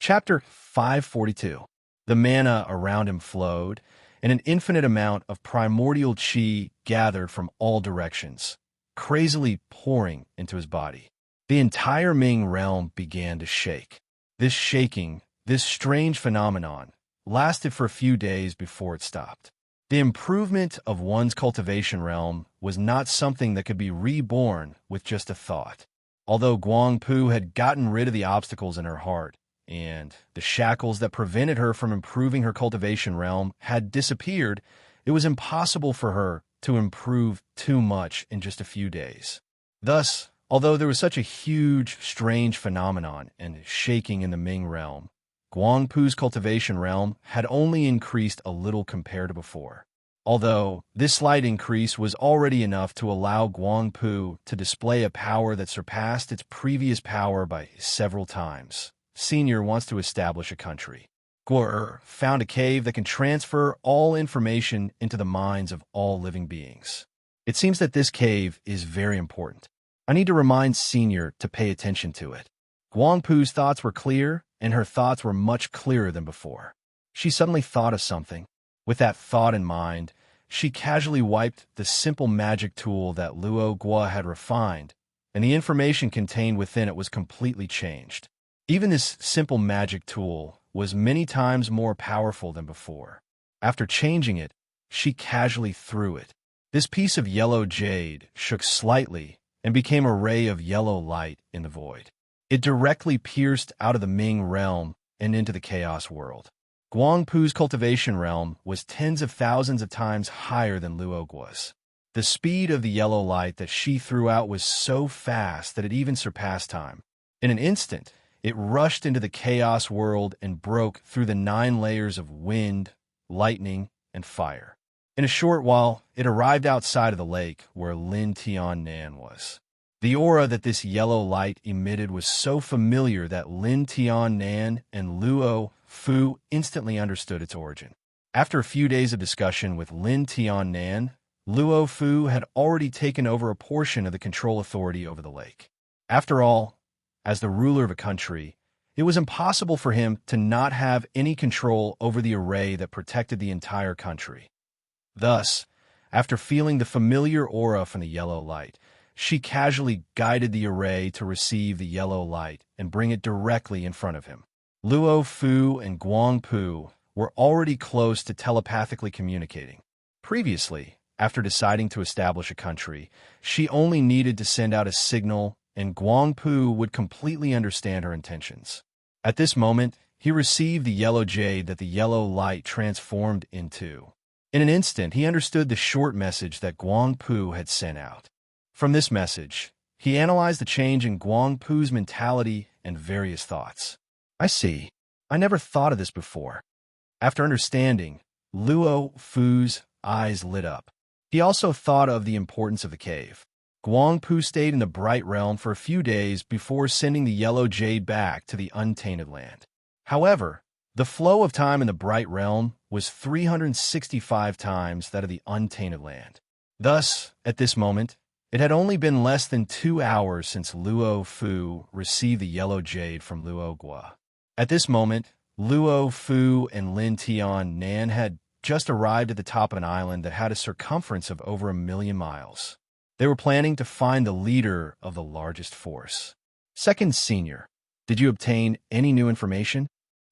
Chapter 542. The mana around him flowed, and an infinite amount of primordial chi gathered from all directions, crazily pouring into his body. The entire Ming realm began to shake. This shaking, this strange phenomenon, lasted for a few days before it stopped. The improvement of one's cultivation realm was not something that could be reborn with just a thought. Although Guangpu had gotten rid of the obstacles in her heart, and the shackles that prevented her from improving her cultivation realm had disappeared, it was impossible for her to improve too much in just a few days. Thus, although there was such a huge, strange phenomenon and shaking in the Ming realm, Guangpu's cultivation realm had only increased a little compared to before. Although this slight increase was already enough to allow Guangpu to display a power that surpassed its previous power by several times. Senior wants to establish a country. Guo found a cave that can transfer all information into the minds of all living beings. It seems that this cave is very important. I need to remind Senior to pay attention to it. Guangpu's thoughts were clear, and her thoughts were much clearer than before. She suddenly thought of something. With that thought in mind, she casually wiped the simple magic tool that Luo Guo had refined, and the information contained within it was completely changed. Even this simple magic tool was many times more powerful than before. After changing it, she casually threw it. This piece of yellow jade shook slightly and became a ray of yellow light in the void. It directly pierced out of the Ming realm and into the chaos world. Guangpu's cultivation realm was tens of thousands of times higher than Luo Guo's. The speed of the yellow light that she threw out was so fast that it even surpassed time. In an instant, it rushed into the chaos world and broke through the 9 layers of wind, lightning, and fire. In a short while, it arrived outside of the lake where Lin Tian was. The aura that this yellow light emitted was so familiar that Lin Tian and Luo Fu instantly understood its origin. After a few days of discussion with Lin Tian, Luo Fu had already taken over a portion of the control authority over the lake. After all, as the ruler of a country, it was impossible for him to not have any control over the array that protected the entire country. Thus, after feeling the familiar aura from the yellow light, she casually guided the array to receive the yellow light and bring it directly in front of him. Luo Fu and Guangpu were already close to telepathically communicating. Previously, after deciding to establish a country, she only needed to send out a signal and Guangpu would completely understand her intentions. At this moment, he received the yellow jade that the yellow light transformed into. In an instant, he understood the short message that Guangpu had sent out. From this message, he analyzed the change in Guangpu's mentality and various thoughts. I see. I never thought of this before. After understanding, Luo Fu's eyes lit up. He also thought of the importance of the cave. Guangpu stayed in the Bright Realm for a few days before sending the yellow jade back to the Untainted Land. However, the flow of time in the Bright Realm was 365 times that of the Untainted Land. Thus, at this moment, it had only been less than 2 hours since Luo Fu received the yellow jade from Luo Guo. At this moment, Luo Fu and Lin Tian had just arrived at the top of an island that had a circumference of over 1,000,000 miles. They were planning to find the leader of the largest force. Second Senior, did you obtain any new information?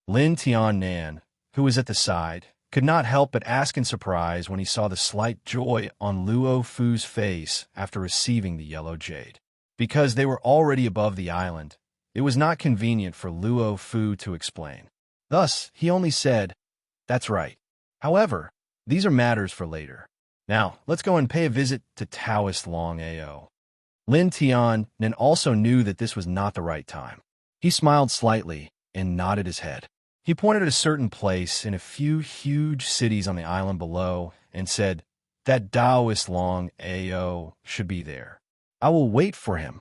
Lin Tian, who was at the side, could not help but ask in surprise when he saw the slight joy on Luo Fu's face after receiving the yellow jade. Because they were already above the island, it was not convenient for Luo Fu to explain. Thus, he only said, "That's right. However, these are matters for later. Now, let's go and pay a visit to Taoist Long Ao." Lin Tian also knew that this was not the right time. He smiled slightly and nodded his head. He pointed at a certain place in a few huge cities on the island below and said, "That Taoist Long Ao should be there. I will wait for him."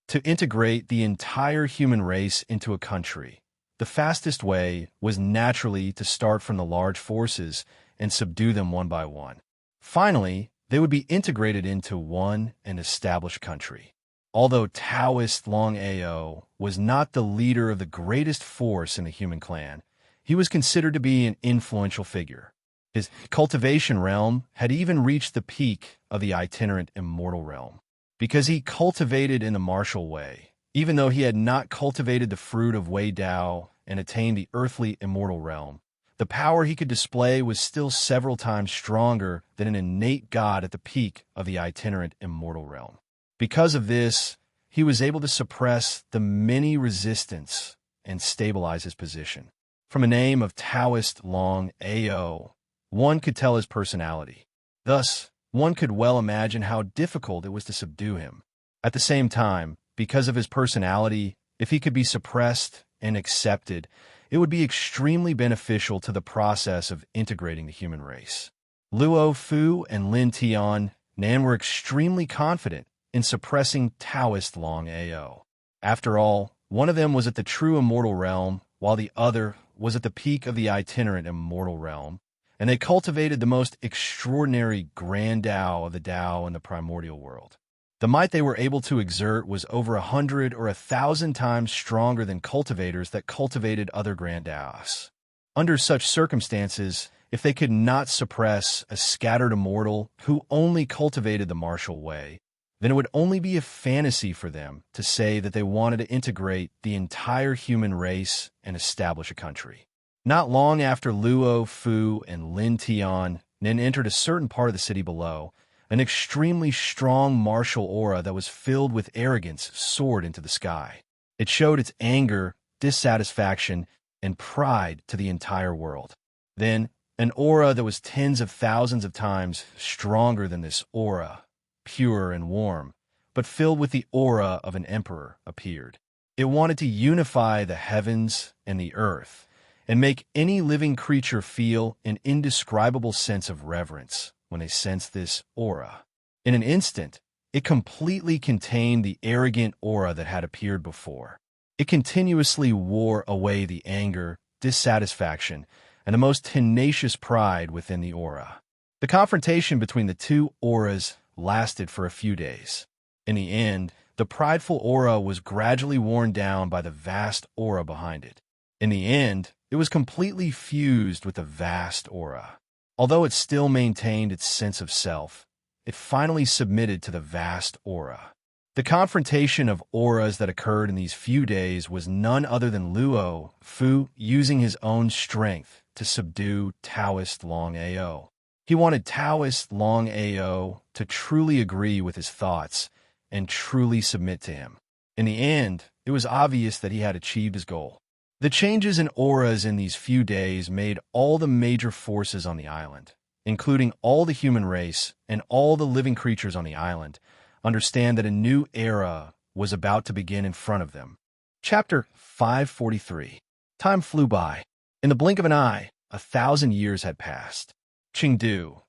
To integrate the entire human race into a country, the fastest way was naturally to start from the large forces and subdue them one by one. Finally, they would be integrated into one and established country. Although Taoist Long Ao was not the leader of the greatest force in the human clan, he was considered to be an influential figure. His cultivation realm had even reached the peak of the itinerant immortal realm. Because he cultivated in the martial way, even though he had not cultivated the fruit of Wei Dao and attained the earthly immortal realm, the power he could display was still several times stronger than an innate god at the peak of the itinerant immortal realm. Because of this, he was able to suppress the many resistance and stabilize his position. From a name of Taoist Long Ao, one could tell his personality. Thus, one could well imagine how difficult it was to subdue him. At the same time, because of his personality, if he could be suppressed and accepted, it would be extremely beneficial to the process of integrating the human race. Luo Fu and Lin Tian Nan were extremely confident in suppressing Taoist Long Ao. After all, one of them was at the true immortal realm, while the other was at the peak of the itinerant immortal realm, and they cultivated the most extraordinary grand Tao of the Tao in the primordial world. The might they were able to exert was over 100 or 1,000 times stronger than cultivators that cultivated other grand Taos. Under such circumstances, if they could not suppress a scattered immortal who only cultivated the martial way, then it would only be a fantasy for them to say that they wanted to integrate the entire human race and establish a country. Not long after Luo Fu and Lin Tian then entered a certain part of the city below, an extremely strong martial aura that was filled with arrogance soared into the sky. It showed its anger, dissatisfaction, and pride to the entire world. Then, an aura that was tens of thousands of times stronger than this aura, pure and warm, but filled with the aura of an emperor, appeared. It wanted to unify the heavens and the earth, and make any living creature feel an indescribable sense of reverence when they sensed this aura. In an instant, it completely contained the arrogant aura that had appeared before. It continuously wore away the anger, dissatisfaction, and the most tenacious pride within the aura. The confrontation between the two auras lasted for a few days. In the end, the prideful aura was gradually worn down by the vast aura behind it. In the end, it was completely fused with the vast aura. Although it still maintained its sense of self, it finally submitted to the vast aura. The confrontation of auras that occurred in these few days was none other than Luo Fu using his own strength to subdue Taoist Long Ao. He wanted Taoist Long Ao to truly agree with his thoughts and truly submit to him. In the end, it was obvious that he had achieved his goal. The changes in auras in these few days made all the major forces on the island, including all the human race and all the living creatures on the island, understand that a new era was about to begin in front of them. Chapter 543. Time flew by. In the blink of an eye, 1,000 years had passed. Chengdu.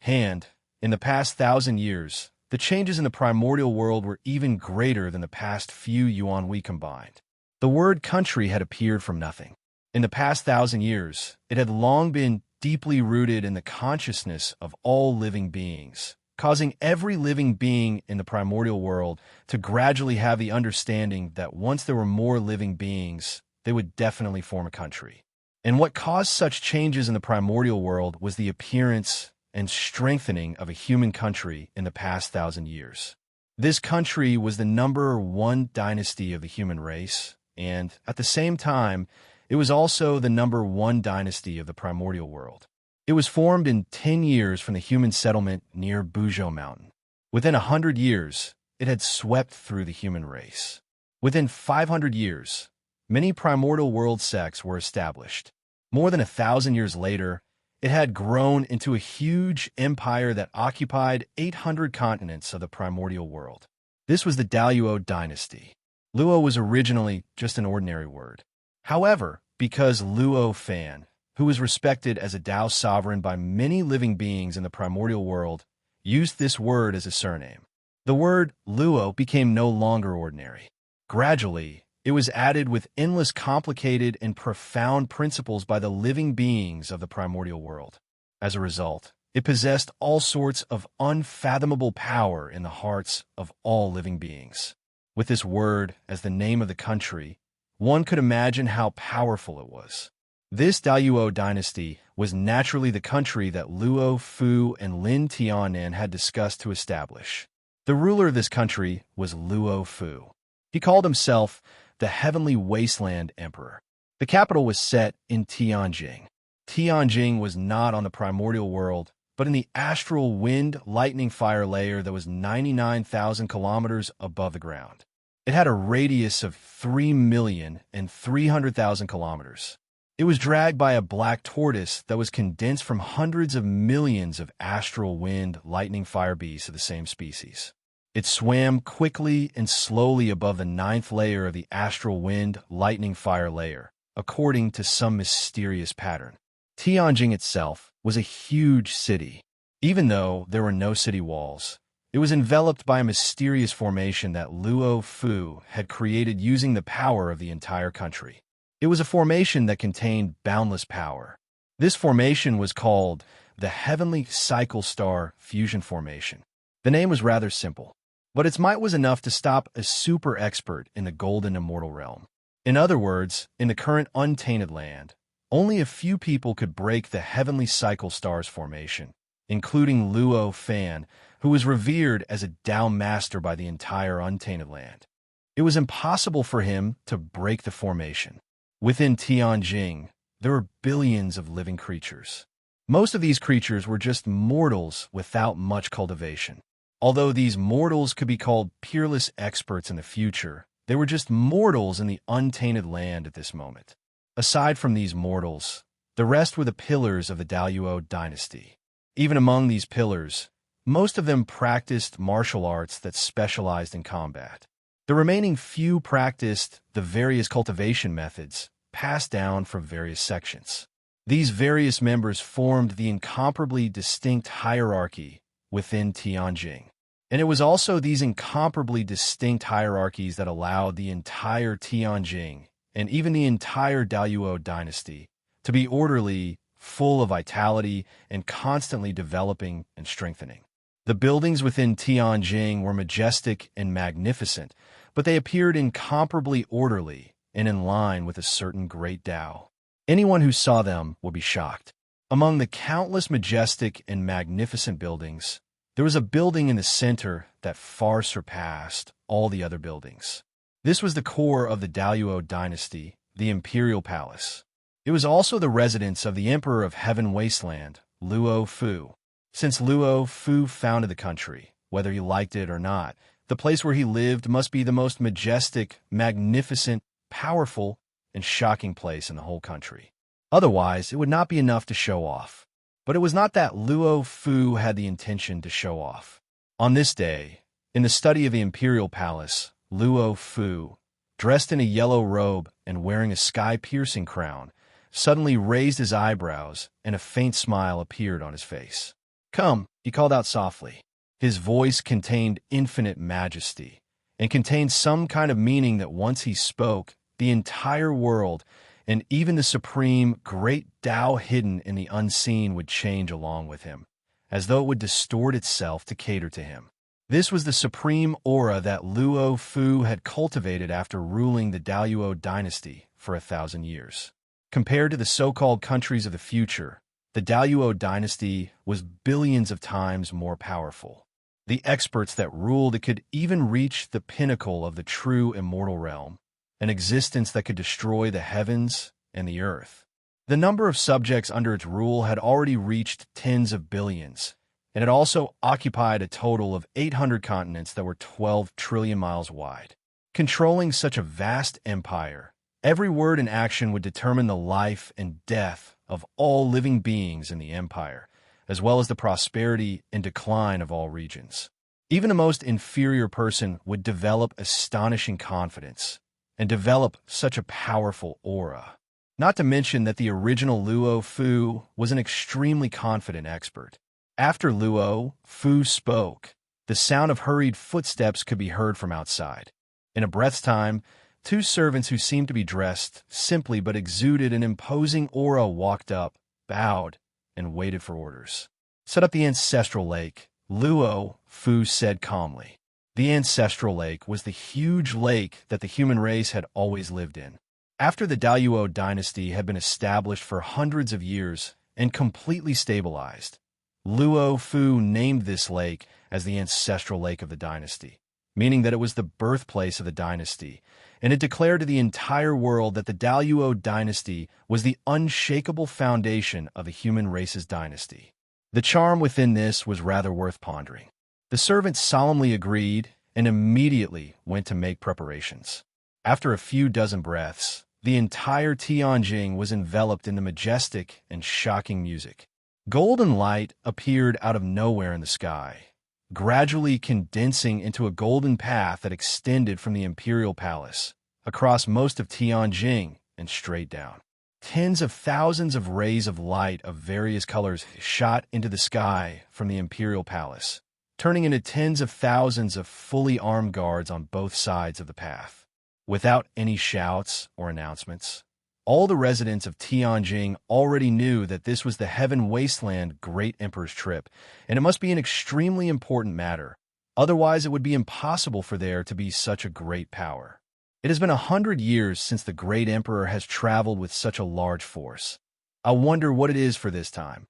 Hand. In the past 1,000 years, the changes in the primordial world were even greater than the past few Yuanhui combined. The word country had appeared from nothing. In the past 1,000 years, it had long been deeply rooted in the consciousness of all living beings, causing every living being in the primordial world to gradually have the understanding that once there were more living beings, they would definitely form a country. And what caused such changes in the primordial world was the appearance and strengthening of a human country in the past 1,000 years. This country was the #1 dynasty of the human race, and at the same time, it was also the #1 dynasty of the primordial world. It was formed in 10 years from the human settlement near Buzhou Mountain. Within 100 years, it had swept through the human race. Within 500 years, many primordial world sects were established. More than 1,000 years later, it had grown into a huge empire that occupied 800 continents of the primordial world. This was the Daluo dynasty. Luo was originally just an ordinary word. However, because Luo Fan, who was respected as a Tao sovereign by many living beings in the primordial world, used this word as a surname, the word Luo became no longer ordinary. Gradually, it was added with endless complicated and profound principles by the living beings of the primordial world. As a result, it possessed all sorts of unfathomable power in the hearts of all living beings. With this word as the name of the country, one could imagine how powerful it was. This Daluo dynasty was naturally the country that Luo Fu and Lin Tianan had discussed to establish. The ruler of this country was Luo Fu. He called himself the Heavenly Wasteland Emperor. The capital was set in Tianjing. Tianjing was not on the primordial world, but in the astral wind lightning fire layer that was 99,000 kilometers above the ground. It had a radius of 3,300,000 kilometers. It was dragged by a black tortoise that was condensed from hundreds of millions of astral wind lightning fire beasts of the same species. It swam quickly and slowly above the 9th layer of the astral wind lightning fire layer, according to some mysterious pattern. Tianjing itself was a huge city. Even though there were no city walls, it was enveloped by a mysterious formation that Luo Fu had created using the power of the entire country. It was a formation that contained boundless power. This formation was called the Heavenly Cycle Star Fusion Formation. The name was rather simple, but its might was enough to stop a super expert in the golden immortal realm. In other words, in the current untainted land, only a few people could break the Heavenly Cycle Stars formation, including Luo Fan, who was revered as a Tao master by the entire untainted land. It was impossible for him to break the formation. Within Tianjing, there were billions of living creatures. Most of these creatures were just mortals without much cultivation. Although these mortals could be called peerless experts in the future, they were just mortals in the untainted land at this moment. Aside from these mortals, the rest were the pillars of the Daluo dynasty. Even among these pillars, most of them practiced martial arts that specialized in combat. The remaining few practiced the various cultivation methods passed down from various sections. These various members formed the incomparably distinct hierarchy within Tianjing. And it was also these incomparably distinct hierarchies that allowed the entire Tianjing and even the entire Daluo dynasty to be orderly, full of vitality, and constantly developing and strengthening. The buildings within Tianjing were majestic and magnificent, but they appeared incomparably orderly and in line with a certain great Tao. Anyone who saw them would be shocked. Among the countless majestic and magnificent buildings, there was a building in the center that far surpassed all the other buildings. This was the core of the Daluo dynasty, the Imperial Palace. It was also the residence of the Emperor of Heaven Wasteland, Luo Fu. Since Luo Fu founded the country, whether he liked it or not, the place where he lived must be the most majestic, magnificent, powerful, and shocking place in the whole country. Otherwise, it would not be enough to show off. But it was not that Luo Fu had the intention to show off. On this day, in the study of the Imperial Palace, Luo Fu, dressed in a yellow robe and wearing a sky-piercing crown, suddenly raised his eyebrows and a faint smile appeared on his face. "Come," he called out softly. His voice contained infinite majesty and contained some kind of meaning that once he spoke, the entire world and even the supreme great Tao hidden in the unseen would change along with him, as though it would distort itself to cater to him. This was the supreme aura that Luo Fu had cultivated after ruling the Daluo dynasty for 1,000 years. Compared to the so-called countries of the future, the Daluo dynasty was billions of times more powerful. The experts that ruled it could even reach the pinnacle of the true immortal realm, an existence that could destroy the heavens and the earth. The number of subjects under its rule had already reached tens of billions, and it also occupied a total of 800 continents that were 12 trillion miles wide. Controlling such a vast empire, every word and action would determine the life and death of all living beings in the empire, as well as the prosperity and decline of all regions. Even the most inferior person would develop astonishing confidence and develop such a powerful aura. Not to mention that the original Luo Fu was an extremely confident expert. After Luo Fu spoke, the sound of hurried footsteps could be heard from outside. In a breath's time, two servants who seemed to be dressed simply but exuded an imposing aura walked up, bowed, and waited for orders. "Set up the ancestral lake," Luo Fu said calmly. The ancestral lake was the huge lake that the human race had always lived in. After the Daluo dynasty had been established for hundreds of years and completely stabilized, Luo Fu named this lake as the ancestral lake of the dynasty, meaning that it was the birthplace of the dynasty, and it declared to the entire world that the Daluo dynasty was the unshakable foundation of the human race's dynasty. The charm within this was rather worth pondering. The servant solemnly agreed and immediately went to make preparations. After a few dozen breaths, the entire Tianjing was enveloped in the majestic and shocking music. Golden light appeared out of nowhere in the sky, gradually condensing into a golden path that extended from the imperial palace, across most of Tianjing and straight down. Tens of thousands of rays of light of various colors shot into the sky from the imperial palace, turning into tens of thousands of fully armed guards on both sides of the path. Without any shouts or announcements, all the residents of Tianjing already knew that this was the Heaven Wasteland Great Emperor's trip, and it must be an extremely important matter. Otherwise, it would be impossible for there to be such a great power. It has been 100 years since the Great Emperor has traveled with such a large force. I wonder what it is for this time.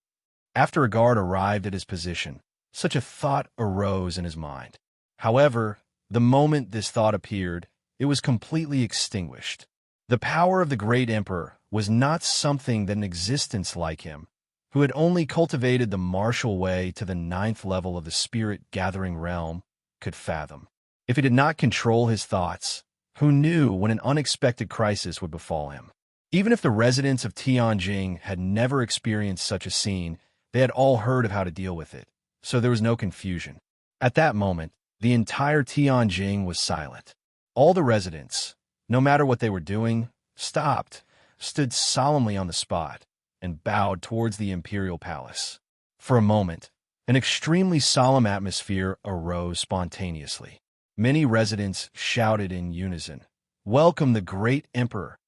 After a guard arrived at his position, such a thought arose in his mind. However, the moment this thought appeared, it was completely extinguished. The power of the Great Emperor was not something that an existence like him, who had only cultivated the martial way to the 9th level of the spirit-gathering realm, could fathom. If he did not control his thoughts, who knew when an unexpected crisis would befall him? Even if the residents of Tianjing had never experienced such a scene, they had all heard of how to deal with it, so there was no confusion. At that moment, the entire Tianjing was silent. All the residents, no matter what they were doing, stopped, stood solemnly on the spot, and bowed towards the imperial palace. For a moment, an extremely solemn atmosphere arose spontaneously. Many residents shouted in unison, "Welcome the Great Emperor!"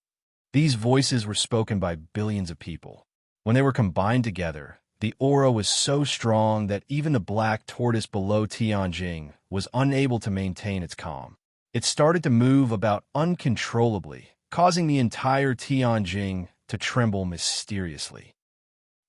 These voices were spoken by billions of people. When they were combined together, the aura was so strong that even the black tortoise below Tianjing was unable to maintain its calm. It started to move about uncontrollably, causing the entire Tianjing to tremble mysteriously.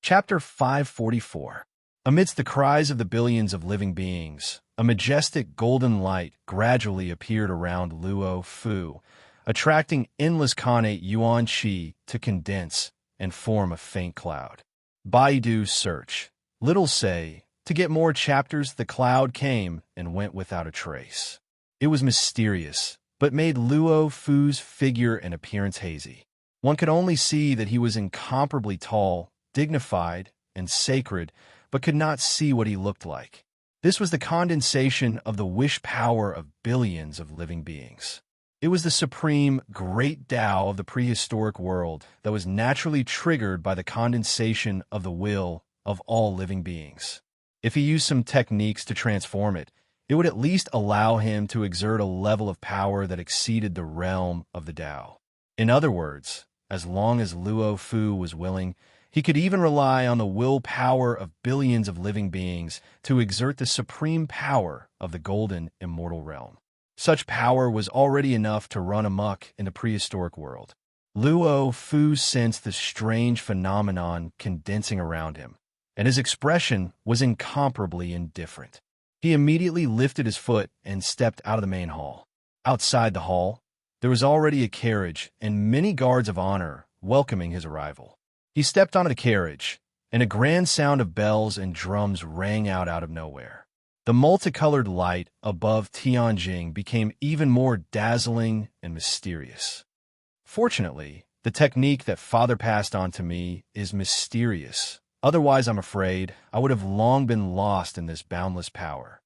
Chapter 544. Amidst the cries of the billions of living beings, a majestic golden light gradually appeared around Luo Fu, attracting endless Kanate Yuan Qi to condense and form a faint cloud. Baidu search. Little say, to get more chapters, the cloud came and went without a trace. It was mysterious, but made Luo Fu's figure and appearance hazy. One could only see that he was incomparably tall, dignified, and sacred, but could not see what he looked like. This was the condensation of the wish power of billions of living beings. It was the supreme great Tao of the prehistoric world that was naturally triggered by the condensation of the will of all living beings. If he used some techniques to transform it, it would at least allow him to exert a level of power that exceeded the realm of the Tao. In other words, as long as Luo Fu was willing, he could even rely on the willpower of billions of living beings to exert the supreme power of the golden immortal realm. Such power was already enough to run amok in the prehistoric world. Luo Fu sensed the strange phenomenon condensing around him, and his expression was incomparably indifferent. He immediately lifted his foot and stepped out of the main hall. Outside the hall, there was already a carriage and many guards of honor welcoming his arrival. He stepped onto the carriage, and a grand sound of bells and drums rang out of nowhere. The multicolored light above Tianjing became even more dazzling and mysterious. Fortunately, the technique that Father passed on to me is mysterious. Otherwise, I'm afraid, I would have long been lost in this boundless power.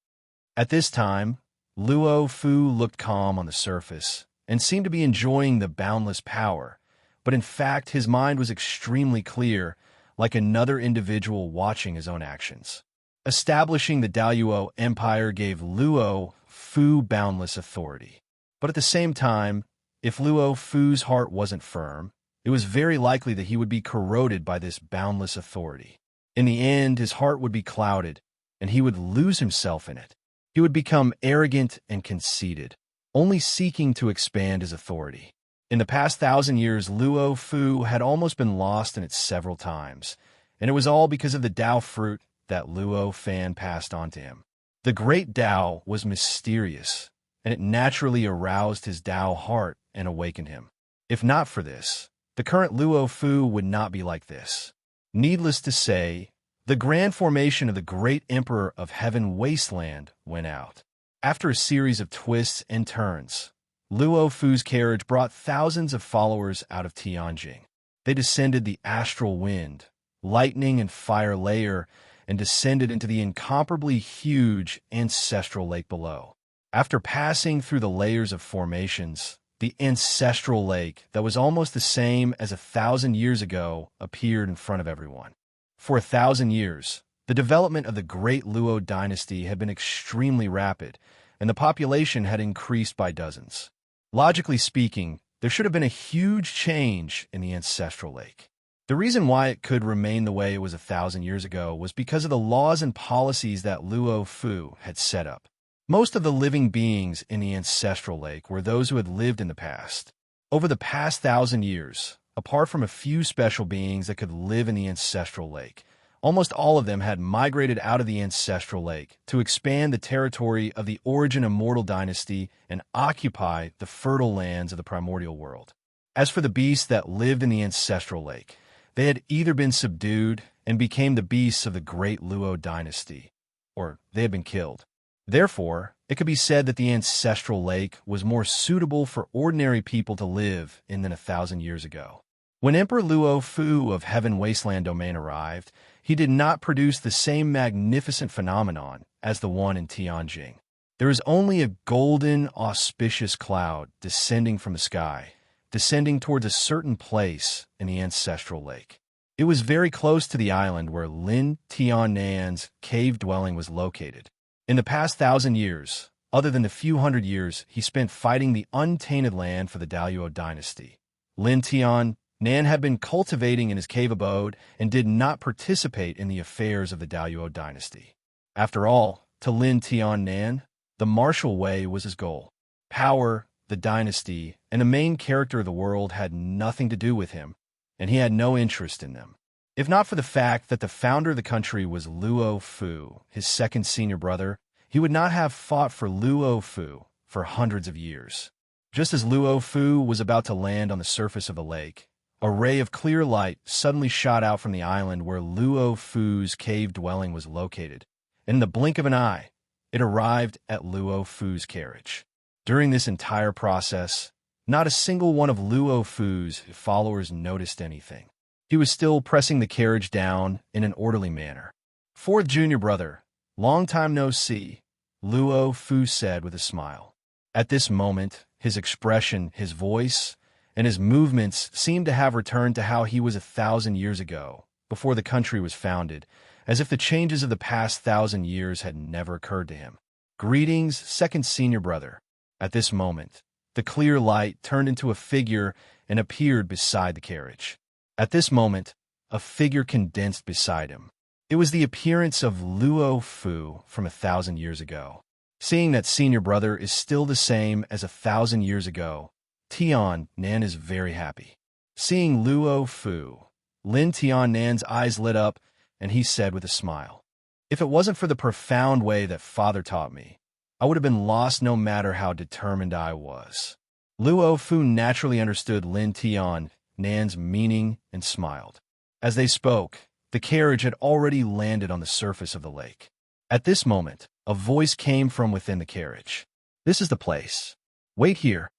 At this time, Luo Fu looked calm on the surface and seemed to be enjoying the boundless power, but in fact his mind was extremely clear, like another individual watching his own actions. Establishing the Daluo Empire gave Luo Fu boundless authority. But at the same time, if Luo Fu's heart wasn't firm, it was very likely that he would be corroded by this boundless authority. In the end, his heart would be clouded, and he would lose himself in it. He would become arrogant and conceited, only seeking to expand his authority. In the past 1,000 years, Luo Fu had almost been lost in it several times, and it was all because of the Dao fruit that Luo Fan passed on to him. The great Dao was mysterious, and it naturally aroused his Dao heart and awakened him. If not for this, the current Luo Fu would not be like this. Needless to say, the grand formation of the great Emperor of Heaven Wasteland went out. After a series of twists and turns, Luo Fu's carriage brought thousands of followers out of Tianjing. They descended the astral wind, lightning and fire layer, and descended into the incomparably huge ancestral lake below. After passing through the layers of formations, the ancestral lake that was almost the same as 1,000 years ago appeared in front of everyone. For 1,000 years, the development of the great Luo dynasty had been extremely rapid, and the population had increased by dozens. Logically speaking, there should have been a huge change in the ancestral lake. The reason why it could remain the way it was 1,000 years ago was because of the laws and policies that Luo Fu had set up. Most of the living beings in the ancestral lake were those who had lived in the past. Over the past 1,000 years, apart from a few special beings that could live in the ancestral lake, almost all of them had migrated out of the ancestral lake to expand the territory of the Origin Immortal dynasty and occupy the fertile lands of the primordial world. As for the beasts that lived in the ancestral lake, they had either been subdued and became the beasts of the great Luo dynasty, or they had been killed. Therefore, it could be said that the ancestral lake was more suitable for ordinary people to live in than 1,000 years ago. When Emperor Luo Fu of Heaven Wasteland Domain arrived, he did not produce the same magnificent phenomenon as the one in Tianjing. There is only a golden, auspicious cloud descending from the sky, descending towards a certain place in the ancestral lake. It was very close to the island where Lin Tiannan's cave dwelling was located. In the past 1,000 years, other than the few hundred years he spent fighting the untainted land for the Daoyuo dynasty, Lin Tiannan had been cultivating in his cave abode and did not participate in the affairs of the Daoyuo dynasty. After all, to Lin Tiannan, the martial way was his goal. Power, the dynasty, and the main character of the world had nothing to do with him, and he had no interest in them. If not for the fact that the founder of the country was Luo Fu, his second senior brother, he would not have fought for Luo Fu for hundreds of years. Just as Luo Fu was about to land on the surface of the lake, a ray of clear light suddenly shot out from the island where Luo Fu's cave dwelling was located. In the blink of an eye, it arrived at Luo Fu's carriage. During this entire process, not a single one of Luo Fu's followers noticed anything. He was still pressing the carriage down in an orderly manner. "Fourth junior brother, long time no see," Luo Fu said with a smile. At this moment, his expression, his voice, and his movements seemed to have returned to how he was 1,000 years ago, before the country was founded, as if the changes of the past 1,000 years had never occurred to him. "Greetings, second senior brother." At this moment, the clear light turned into a figure and appeared beside the carriage. At this moment, a figure condensed beside him. It was the appearance of Luo Fu from 1,000 years ago. Seeing that senior brother is still the same as 1,000 years ago, Tiannan is very happy. Seeing Luo Fu, Lin Tiannan's eyes lit up, and he said with a smile, "If it wasn't for the profound way that father taught me, I would have been lost no matter how determined I was." Luo Fu naturally understood Lin Tiannan's meaning and smiled. As they spoke, the carriage had already landed on the surface of the lake. At this moment, a voice came from within the carriage. "This is the place. Wait here."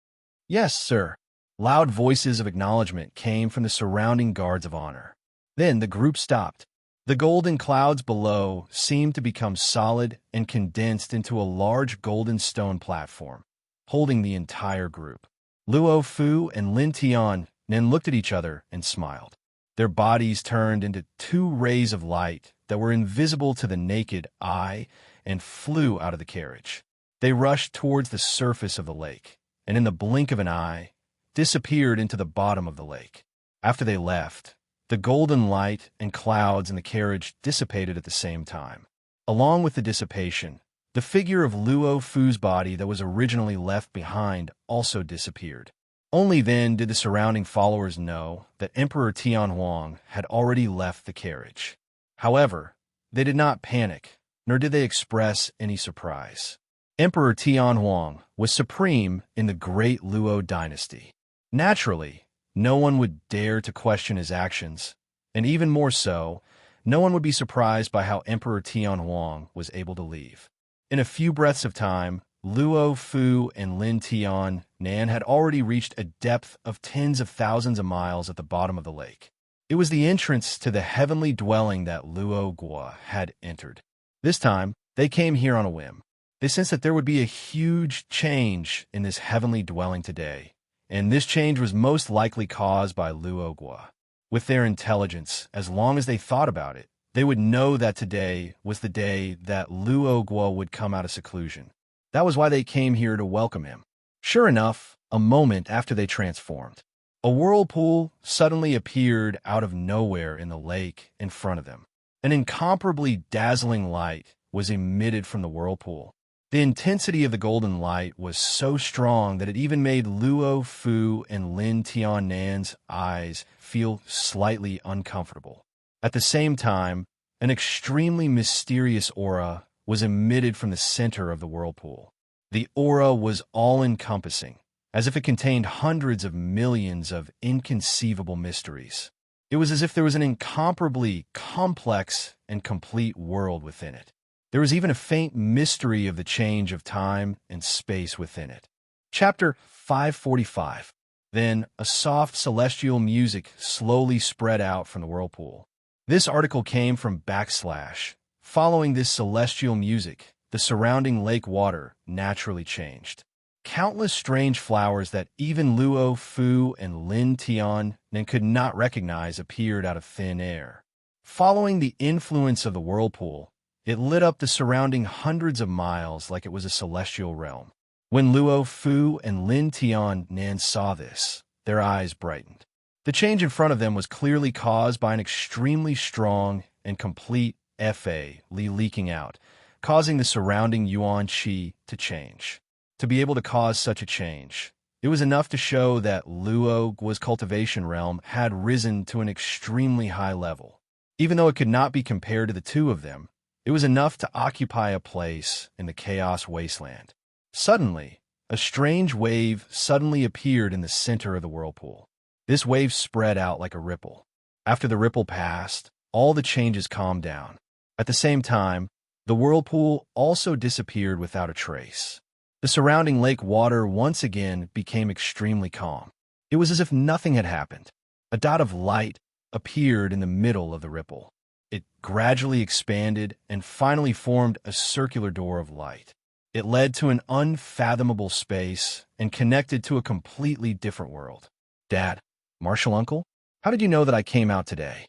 "Yes, sir." Loud voices of acknowledgement came from the surrounding guards of honor. Then the group stopped. The golden clouds below seemed to become solid and condensed into a large golden stone platform, holding the entire group. Luo Fu and Lin Tiannan looked at each other and smiled. Their bodies turned into two rays of light that were invisible to the naked eye and flew out of the carriage. They rushed towards the surface of the lake, and in the blink of an eye, disappeared into the bottom of the lake. After they left, the golden light and clouds in the carriage dissipated at the same time. Along with the dissipation, The figure of Luo Fu's body that was originally left behind also disappeared. Only then did the surrounding followers know that Emperor Tian Huang had already left the carriage. However, they did not panic, nor did they express any surprise. Emperor Tian Huang was supreme in the great Luo dynasty. Naturally, no one would dare to question his actions, and even more so, no one would be surprised by how Emperor Tian Huang was able to leave. In a few breaths of time, Luo Fu and Lin Tian Nan had already reached a depth of tens of thousands of miles at the bottom of the lake. It was the entrance to the heavenly dwelling that Luo Guo had entered. This time, they came here on a whim. They sensed that there would be a huge change in this heavenly dwelling today, and this change was most likely caused by Luo Guo. With their intelligence, as long as they thought about it, they would know that today was the day that Luo Guo would come out of seclusion. That was why they came here to welcome him. Sure enough, a moment after they transformed, a whirlpool suddenly appeared out of nowhere in the lake in front of them. An incomparably dazzling light was emitted from the whirlpool. The intensity of the golden light was so strong that it even made Luo Fu and Lin Tian Nan's eyes feel slightly uncomfortable. At the same time, an extremely mysterious aura was emitted from the center of the whirlpool. The aura was all-encompassing, as if it contained hundreds of millions of inconceivable mysteries. It was as if there was an incomparably complex and complete world within it. There was even a faint mystery of the change of time and space within it. Chapter 545. Then a soft celestial music slowly spread out from the whirlpool. This article came from /. Following this celestial music, the surrounding lake water naturally changed. Countless strange flowers that even Luo Fu and Lin Tian Nan could not recognize appeared out of thin air. Following the influence of the whirlpool, it lit up the surrounding hundreds of miles like it was a celestial realm. When Luo Fu and Lin Tian Nan saw this, their eyes brightened. The change in front of them was clearly caused by an extremely strong and complete Fa leaking out, causing the surrounding yuan qi to change. To be able to cause such a change, it was enough to show that Luo Guo's cultivation realm had risen to an extremely high level. Even though it could not be compared to the two of them, it was enough to occupy a place in the chaos wasteland. Suddenly, a strange wave suddenly appeared in the center of the whirlpool. This wave spread out like a ripple. After the ripple passed, all the changes calmed down. At the same time, the whirlpool also disappeared without a trace. The surrounding lake water once again became extremely calm. It was as if nothing had happened. A dot of light appeared in the middle of the ripple. It gradually expanded and finally formed a circular door of light. It led to an unfathomable space and connected to a completely different world. Dad, Martial Uncle, how did you know that I came out today?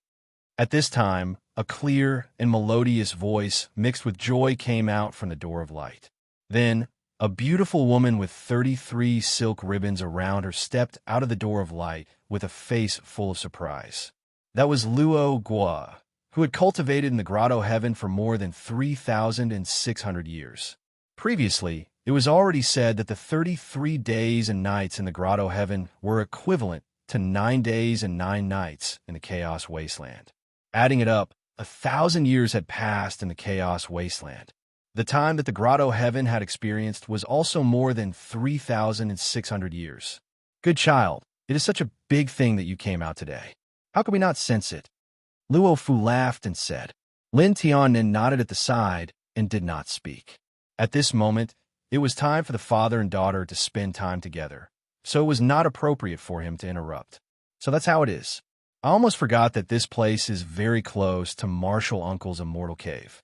At this time, a clear and melodious voice mixed with joy came out from the door of light. Then, a beautiful woman with 33 silk ribbons around her stepped out of the door of light with a face full of surprise. That was Luo Guo, who had cultivated in the grotto heaven for more than 3,600 years. Previously, it was already said that the 33 days and nights in the grotto heaven were equivalent to 9 days and 9 nights in the chaos wasteland. Adding it up, 1,000 years had passed in the chaos wasteland. The time that the grotto heaven had experienced was also more than 3,600 years. Good child, it is such a big thing that you came out today. How could we not sense it? Luo Fu laughed and said. Lin Tiannin nodded at the side and did not speak. At this moment, it was time for the father and daughter to spend time together, so it was not appropriate for him to interrupt. So that's how it is. I almost forgot that this place is very close to Martial Uncle's immortal cave.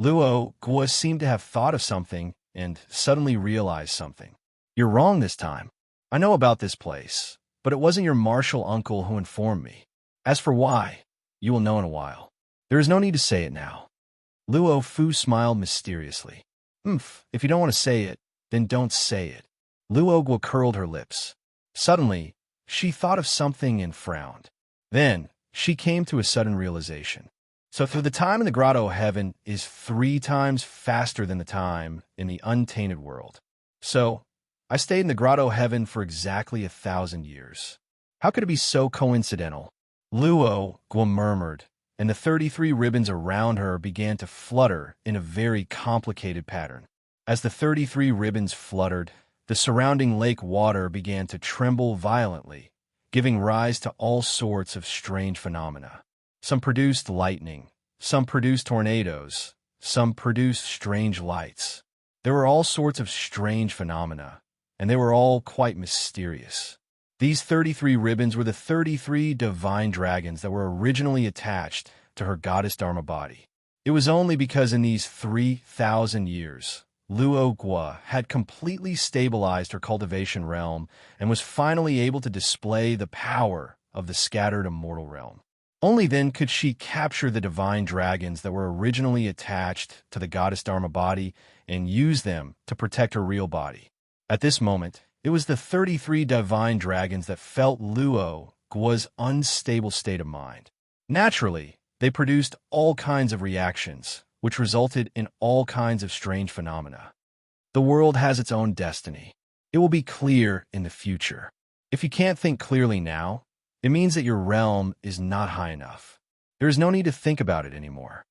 Luo Guo seemed to have thought of something and suddenly realized something. You're wrong this time. I know about this place, but it wasn't your Martial Uncle who informed me. As for why, you will know in a while. There is no need to say it now. Luo Fu smiled mysteriously. If you don't want to say it, then don't say it. Luo Guo curled her lips. Suddenly, she thought of something and frowned. Then, she came to a sudden realization. So through the time in the grotto heaven is 3 times faster than the time in the untainted world. So I stayed in the grotto heaven for exactly 1,000 years. How could it be so coincidental? Luo Guo murmured, and the 33 ribbons around her began to flutter in a very complicated pattern. As the 33 ribbons fluttered, the surrounding lake water began to tremble violently, giving rise to all sorts of strange phenomena. Some produced lightning, some produced tornadoes, some produced strange lights. There were all sorts of strange phenomena, and they were all quite mysterious. These 33 ribbons were the 33 divine dragons that were originally attached to her goddess Dharma body. It was only because in these 3,000 years, Luo Guo had completely stabilized her cultivation realm and was finally able to display the power of the scattered immortal realm. Only then could she capture the divine dragons that were originally attached to the goddess Dharma body and use them to protect her real body. At this moment, it was the 33 divine dragons that felt Luo Guo's unstable state of mind. Naturally, they produced all kinds of reactions, which resulted in all kinds of strange phenomena. The world has its own destiny. It will be clear in the future. If you can't think clearly now, it means that your realm is not high enough. There is no need to think about it anymore.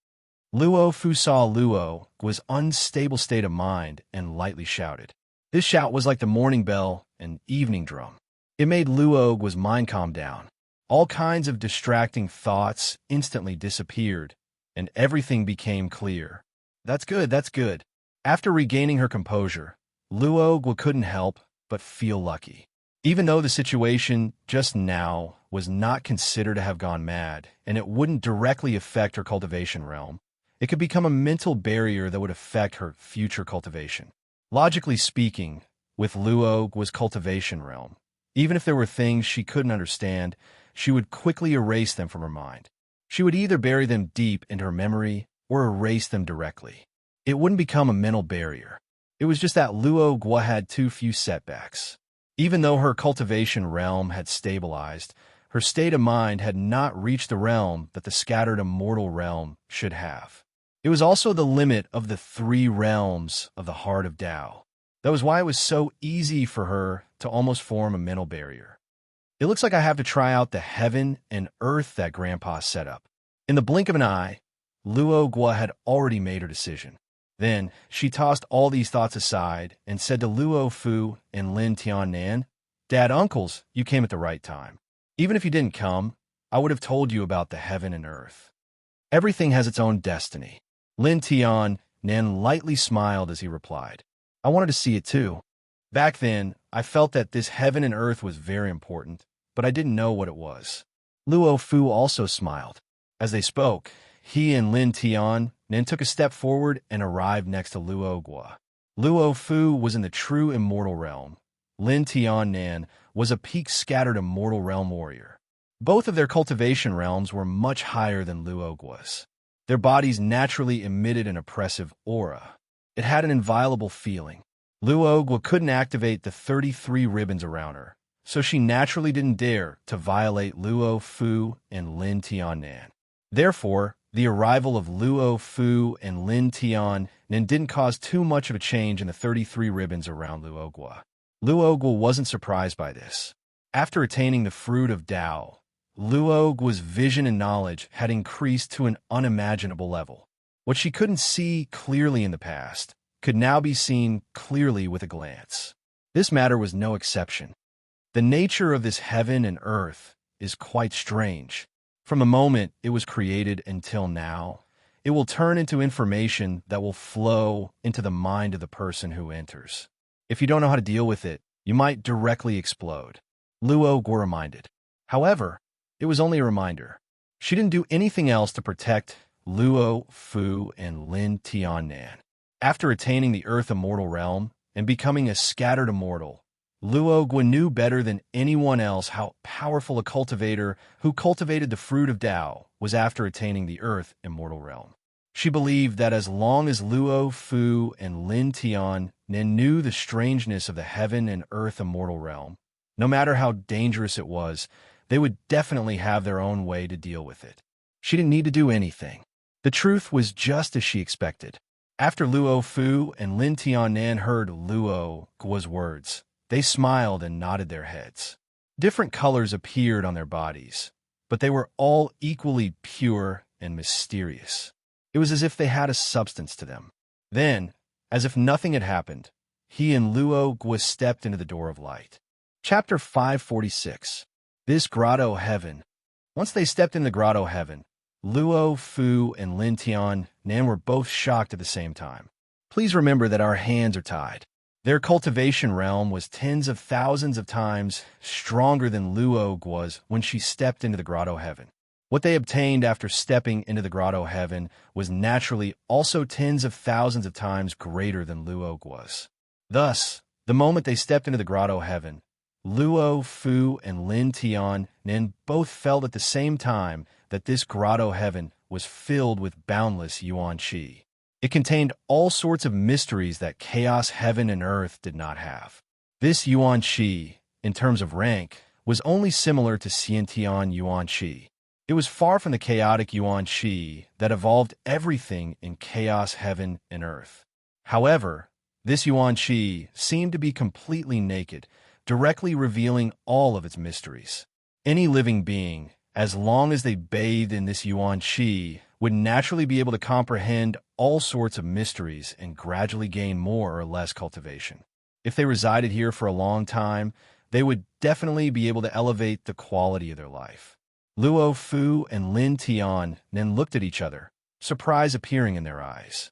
Luo Fu saw Luo Guo's unstable state of mind and lightly shouted. This shout was like the morning bell and evening drum. It made Luo Guo's mind calm down. All kinds of distracting thoughts instantly disappeared, and everything became clear. That's good, that's good. After regaining her composure, Luo Guo couldn't help but feel lucky. Even though the situation just now was not considered to have gone mad, and it wouldn't directly affect her cultivation realm, it could become a mental barrier that would affect her future cultivation. Logically speaking, with Luo Guo's cultivation realm, even if there were things she couldn't understand, she would quickly erase them from her mind. She would either bury them deep into her memory or erase them directly. It wouldn't become a mental barrier. It was just that Luo Guo had too few setbacks. Even though her cultivation realm had stabilized, her state of mind had not reached the realm that the scattered immortal realm should have. It was also the limit of the 3 realms of the heart of Tao. That was why it was so easy for her to almost form a mental barrier. It looks like I have to try out the heaven and earth that Grandpa set up. In the blink of an eye, Luo Guo had already made her decision. Then she tossed all these thoughts aside and said to Luo Fu and Lin Tiannan, Dad, uncles, you came at the right time. Even if you didn't come, I would have told you about the heaven and earth. Everything has its own destiny. Lin Tiannan lightly smiled as he replied, I wanted to see it too. Back then, I felt that this heaven and earth was very important, but I didn't know what it was. Luo Fu also smiled. As they spoke, he and Lin Tiannan took a step forward and arrived next to Luo Guo. Luo Fu was in the true immortal realm. Lin Tiannan was a peak-scattered immortal realm warrior. Both of their cultivation realms were much higher than Luo Guo's. Their bodies naturally emitted an oppressive aura. It had an inviolable feeling. Luo Guo couldn't activate the 33 ribbons around her, so she naturally didn't dare to violate Luo Fu and Lin Tiannan. Therefore, the arrival of Luo Fu and Lin Tiannan didn't cause too much of a change in the 33 ribbons around Luo Guo. Luo Guo wasn't surprised by this. After attaining the fruit of Tao, Luo Guo's vision and knowledge had increased to an unimaginable level. What she couldn't see clearly in the past could now be seen clearly with a glance. This matter was no exception. The nature of this heaven and earth is quite strange. From the moment it was created until now, it will turn into information that will flow into the mind of the person who enters. If you don't know how to deal with it, you might directly explode. Luo Guo reminded. However, it was only a reminder. She didn't do anything else to protect Luo Fu and Lin Tiannan. After attaining the Earth Immortal Realm and becoming a scattered immortal, Luo Guo knew better than anyone else how powerful a cultivator who cultivated the fruit of Tao was after attaining the Earth Immortal Realm. She believed that as long as Luo Fu and Lin Tiannan knew the strangeness of the Heaven and Earth Immortal Realm, no matter how dangerous it was, they would definitely have their own way to deal with it. She didn't need to do anything. The truth was just as she expected. After Luo Fu and Lin Tianan heard Luo Guo's words, they smiled and nodded their heads. Different colors appeared on their bodies, but they were all equally pure and mysterious. It was as if they had a substance to them. Then, as if nothing had happened, he and Luo Guo stepped into the door of light. Chapter 546. This Grotto Heaven. Once they stepped in the Grotto Heaven, Luo Fu and Lin Tianan were both shocked at the same time. Please remember that our hands are tied. Their cultivation realm was tens of thousands of times stronger than Luo Guo's when she stepped into the Grotto Heaven. What they obtained after stepping into the Grotto Heaven was naturally also tens of thousands of times greater than Luo Guo's. Thus, the moment they stepped into the Grotto Heaven, Luo Fu and Lin Tianan both felt at the same time that this Grotto Heaven was filled with boundless yuan qi. It contained all sorts of mysteries that chaos heaven and earth did not have. This yuan qi, in terms of rank, was only similar to Xiantian yuan qi. It was far from the chaotic yuan qi that evolved everything in chaos heaven and earth. However, this yuan qi seemed to be completely naked, directly revealing all of its mysteries. Any living being, as long as they bathed in this yuan qi, would naturally be able to comprehend all sorts of mysteries and gradually gain more or less cultivation. If they resided here for a long time, they would definitely be able to elevate the quality of their life. Luo Fu and Lin Tianan looked at each other, surprise appearing in their eyes.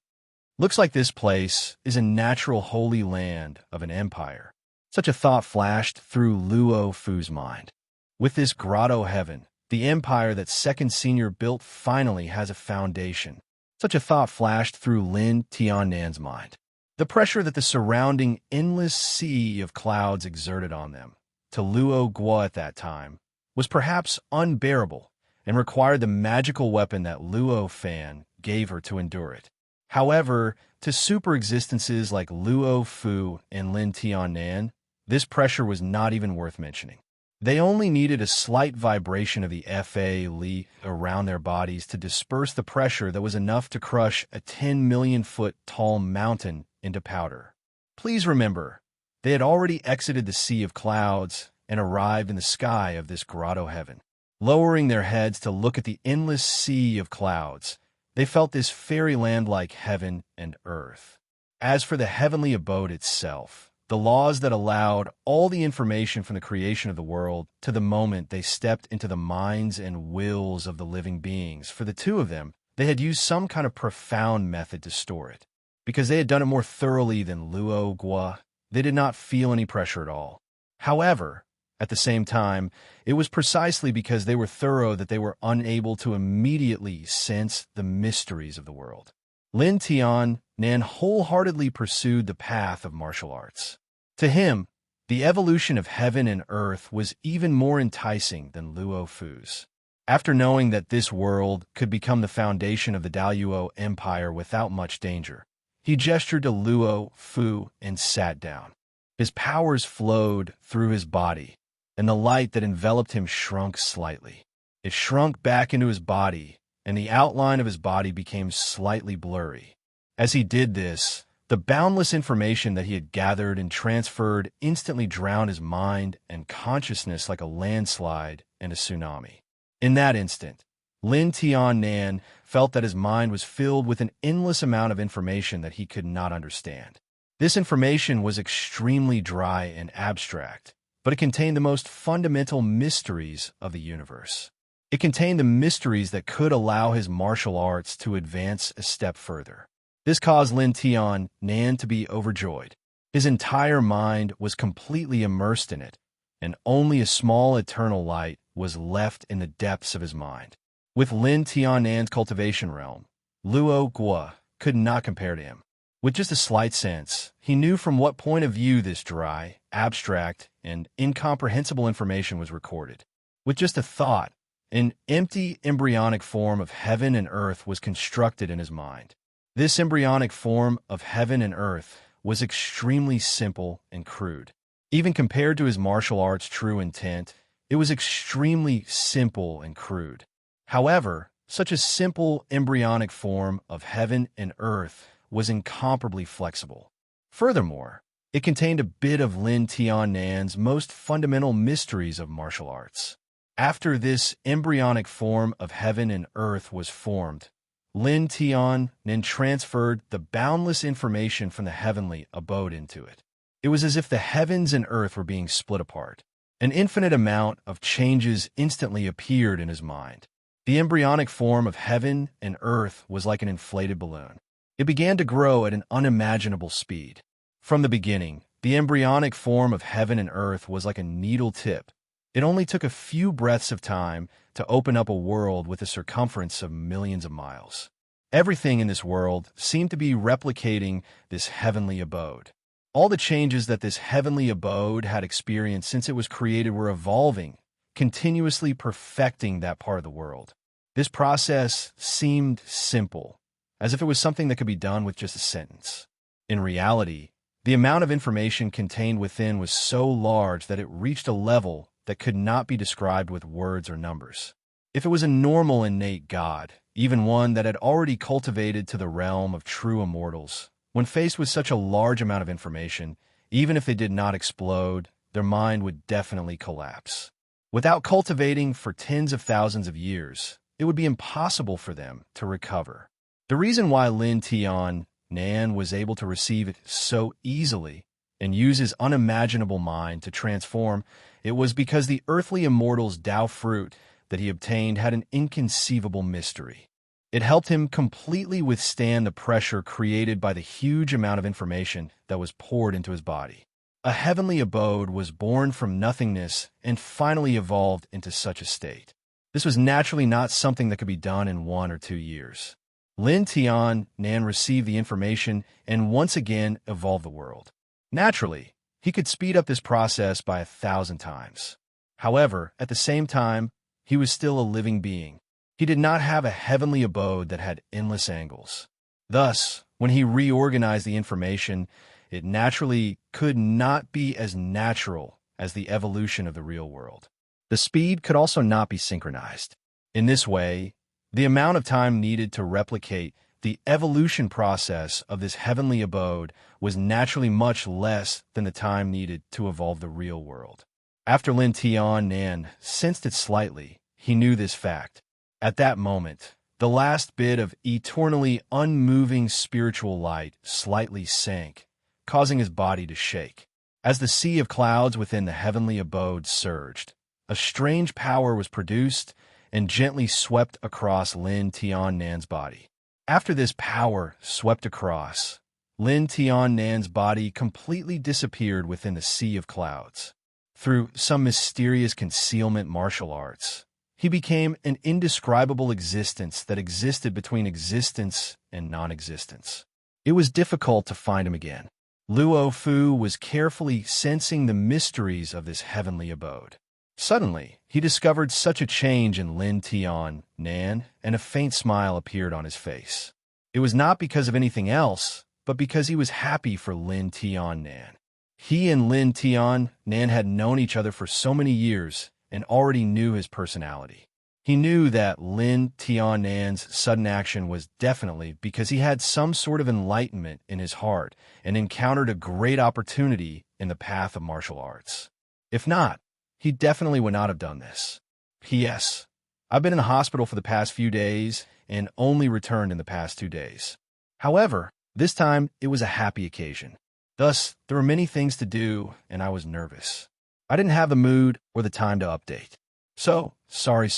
Looks like this place is a natural holy land of an empire. Such a thought flashed through Luo Fu's mind. With this Grotto Heaven, the empire that Second Senior built finally has a foundation. Such a thought flashed through Lin Tianan's mind. The pressure that the surrounding endless sea of clouds exerted on them, to Luo Guo at that time, was perhaps unbearable and required the magical weapon that Luo Fan gave her to endure it. However, to super existences like Luo Fu and Lin Tianan, this pressure was not even worth mentioning. They only needed a slight vibration of the Fa Li around their bodies to disperse the pressure that was enough to crush a 10 million foot tall mountain into powder. Please remember, they had already exited the sea of clouds and arrived in the sky of this Grotto Heaven. Lowering their heads to look at the endless sea of clouds, they felt this fairyland-like heaven and earth. As for the heavenly abode itself, the laws that allowed all the information from the creation of the world to the moment they stepped into the minds and wills of the living beings, for the two of them, they had used some kind of profound method to store it. Because they had done it more thoroughly than Luo Guo, they did not feel any pressure at all. However, at the same time, it was precisely because they were thorough that they were unable to immediately sense the mysteries of the world. Lin Tianan wholeheartedly pursued the path of martial arts. To him, the evolution of heaven and earth was even more enticing than Luo Fu's. After knowing that this world could become the foundation of the Daluo Empire without much danger, he gestured to Luo Fu and sat down. His powers flowed through his body, and the light that enveloped him shrunk slightly. It shrunk back into his body, and the outline of his body became slightly blurry. As he did this, the boundless information that he had gathered and transferred instantly drowned his mind and consciousness like a landslide and a tsunami. In that instant, Lin Tianan felt that his mind was filled with an endless amount of information that he could not understand. This information was extremely dry and abstract, but it contained the most fundamental mysteries of the universe. It contained the mysteries that could allow his martial arts to advance a step further. This caused Lin Tianan to be overjoyed. His entire mind was completely immersed in it, and only a small eternal light was left in the depths of his mind. With Lin Tianan's cultivation realm, Luo Guo could not compare to him. With just a slight sense, he knew from what point of view this dry, abstract, and incomprehensible information was recorded. With just a thought, an empty embryonic form of heaven and earth was constructed in his mind. This embryonic form of heaven and earth was extremely simple and crude. Even compared to his martial arts' true intent, it was extremely simple and crude. However, Such a simple embryonic form of heaven and earth was incomparably flexible. Furthermore, it contained a bit of Lin Tian Nan's most fundamental mysteries of martial arts. After this embryonic form of heaven and earth was formed, Lin Tian Nan transferred the boundless information from the heavenly abode into it. It was as if the heavens and earth were being split apart. An infinite amount of changes instantly appeared in his mind. The embryonic form of heaven and earth was like an inflated balloon. It began to grow at an unimaginable speed. From the beginning, the embryonic form of heaven and earth was like a needle tip. It only took a few breaths of time to open up a world with a circumference of millions of miles. Everything in this world seemed to be replicating this heavenly abode. All the changes that this heavenly abode had experienced since it was created were evolving, continuously perfecting that part of the world. This process seemed simple, as if it was something that could be done with just a sentence. In reality, the amount of information contained within was so large that it reached a level that could not be described with words or numbers. If it was a normal innate God, even one that had already cultivated to the realm of true immortals, when faced with such a large amount of information, even if they did not explode, their mind would definitely collapse. Without cultivating for tens of thousands of years, it would be impossible for them to recover. The reason why Lin Tian Nan was able to receive it so easily and use his unimaginable mind to transform it was because the earthly immortal's Tao fruit that he obtained had an inconceivable mystery. It helped him completely withstand the pressure created by the huge amount of information that was poured into his body. A heavenly abode was born from nothingness and finally evolved into such a state. This was naturally not something that could be done in 1 or 2 years. Lin Tian Nan received the information and once again evolved the world. Naturally, he could speed up this process by 1,000 times. However, at the same time, he was still a living being. He did not have a heavenly abode that had endless angles. Thus, when he reorganized the information, it naturally could not be as natural as the evolution of the real world. The speed could also not be synchronized. In this way, the amount of time needed to replicate the evolution process of this heavenly abode was naturally much less than the time needed to evolve the real world. After Lin Tian Nan sensed it slightly, he knew this fact. At that moment, the last bit of eternally unmoving spiritual light slightly sank, causing his body to shake. As the sea of clouds within the heavenly abode surged, a strange power was produced and gently swept across Lin Tian Nan's body. After this power swept across, Lin Tian Nan's body completely disappeared within the sea of clouds. Through some mysterious concealment martial arts, he became an indescribable existence that existed between existence and non-existence. It was difficult to find him again. Luo Fu was carefully sensing the mysteries of this heavenly abode. Suddenly, he discovered such a change in Lin Tian Nan, and a faint smile appeared on his face. It was not because of anything else, but because he was happy for Lin Tian Nan. He and Lin Tian Nan had known each other for so many years and already knew his personality. He knew that Lin Tian Nan's sudden action was definitely because he had some sort of enlightenment in his heart and encountered a great opportunity in the path of martial arts. If not, he definitely would not have done this. P.S. I've been in the hospital for the past few days and only returned in the past 2 days. However, this time it was a happy occasion. Thus, there were many things to do and I was nervous. I didn't have the mood or the time to update. So, sorry.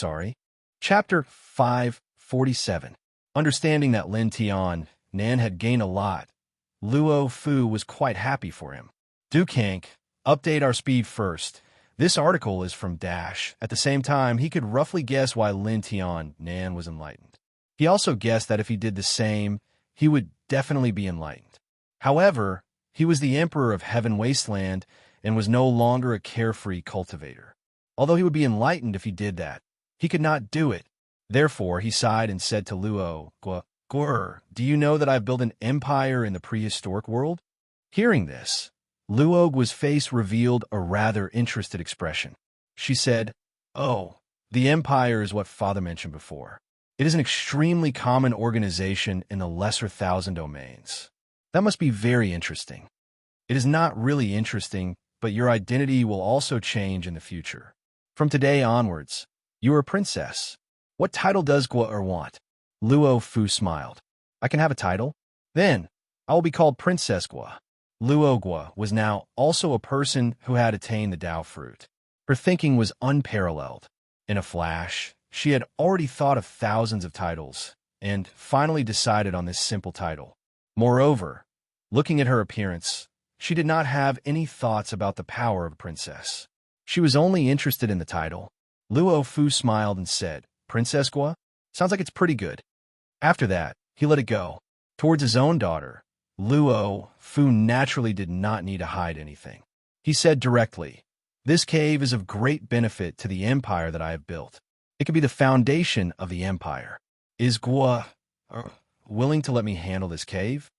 Chapter 547. Understanding that Lin Tian Nan had gained a lot, Luo Fu was quite happy for him. Dukank, update our speed first. This article is from Dash. At the same time, he could roughly guess why Lin Tian Nan was enlightened. He also guessed that if he did the same, he would definitely be enlightened. However, he was the emperor of Heaven Wasteland and was no longer a carefree cultivator. Although he would be enlightened if he did that, he could not do it. Therefore, he sighed and said to Luo, "Gwr, do you know that I've built an empire in the prehistoric world?" Hearing this, Luogu's face revealed a rather interested expression. She said, "Oh, the empire is what Father mentioned before. It is an extremely common organization in the lesser thousand domains. That must be very interesting. It is not really interesting, but your identity will also change in the future. From today onwards, you are a princess. What title does Gua want? Luo Fu smiled. I can have a title? Then, I will be called Princess Gua. Luo Gua was now also a person who had attained the Tao fruit. Her thinking was unparalleled. In a flash, she had already thought of thousands of titles, and finally decided on this simple title. Moreover, looking at her appearance, she did not have any thoughts about the power of a princess. She was only interested in the title. Luo Fu smiled and said, Princess Gua? Sounds like it's pretty good. After that, he let it go. Towards his own daughter, Luo Fu naturally did not need to hide anything. He said directly, This cave is of great benefit to the empire that I have built. It could be the foundation of the empire. Is Gua willing to let me handle this cave?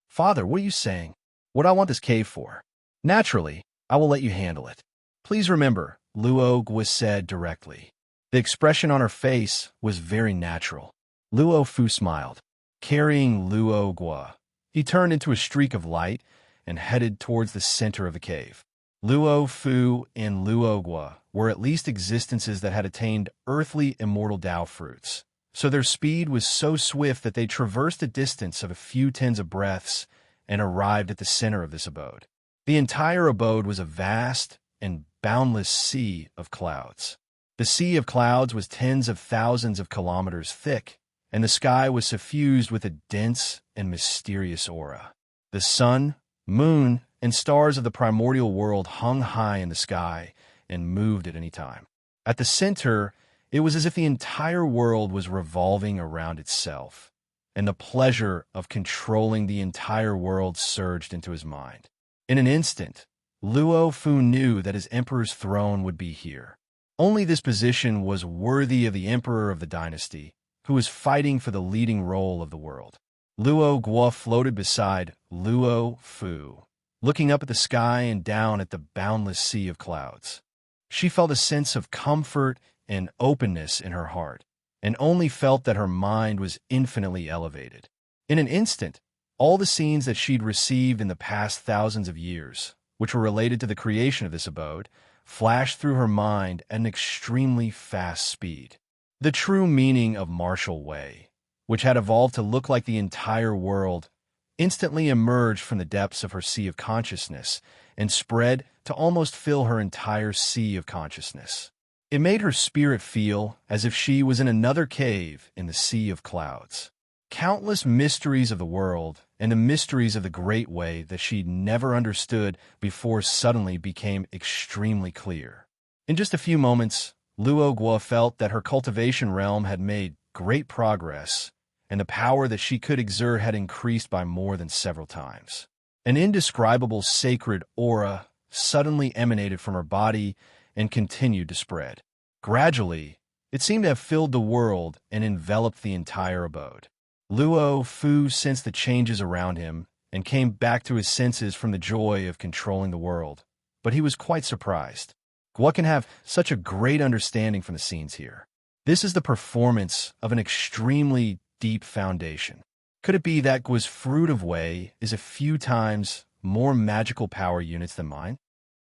Father, what are you saying? What do I want this cave for? Naturally, I will let you handle it. Please remember, Luo Gua said directly. The expression on her face was very natural. Luo Fu smiled. Carrying Luo Gua, he turned into a streak of light and headed towards the center of the cave. Luo Fu and Luo Gua were at least existences that had attained earthly immortal Tao fruits, so their speed was so swift that they traversed a distance of a few tens of breaths and arrived at the center of this abode. The entire abode was a vast and boundless sea of clouds. The sea of clouds was tens of thousands of kilometers thick, and the sky was suffused with a dense and mysterious aura. The sun, moon, and stars of the primordial world hung high in the sky and moved at any time. At the center, it was as if the entire world was revolving around itself, and the pleasure of controlling the entire world surged into his mind. In an instant, Luo Fu knew that his emperor's throne would be here. Only this position was worthy of the emperor of the dynasty, who was fighting for the leading role of the world. Luo Gua floated beside Luo Fu, looking up at the sky and down at the boundless sea of clouds. She felt a sense of comfort and openness in her heart, and only felt that her mind was infinitely elevated. In an instant, all the scenes that she'd received in the past thousands of years, which were related to the creation of this abode, flashed through her mind at an extremely fast speed. The true meaning of martial way, which had evolved to look like the entire world, instantly emerged from the depths of her sea of consciousness and spread to almost fill her entire sea of consciousness. It made her spirit feel as if she was in another cave in the sea of clouds. Countless mysteries of the world and the mysteries of the Great Way that she'd never understood before suddenly became extremely clear. In just a few moments, Luo Gua felt that her cultivation realm had made great progress, and the power that she could exert had increased by more than several times. An indescribable sacred aura suddenly emanated from her body and continued to spread. Gradually, it seemed to have filled the world and enveloped the entire abode. Luo Fu sensed the changes around him and came back to his senses from the joy of controlling the world, but he was quite surprised. Gua can have such a great understanding from the scenes here. This is the performance of an extremely deep foundation. Could it be that Gua's fruit of way is a few times more magical power units than mine?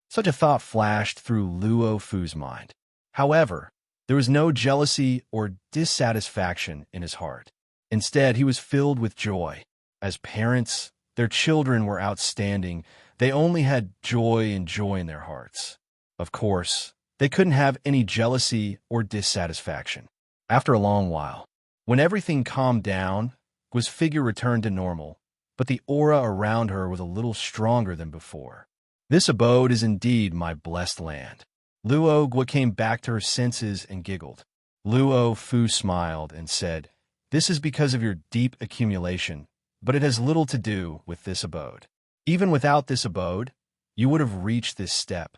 Such a thought flashed through Luo Fu's mind. However, there was no jealousy or dissatisfaction in his heart. Instead, he was filled with joy. As parents, their children were outstanding. They only had joy and joy in their hearts. Of course, they couldn't have any jealousy or dissatisfaction. After a long while, when everything calmed down, Gua's figure returned to normal, but the aura around her was a little stronger than before. This abode is indeed my blessed land. Luo Gua came back to her senses and giggled. Luo Fu smiled and said, This is because of your deep accumulation, but it has little to do with this abode. Even without this abode, you would have reached this step.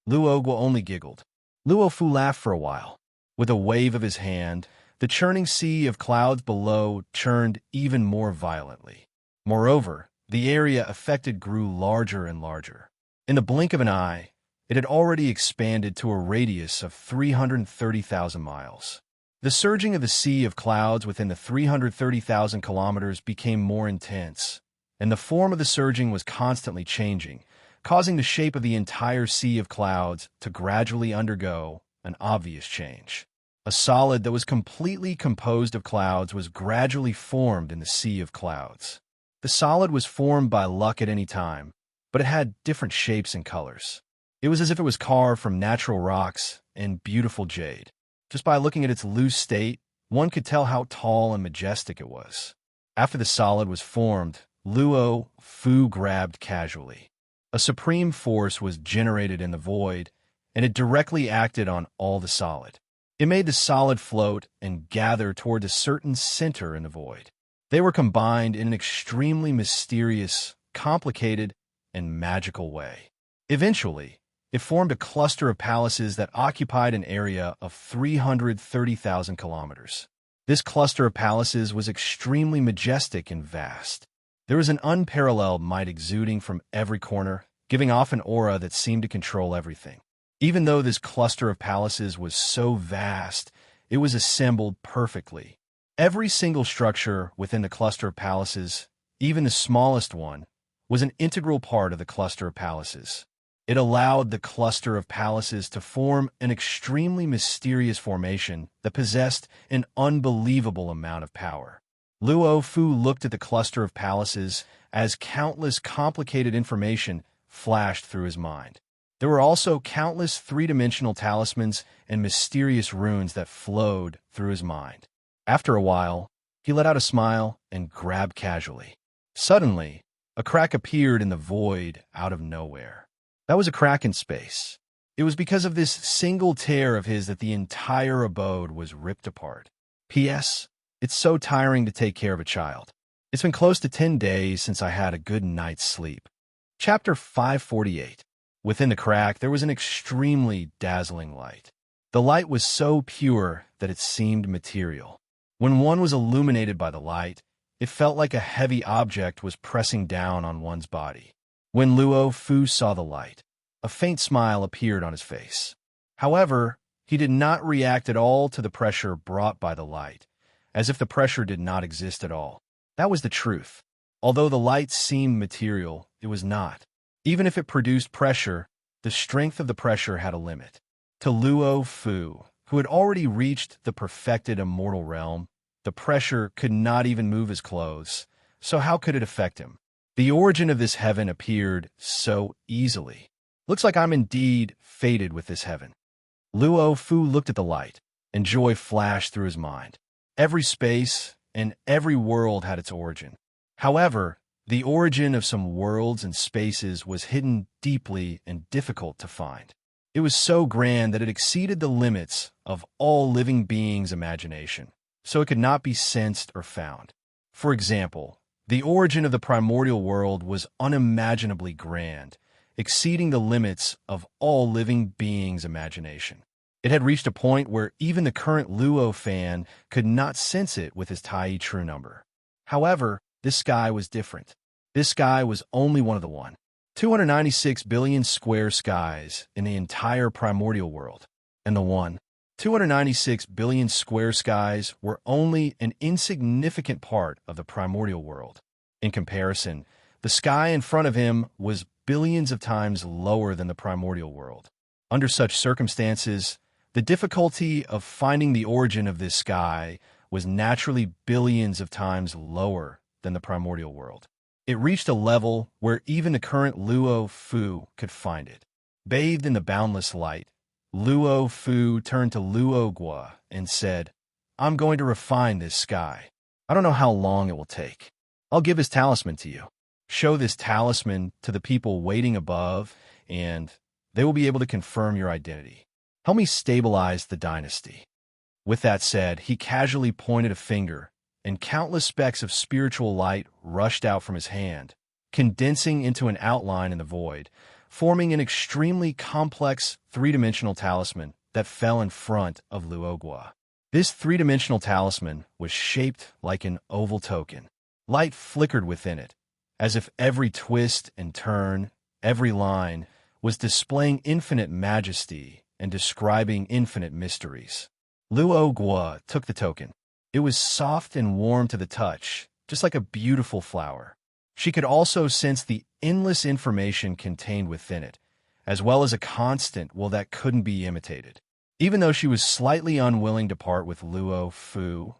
Luo Gua only giggled. Luo Fu laughed for a while. With a wave of his hand, the churning sea of clouds below churned even more violently. Moreover, the area affected grew larger and larger. In the blink of an eye, it had already expanded to a radius of 330,000 miles. The surging of the sea of clouds within the 330,000 kilometers became more intense, and the form of the surging was constantly changing, causing the shape of the entire sea of clouds to gradually undergo an obvious change. A solid that was completely composed of clouds was gradually formed in the sea of clouds. The solid was formed by luck at any time, but it had different shapes and colors. It was as if it was carved from natural rocks and beautiful jade. Just by looking at its loose state, one could tell how tall and majestic it was. After the solid was formed, Luo Fu grabbed casually. A supreme force was generated in the void, and it directly acted on all the solid. It made the solid float and gather toward a certain center in the void. They were combined in an extremely mysterious, complicated, and magical way. Eventually, it formed a cluster of palaces that occupied an area of 330,000 kilometers. This cluster of palaces was extremely majestic and vast. There was an unparalleled might exuding from every corner, giving off an aura that seemed to control everything. Even though this cluster of palaces was so vast, it was assembled perfectly. Every single structure within the cluster of palaces, even the smallest one, was an integral part of the cluster of palaces. It allowed the cluster of palaces to form an extremely mysterious formation that possessed an unbelievable amount of power. Luo Fu looked at the cluster of palaces as countless complicated information flashed through his mind. There were also countless three-dimensional talismans and mysterious runes that flowed through his mind. After a while, he let out a smile and grabbed casually. Suddenly, a crack appeared in the void out of nowhere. That was a crack in space. It was because of this single tear of his that the entire abode was ripped apart. P.S. It's so tiring to take care of a child. It's been close to 10 days since I had a good night's sleep. Chapter 548. Within the crack, there was an extremely dazzling light. The light was so pure that it seemed material. When one was illuminated by the light, it felt like a heavy object was pressing down on one's body. When Luo Fu saw the light, a faint smile appeared on his face. However, he did not react at all to the pressure brought by the light, as if the pressure did not exist at all. That was the truth. Although the light seemed material, it was not. Even if it produced pressure, the strength of the pressure had a limit. To Luo Fu, who had already reached the perfected immortal realm, the pressure could not even move his clothes, so how could it affect him? The origin of this heaven appeared so easily. Looks like I'm indeed fated with this heaven. Luo Fu looked at the light, and joy flashed through his mind. Every space and every world had its origin. However, the origin of some worlds and spaces was hidden deeply and difficult to find. It was so grand that it exceeded the limits of all living beings' imagination, so it could not be sensed or found. For example, the origin of the primordial world was unimaginably grand, exceeding the limits of all living beings' imagination. It had reached a point where even the current Luo fan could not sense it with his Tai true number. However, this sky was different. This sky was only one of the 296 billion square skies in the entire primordial world, and the 296 billion square skies were only an insignificant part of the primordial world. In comparison, the sky in front of him was billions of times lower than the primordial world. Under such circumstances, the difficulty of finding the origin of this sky was naturally billions of times lower than the primordial world. It reached a level where even the current Luo Fu could find it. Bathed in the boundless light, Luo Fu turned to Luo Gua and said, "I'm going to refine this sky. I don't know how long it will take. I'll give his talisman to you. Show this talisman to the people waiting above, and they will be able to confirm your identity. Help me stabilize the dynasty." With that said, he casually pointed a finger, and countless specks of spiritual light rushed out from his hand, condensing into an outline in the void, forming an extremely complex three-dimensional talisman that fell in front of Luogua. This three-dimensional talisman was shaped like an oval token. Light flickered within it, as if every twist and turn, every line, was displaying infinite majesty and describing infinite mysteries. Luo Guo took the token. It was soft and warm to the touch, just like a beautiful flower. She could also sense the endless information contained within it, as well as a constant will that couldn't be imitated. Even though she was slightly unwilling to part with Luo Fu,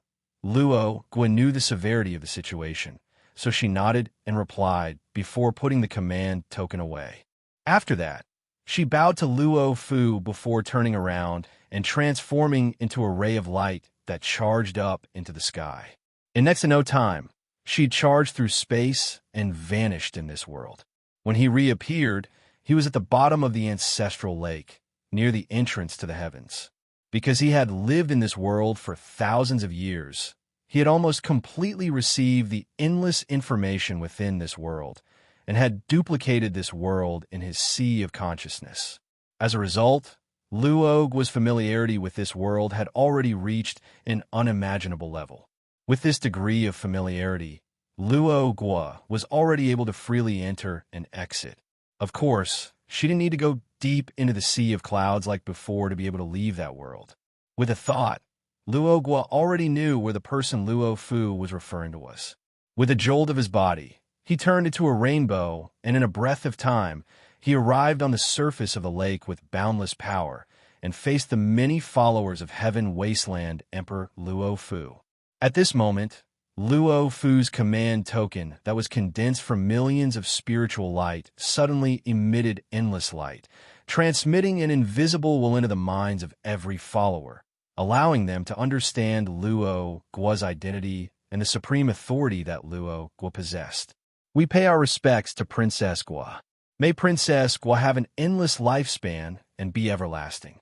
Luo Guo knew the severity of the situation, so she nodded and replied before putting the command token away. After that, she bowed to Luo Fu before turning around and transforming into a ray of light that charged up into the sky. In next to no time, she charged through space and vanished in this world. When he reappeared, he was at the bottom of the ancestral lake, near the entrance to the heavens. Because he had lived in this world for thousands of years, he had almost completely received the endless information within this world, and had duplicated this world in his sea of consciousness. As a result, Luogu's familiarity with this world had already reached an unimaginable level. With this degree of familiarity, Luo Guo was already able to freely enter and exit. Of course, she didn't need to go deep into the sea of clouds like before to be able to leave that world. With a thought, Luo Guo already knew where the person Luo Fu was referring to was. With a jolt of his body, he turned into a rainbow, and in a breath of time, he arrived on the surface of the lake with boundless power and faced the many followers of Heaven Wasteland Emperor Luo Fu. At this moment, Luo Fu's command token that was condensed from millions of spiritual light suddenly emitted endless light, transmitting an invisible will into the minds of every follower, allowing them to understand Luo Guo's identity and the supreme authority that Luo Guo possessed. We pay our respects to Princess Guo. May Princess Guo have an endless lifespan and be everlasting.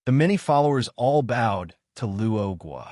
The many followers all bowed to Luo Guo.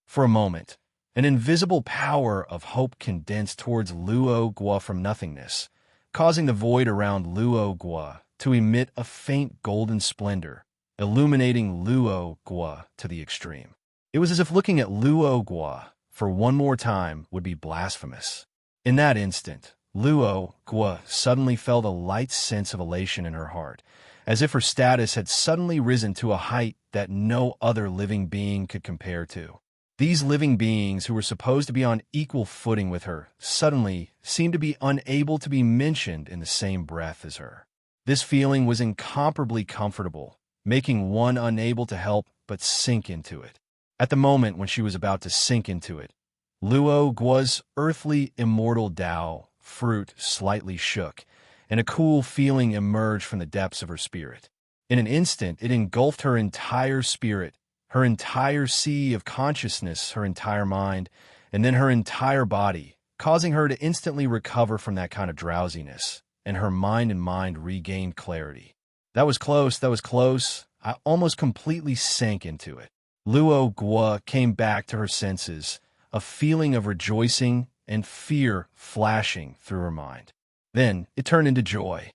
For a moment, an invisible power of hope condensed towards Luo Guo from nothingness, causing the void around Luo Guo to emit a faint golden splendor, illuminating Luo Guo to the extreme. It was as if looking at Luo Guo for one more time would be blasphemous. In that instant, Luo Guo suddenly felt a light sense of elation in her heart, as if her status had suddenly risen to a height that no other living being could compare to. These living beings who were supposed to be on equal footing with her suddenly seemed to be unable to be mentioned in the same breath as her. This feeling was incomparably comfortable, making one unable to help but sink into it. At the moment when she was about to sink into it, Luo Guo's earthly immortal Tao fruit slightly shook, and a cool feeling emerged from the depths of her spirit. In an instant, it engulfed her entire spirit, her entire sea of consciousness, her entire mind, and then her entire body, causing her to instantly recover from that kind of drowsiness, and her mind regained clarity. That was close, that was close. I almost completely sank into it. Luo Guo came back to her senses, a feeling of rejoicing and fear flashing through her mind. Then it turned into joy.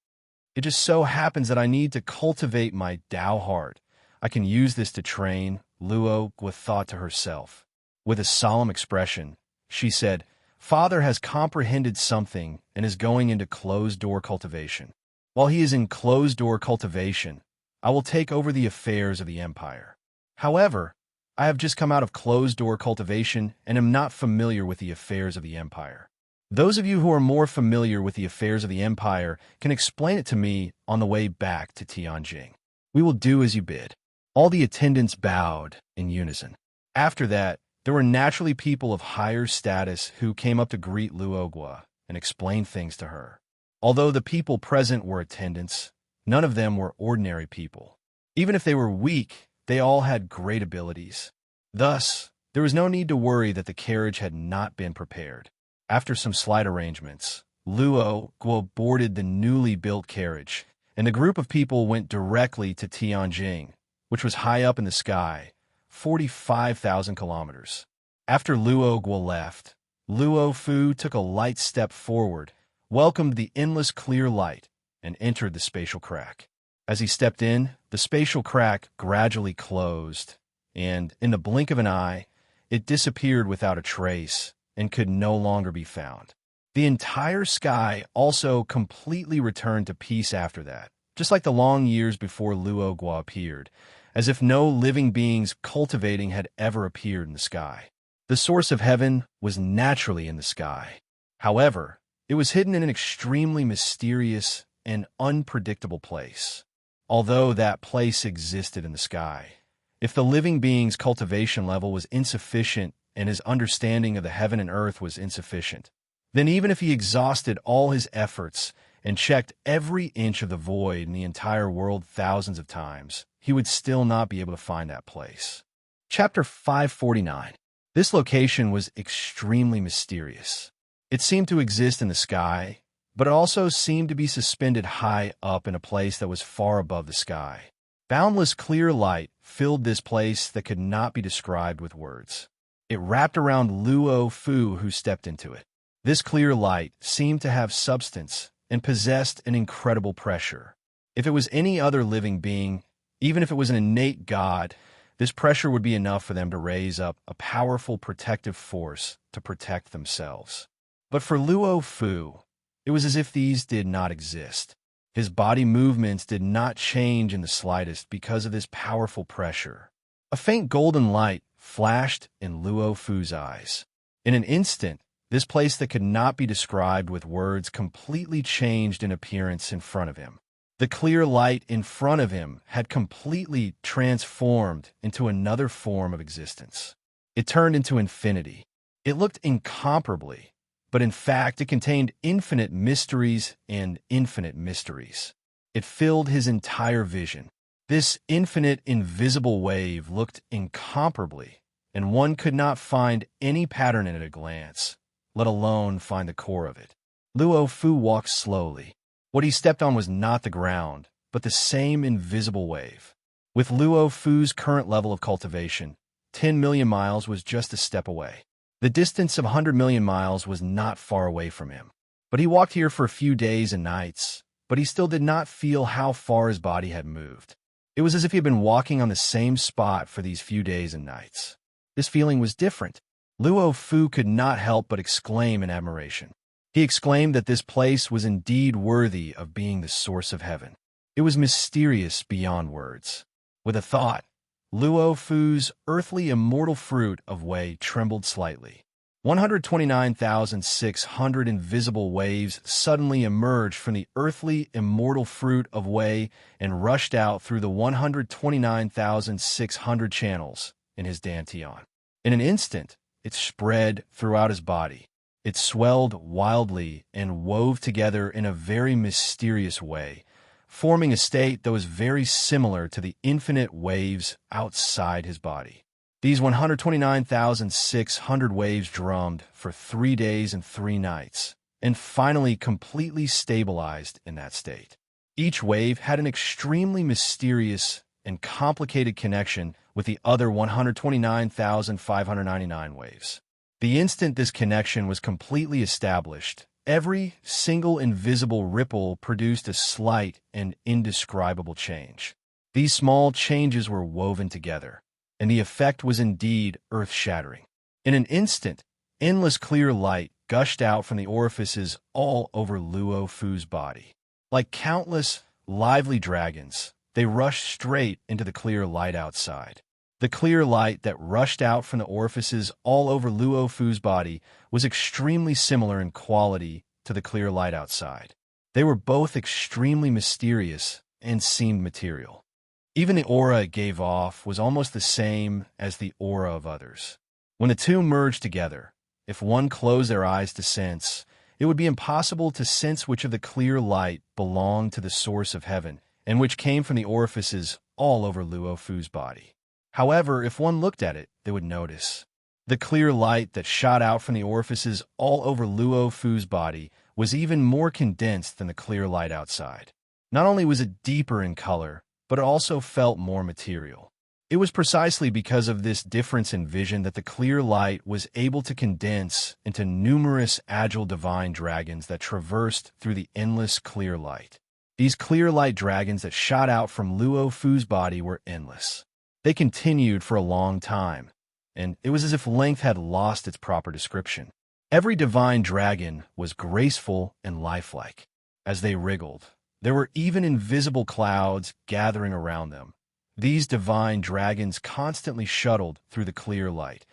It just so happens that I need to cultivate my Tao heart. I can use this to train, Luo Guo thought to herself. With a solemn expression, she said, "Father has comprehended something and is going into closed-door cultivation. While he is in closed-door cultivation, I will take over the affairs of the empire. However, I have just come out of closed-door cultivation and am not familiar with the affairs of the empire. Those of you who are more familiar with the affairs of the empire can explain it to me on the way back to Tianjing. We will do as you bid." All the attendants bowed in unison. After that, there were naturally people of higher status who came up to greet Luo Guo and explain things to her. Although the people present were attendants, none of them were ordinary people. Even if they were weak, they all had great abilities. Thus, there was no need to worry that the carriage had not been prepared. After some slight arrangements, Luo Guo boarded the newly built carriage, and the group of people went directly to Tianjing, which was high up in the sky, 45,000 kilometers. After Luo Guo left, Luo Fu took a light step forward, welcomed the endless clear light, and entered the spatial crack. As he stepped in, the spatial crack gradually closed, and, in the blink of an eye, it disappeared without a trace and could no longer be found. The entire sky also completely returned to peace after that, just like the long years before Luo Guo appeared, as if no living beings cultivating had ever appeared in the sky. The source of heaven was naturally in the sky. However, it was hidden in an extremely mysterious and unpredictable place. Although that place existed in the sky, if the living being's cultivation level was insufficient and his understanding of the heaven and earth was insufficient, then even if he exhausted all his efforts and checked every inch of the void in the entire world thousands of times, he would still not be able to find that place. Chapter 549. This location was extremely mysterious. It seemed to exist in the sky, but it also seemed to be suspended high up in a place that was far above the sky. Boundless clear light filled this place that could not be described with words. It wrapped around Luo Fu, who stepped into it. This clear light seemed to have substance and possessed an incredible pressure. If it was any other living being, even if it was an innate god, this pressure would be enough for them to raise up a powerful protective force to protect themselves. But for Luo Fu, it was as if these did not exist. His body movements did not change in the slightest because of this powerful pressure. A faint golden light flashed in Luo Fu's eyes. In an instant, this place that could not be described with words completely changed in appearance in front of him. The clear light in front of him had completely transformed into another form of existence. It turned into infinity. It looked incomparably, but in fact it contained infinite mysteries and infinite mysteries. It filled his entire vision. This infinite invisible wave looked incomparably, and one could not find any pattern in it at a glance, let alone find the core of it. Luo Fu walked slowly. What he stepped on was not the ground, but the same invisible wave. With Luo Fu's current level of cultivation, 10 million miles was just a step away. The distance of 100 million miles was not far away from him. But he walked here for a few days and nights, but he still did not feel how far his body had moved. It was as if he had been walking on the same spot for these few days and nights. This feeling was different. Luo Fu could not help but exclaim in admiration. He exclaimed that this place was indeed worthy of being the source of heaven. It was mysterious beyond words. With a thought, Luo Fu's earthly immortal fruit of Wei trembled slightly. 129,600 invisible waves suddenly emerged from the earthly immortal fruit of Wei and rushed out through the 129,600 channels in his dantian. In an instant, it spread throughout his body. It swelled wildly and wove together in a very mysterious way, forming a state that was very similar to the infinite waves outside his body. These 129,600 waves drummed for 3 days and 3 nights, and finally completely stabilized in that state. Each wave had an extremely mysterious and complicated connection with the other 129,599 waves. The instant this connection was completely established, every single invisible ripple produced a slight and indescribable change. These small changes were woven together, and the effect was indeed earth-shattering. In an instant, endless clear light gushed out from the orifices all over Luo Fu's body. Like countless, lively dragons, they rushed straight into the clear light outside. The clear light that rushed out from the orifices all over Luo Fu's body was extremely similar in quality to the clear light outside. They were both extremely mysterious and seemed material. Even the aura it gave off was almost the same as the aura of others. When the two merged together, if one closed their eyes to sense, it would be impossible to sense which of the clear light belonged to the source of heaven and which came from the orifices all over Luo Fu's body. However, if one looked at it, they would notice. The clear light that shot out from the orifices all over Luo Fu's body was even more condensed than the clear light outside. Not only was it deeper in color, but it also felt more material. It was precisely because of this difference in vision that the clear light was able to condense into numerous agile divine dragons that traversed through the endless clear light. These clear light dragons that shot out from Luo Fu's body were endless. They continued for a long time, and it was as if length had lost its proper description. Every divine dragon was graceful and lifelike. As they wriggled, there were even invisible clouds gathering around them, These divine dragons constantly shuttled through the clear light,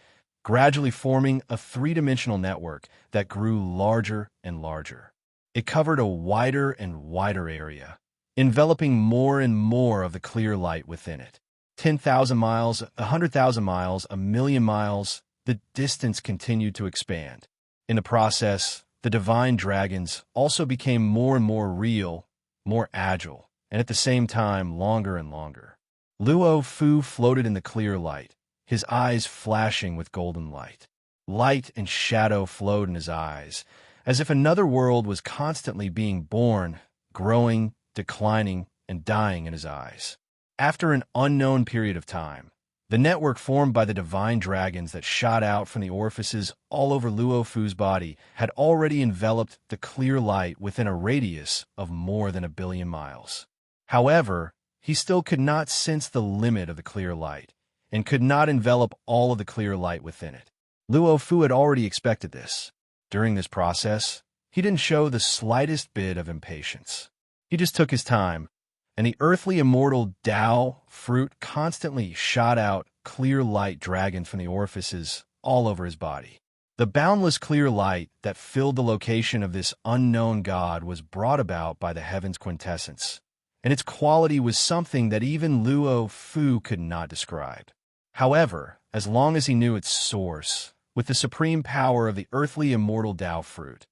gradually forming a three-dimensional network that grew larger and larger. It covered a wider and wider area, enveloping more and more of the clear light within it. 10,000 miles, 100,000 miles, 1,000,000 miles, the distance continued to expand. In the process, the divine dragons also became more and more real, more agile, and at the same time longer and longer. Luo Fu floated in the clear light, his eyes flashing with golden light. Light and shadow flowed in his eyes, as if another world was constantly being born, growing, declining, and dying in his eyes. After an unknown period of time, the network formed by the divine dragons that shot out from the orifices all over Luo Fu's body had already enveloped the clear light within a radius of more than 1,000,000,000 miles. However, he still could not sense the limit of the clear light, and could not envelop all of the clear light within it. Luo Fu had already expected this. During this process, he didn't show the slightest bit of impatience. He just took his time, and the earthly immortal Tao fruit constantly shot out clear light dragons from the orifices all over his body. The boundless clear light that filled the location of this unknown god was brought about by the heaven's quintessence, and its quality was something that even Luo Fu could not describe. However, as long as he knew its source, with the supreme power of the earthly immortal Tao fruit,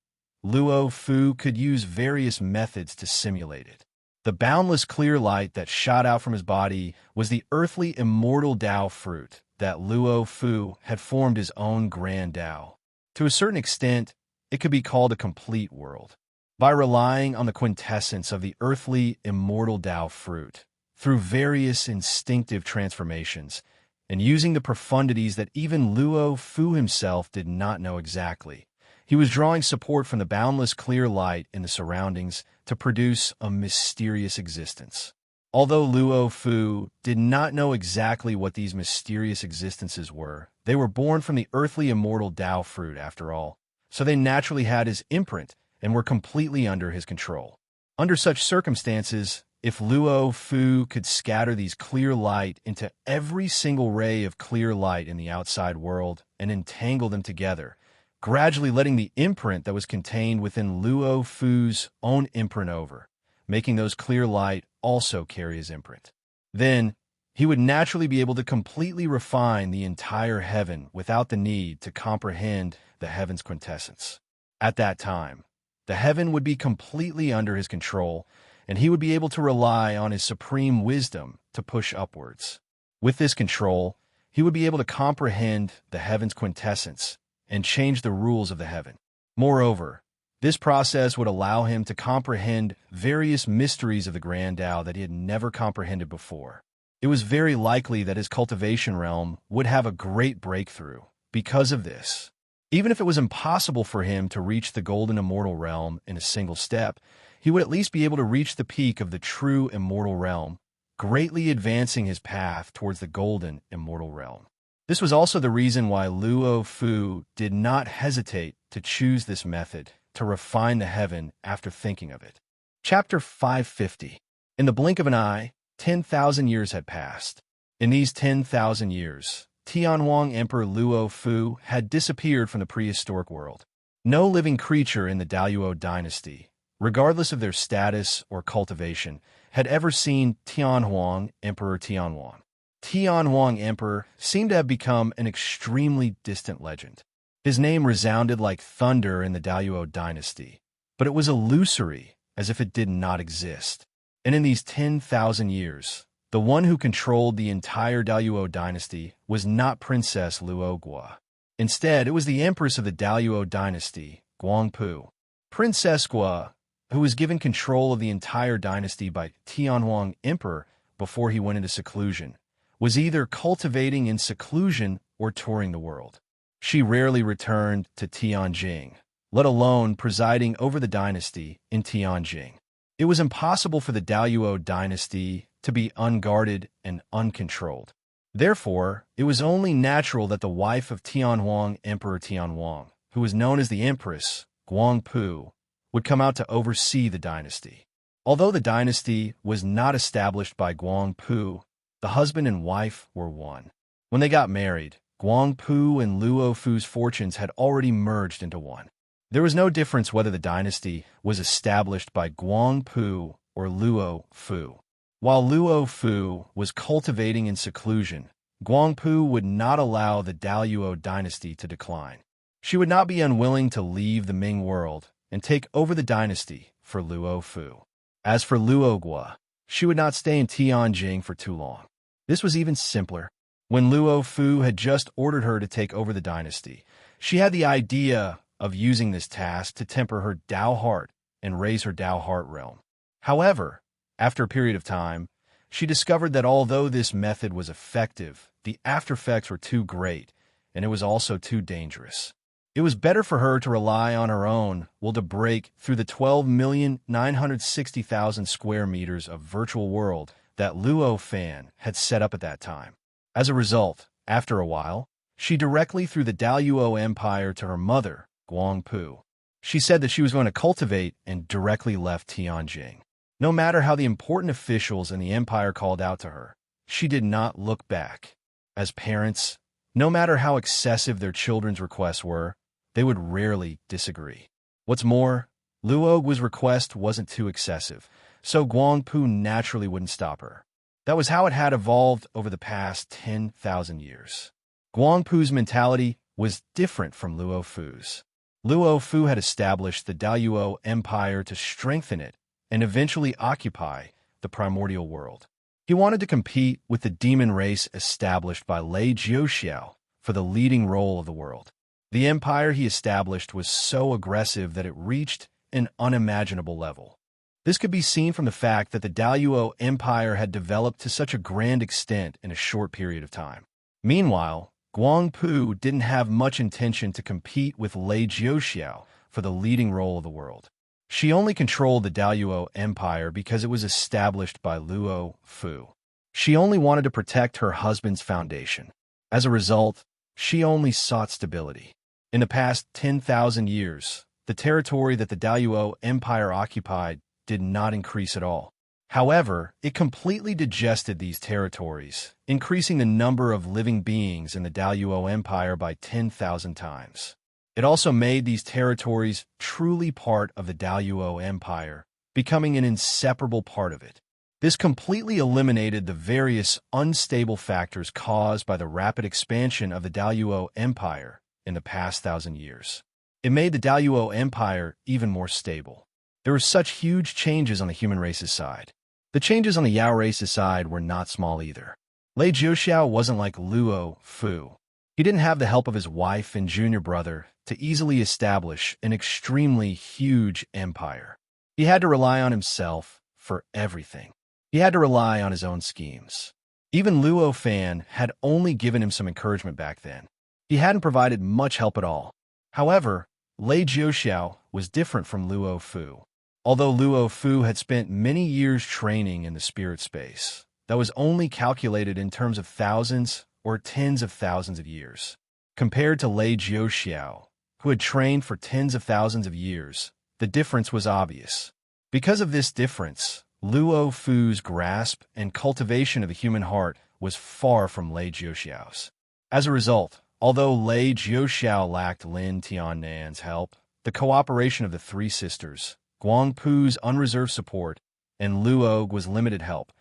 Luo Fu could use various methods to simulate it. The boundless clear light that shot out from his body was the earthly immortal Tao fruit that Luo Fu had formed his own grand Tao. To a certain extent, it could be called a complete world. By relying on the quintessence of the earthly immortal Tao fruit, through various instinctive transformations, and using the profundities that even Luo Fu himself did not know exactly, he was drawing support from the boundless clear light in the surroundings to produce a mysterious existence. Although Luo Fu did not know exactly what these mysterious existences were, they were born from the earthly immortal Tao fruit after all, so they naturally had his imprint and were completely under his control. Under such circumstances, if Luo Fu could scatter these clear light into every single ray of clear light in the outside world and entangle them together, gradually letting the imprint that was contained within Luo Fu's own imprint over, making those clear light also carry his imprint. Then, he would naturally be able to completely refine the entire heaven without the need to comprehend the heaven's quintessence. At that time, the heaven would be completely under his control, and he would be able to rely on his supreme wisdom to push upwards. With this control, he would be able to comprehend the heaven's quintessence and change the rules of the heaven. Moreover, this process would allow him to comprehend various mysteries of the Grand Tao that he had never comprehended before. It was very likely that his cultivation realm would have a great breakthrough because of this. Even if it was impossible for him to reach the golden immortal realm in a single step, he would at least be able to reach the peak of the true immortal realm, greatly advancing his path towards the golden immortal realm. This was also the reason why Luo Fu did not hesitate to choose this method to refine the heaven after thinking of it. Chapter 550. In the blink of an eye, 10,000 years had passed. In these 10,000 years, Tianhuang Emperor Luo Fu had disappeared from the prehistoric world. No living creature in the Daluo dynasty, regardless of their status or cultivation, had ever seen Tianhuang Emperor Tianhuang. Tianhuang Emperor seemed to have become an extremely distant legend. His name resounded like thunder in the Daluo dynasty, but it was illusory, as if it did not exist. And in these 10,000 years, the one who controlled the entire Daluo dynasty was not Princess Luogua. Instead, it was the empress of the Daluo dynasty, Guangpu. Princess Gua, who was given control of the entire dynasty by Tianhuang Emperor before he went into seclusion, was either cultivating in seclusion or touring the world. She rarely returned to Tianjing, let alone presiding over the dynasty in Tianjing. It was impossible for the Daluo dynasty to be unguarded and uncontrolled. Therefore, it was only natural that the wife of Tianhuang Emperor Tianhuang, who was known as the Empress, Guangpu, would come out to oversee the dynasty. Although the dynasty was not established by Guangpu, The husband and wife were one. When they got married, Guangpu and Luofu's fortunes had already merged into one. There was no difference whether the dynasty was established by Guangpu or Luofu. While Luofu was cultivating in seclusion, Guangpu would not allow the Daluo dynasty to decline. She would not be unwilling to leave the Ming world and take over the dynasty for Luofu. As for Luogua, she would not stay in Tianjing for too long. This was even simpler. When Luofu had just ordered her to take over the dynasty, she had the idea of using this task to temper her Dao heart and raise her Dao heart realm. However, after a period of time, she discovered that although this method was effective, the aftereffects were too great, and it was also too dangerous. It was better for her to rely on her own will to break through the 12,960,000 square meters of virtual world that Luo Fan had set up at that time. As a result, after a while, she directly threw the Daluo Empire to her mother, Guangpu. She said that she was going to cultivate and directly left Tianjing. No matter how the important officials in the empire called out to her, she did not look back. As parents, no matter how excessive their children's requests were, they would rarely disagree. What's more, Luogua's request wasn't too excessive, so Guangpu naturally wouldn't stop her. That was how it had evolved over the past 10,000 years. Guangpu's mentality was different from Luofu's. Luofu had established the Daluo Empire to strengthen it and eventually occupy the primordial world. He wanted to compete with the demon race established by Lei Jiuxiao for the leading role of the world. The empire he established was so aggressive that it reached an unimaginable level. This could be seen from the fact that the Daluo Empire had developed to such a grand extent in a short period of time. Meanwhile, Guangpu didn't have much intention to compete with Lei Jiuxiao for the leading role of the world. She only controlled the Daluo Empire because it was established by Luo Fu. She only wanted to protect her husband's foundation. As a result, she only sought stability. In the past 10,000 years, the territory that the Daluo Empire occupied did not increase at all. However, it completely digested these territories, increasing the number of living beings in the Daluo Empire by 10,000 times. It also made these territories truly part of the Daluo Empire, becoming an inseparable part of it. This completely eliminated the various unstable factors caused by the rapid expansion of the Daluo Empire in the past 1,000 years. It made the Daluo Empire even more stable. There were such huge changes on the human race's side. The changes on the Yao race's side were not small either. Lei Jiuxiao wasn't like Luo Fu. He didn't have the help of his wife and junior brother to easily establish an extremely huge empire. He had to rely on himself for everything. He had to rely on his own schemes. Even Luo Fan had only given him some encouragement back then. He hadn't provided much help at all. However, Lei Jiuxiao was different from Luo Fu. Although Luo Fu had spent many years training in the spirit space, that was only calculated in terms of thousands or tens of thousands of years. Compared to Lei Jiuxiao, who had trained for tens of thousands of years, the difference was obvious. Because of this difference, Luo Fu's grasp and cultivation of the human heart was far from Lei Jiuxiao's. As a result, although Lei Jiuxiao lacked Lin Tiannan's help, the cooperation of the three sisters, Guangpu's unreserved support, and Luogua's limited help,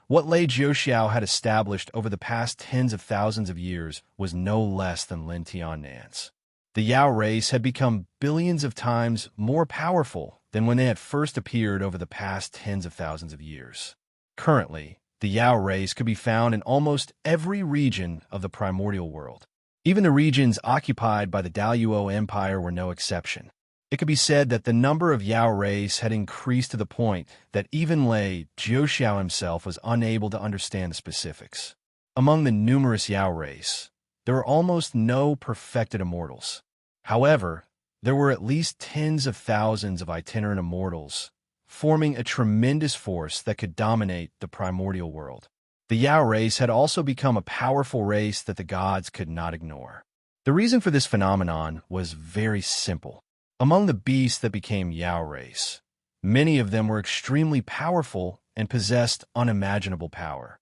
what Lei Jiuxiao had established over the past tens of thousands of years was no less than Lin Tiannan's. The Yao race had become billions of times more powerful than when they had first appeared over the past tens of thousands of years. Currently, the Yao race could be found in almost every region of the primordial world. Even the regions occupied by the Daluo Empire were no exception. It could be said that the number of Yao race had increased to the point that even Lei Jiuxiao himself was unable to understand the specifics. Among the numerous Yao race, there were almost no perfected immortals. However, there were at least tens of thousands of itinerant immortals, forming a tremendous force that could dominate the primordial world. The Yao race had also become a powerful race that the gods could not ignore. The reason for this phenomenon was very simple. Among the beasts that became Yao race, many of them were extremely powerful and possessed unimaginable power.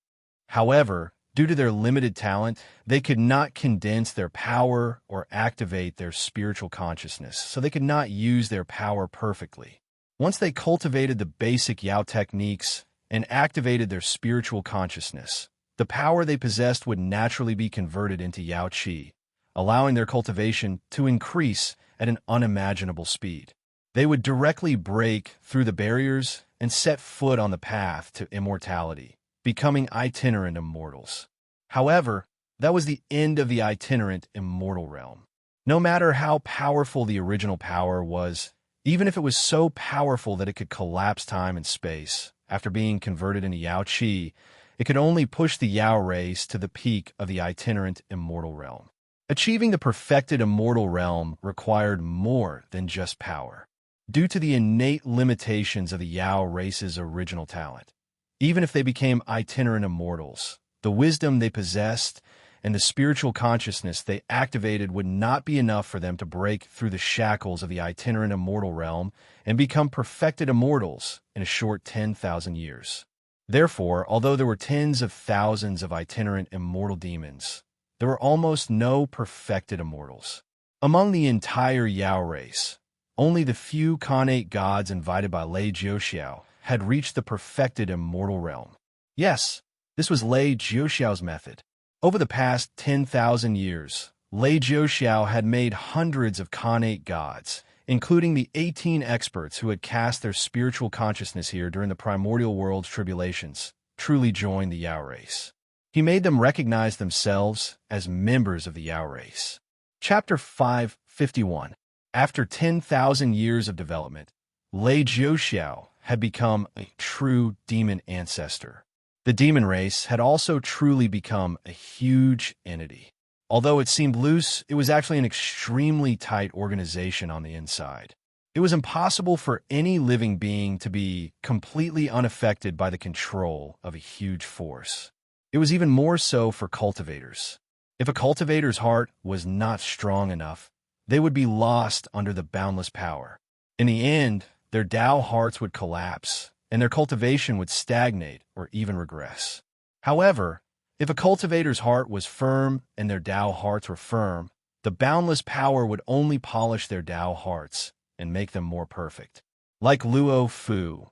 However, due to their limited talent, they could not condense their power or activate their spiritual consciousness, so they could not use their power perfectly. Once they cultivated the basic Yao techniques and activated their spiritual consciousness, the power they possessed would naturally be converted into Yao Qi, allowing their cultivation to increase at an unimaginable speed. They would directly break through the barriers and set foot on the path to immortality, becoming itinerant immortals. However, that was the end of the itinerant immortal realm. No matter how powerful the original power was, even if it was so powerful that it could collapse time and space, after being converted into Yao Qi, it could only push the Yao race to the peak of the itinerant immortal realm. Achieving the perfected immortal realm required more than just power. Due to the innate limitations of the Yao race's original talent, even if they became itinerant immortals, the wisdom they possessed and the spiritual consciousness they activated would not be enough for them to break through the shackles of the itinerant immortal realm and become perfected immortals in a short 10,000 years. Therefore, although there were tens of thousands of itinerant immortal demons, there were almost no perfected immortals. Among the entire Yao race, only the few Khanate gods invited by Lei Jiuxiao had reached the perfected immortal realm. Yes, this was Lei Jiuxiao's method. Over the past 10,000 years, Lei Jiuxiao had made hundreds of Khanate gods, including the 18 experts who had cast their spiritual consciousness here during the primordial world's tribulations, truly join the Yao race. He made them recognize themselves as members of the Yao race. Chapter 551. After 10,000 years of development, Lei Jiuxiao had become a true demon ancestor. The demon race had also truly become a huge entity. Although it seemed loose, it was actually an extremely tight organization on the inside. It was impossible for any living being to be completely unaffected by the control of a huge force. It was even more so for cultivators. If a cultivator's heart was not strong enough, they would be lost under the boundless power. In the end, their Tao hearts would collapse, and their cultivation would stagnate or even regress. However, if a cultivator's heart was firm and their Tao hearts were firm, the boundless power would only polish their Tao hearts and make them more perfect. Like Luo Fu,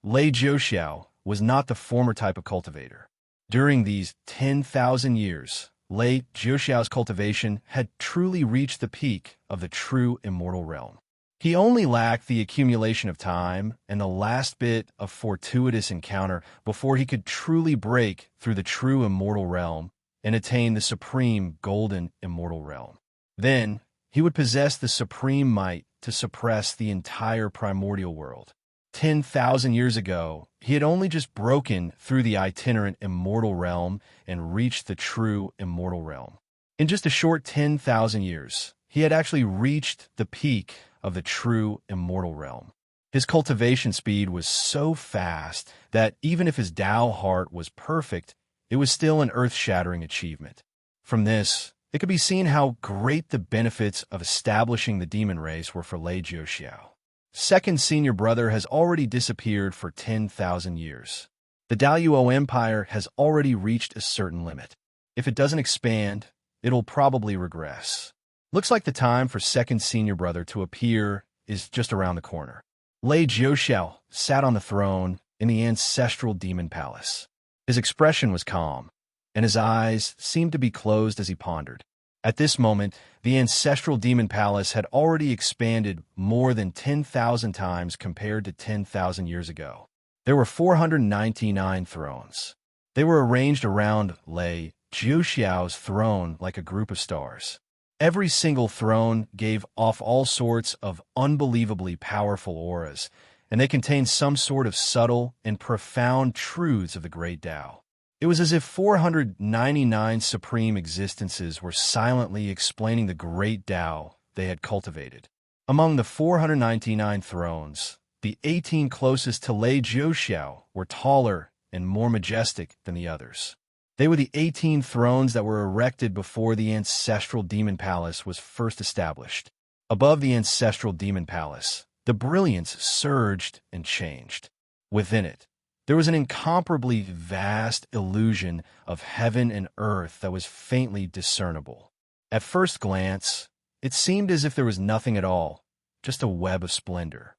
Lei Jiuxiao was not the former type of cultivator. During these 10,000 years, Lei Jiuxiao's cultivation had truly reached the peak of the true immortal realm. He only lacked the accumulation of time and the last bit of fortuitous encounter before he could truly break through the true immortal realm and attain the supreme golden immortal realm. Then, he would possess the supreme might to suppress the entire primordial world. 10,000 years ago, he had only just broken through the itinerant immortal realm and reached the true immortal realm. In just a short 10,000 years, he had actually reached the peak of the true immortal realm. His cultivation speed was so fast that even if his Tao heart was perfect, it was still an earth-shattering achievement. From this, it could be seen how great the benefits of establishing the demon race were for Lei Jiuxiao. Second senior brother has already disappeared for 10,000 years. The Daoyuo Empire has already reached a certain limit. If it doesn't expand, it'll probably regress. Looks like the time for second senior brother to appear is just around the corner. Lei Jiuxiao sat on the throne in the ancestral demon palace. His expression was calm, and his eyes seemed to be closed as he pondered. At this moment, the ancestral demon palace had already expanded more than 10,000 times compared to 10,000 years ago. There were 499 thrones. They were arranged around Lei Jiuxiao's throne like a group of stars. Every single throne gave off all sorts of unbelievably powerful auras, and they contained some sort of subtle and profound truths of the great Tao. It was as if 499 supreme existences were silently explaining the great Tao they had cultivated. Among the 499 thrones, the 18 closest to Lei Jiuxiao were taller and more majestic than the others. They were the 18 thrones that were erected before the ancestral demon palace was first established. Above the ancestral demon palace, the brilliance surged and changed. Within it, There was an incomparably vast illusion of heaven and earth that was faintly discernible. At first glance, it seemed as if there was nothing at all, just a web of splendor.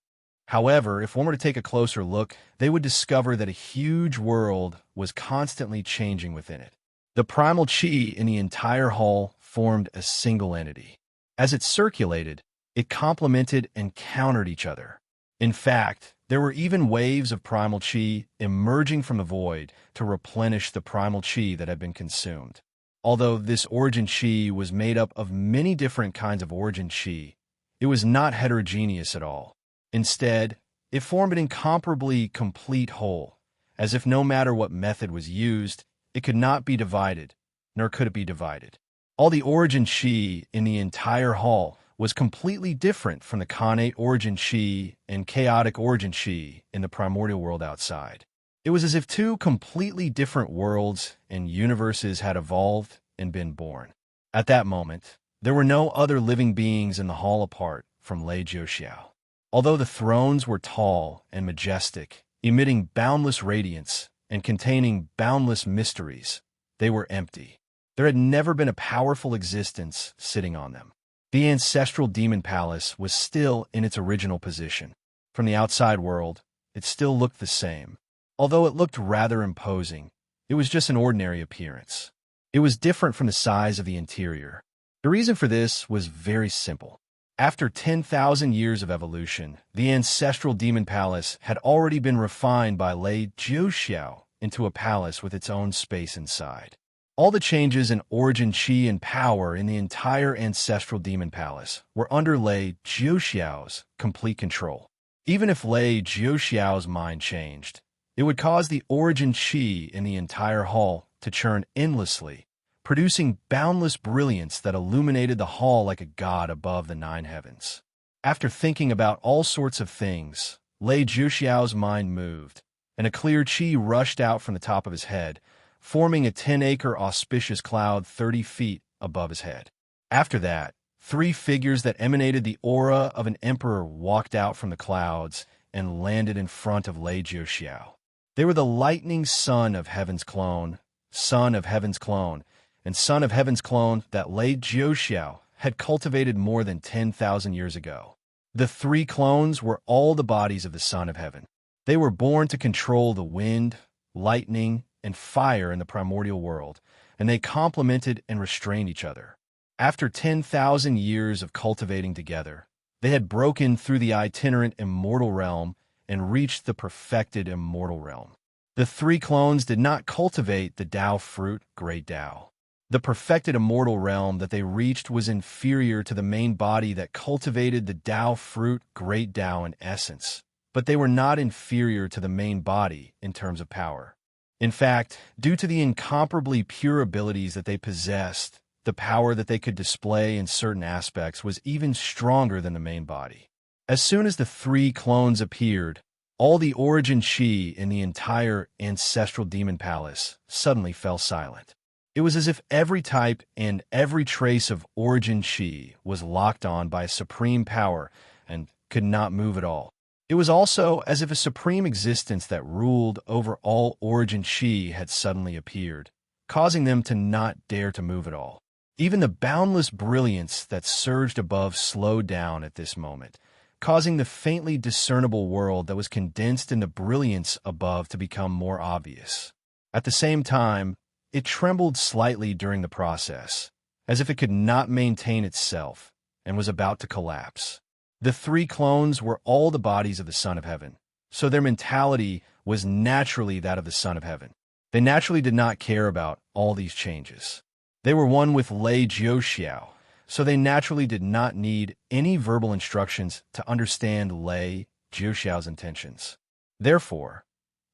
However, if one were to take a closer look, they would discover that a huge world was constantly changing within it. The primal chi in the entire hall formed a single entity. As it circulated, it complemented and countered each other. In fact, there were even waves of primal chi emerging from the void to replenish the primal chi that had been consumed. Although this origin chi was made up of many different kinds of origin chi, it was not heterogeneous at all. Instead, it formed an incomparably complete whole, as if no matter what method was used, it could not be divided, nor could it be divided. All the origin chi in the entire hall was completely different from the connate origin chi and chaotic origin chi in the primordial world outside. It was as if two completely different worlds and universes had evolved and been born. At that moment, there were no other living beings in the hall apart from Lei Jiuxiao. Although the thrones were tall and majestic, emitting boundless radiance and containing boundless mysteries, they were empty. There had never been a powerful existence sitting on them. The ancestral demon palace was still in its original position. From the outside world, it still looked the same. Although it looked rather imposing, it was just an ordinary appearance. It was different from the size of the interior. The reason for this was very simple. After 10,000 years of evolution, the ancestral demon palace had already been refined by Lei Jiuxiao into a palace with its own space inside. All the changes in origin chi and power in the entire ancestral demon palace were under Lei Jiuxiao's complete control. Even if Lei Jiuxiao's mind changed, it would cause the origin chi in the entire hall to churn endlessly, producing boundless brilliance that illuminated the hall like a god above the nine heavens. After thinking about all sorts of things, Lei Jiuxiao's mind moved, and a clear chi rushed out from the top of his head, forming a 10-acre auspicious cloud 30 feet above his head. After that, 3 figures that emanated the aura of an emperor walked out from the clouds and landed in front of Lei Jiuxiao. They were the lightning son of Heaven's clone, son of Heaven's clone, and son of Heaven's clone that Lei Jiuxiao had cultivated more than 10,000 years ago. The 3 clones were all the bodies of the Son of Heaven. They were born to control the wind, lightning, and fire in the primordial world, and they complemented and restrained each other. After 10,000 years of cultivating together, they had broken through the itinerant immortal realm and reached the perfected immortal realm. The 3 clones did not cultivate the Tao fruit, Great Tao. The perfected immortal realm that they reached was inferior to the main body that cultivated the Tao fruit, Great Tao in essence, but they were not inferior to the main body in terms of power. In fact, due to the incomparably pure abilities that they possessed, the power that they could display in certain aspects was even stronger than the main body. As soon as the 3 clones appeared, all the origin chi in the entire ancestral demon palace suddenly fell silent. It was as if every type and every trace of origin chi was locked on by a supreme power and could not move at all. It was also as if a supreme existence that ruled over all origin chi had suddenly appeared, causing them to not dare to move at all. Even the boundless brilliance that surged above slowed down at this moment, causing the faintly discernible world that was condensed in the brilliance above to become more obvious. At the same time, it trembled slightly during the process, as if it could not maintain itself and was about to collapse. The 3 clones were all the bodies of the Son of Heaven, so their mentality was naturally that of the Son of Heaven. They naturally did not care about all these changes. They were one with Lei Jiuxiao, so they naturally did not need any verbal instructions to understand Lei Jiuxiao's intentions. Therefore,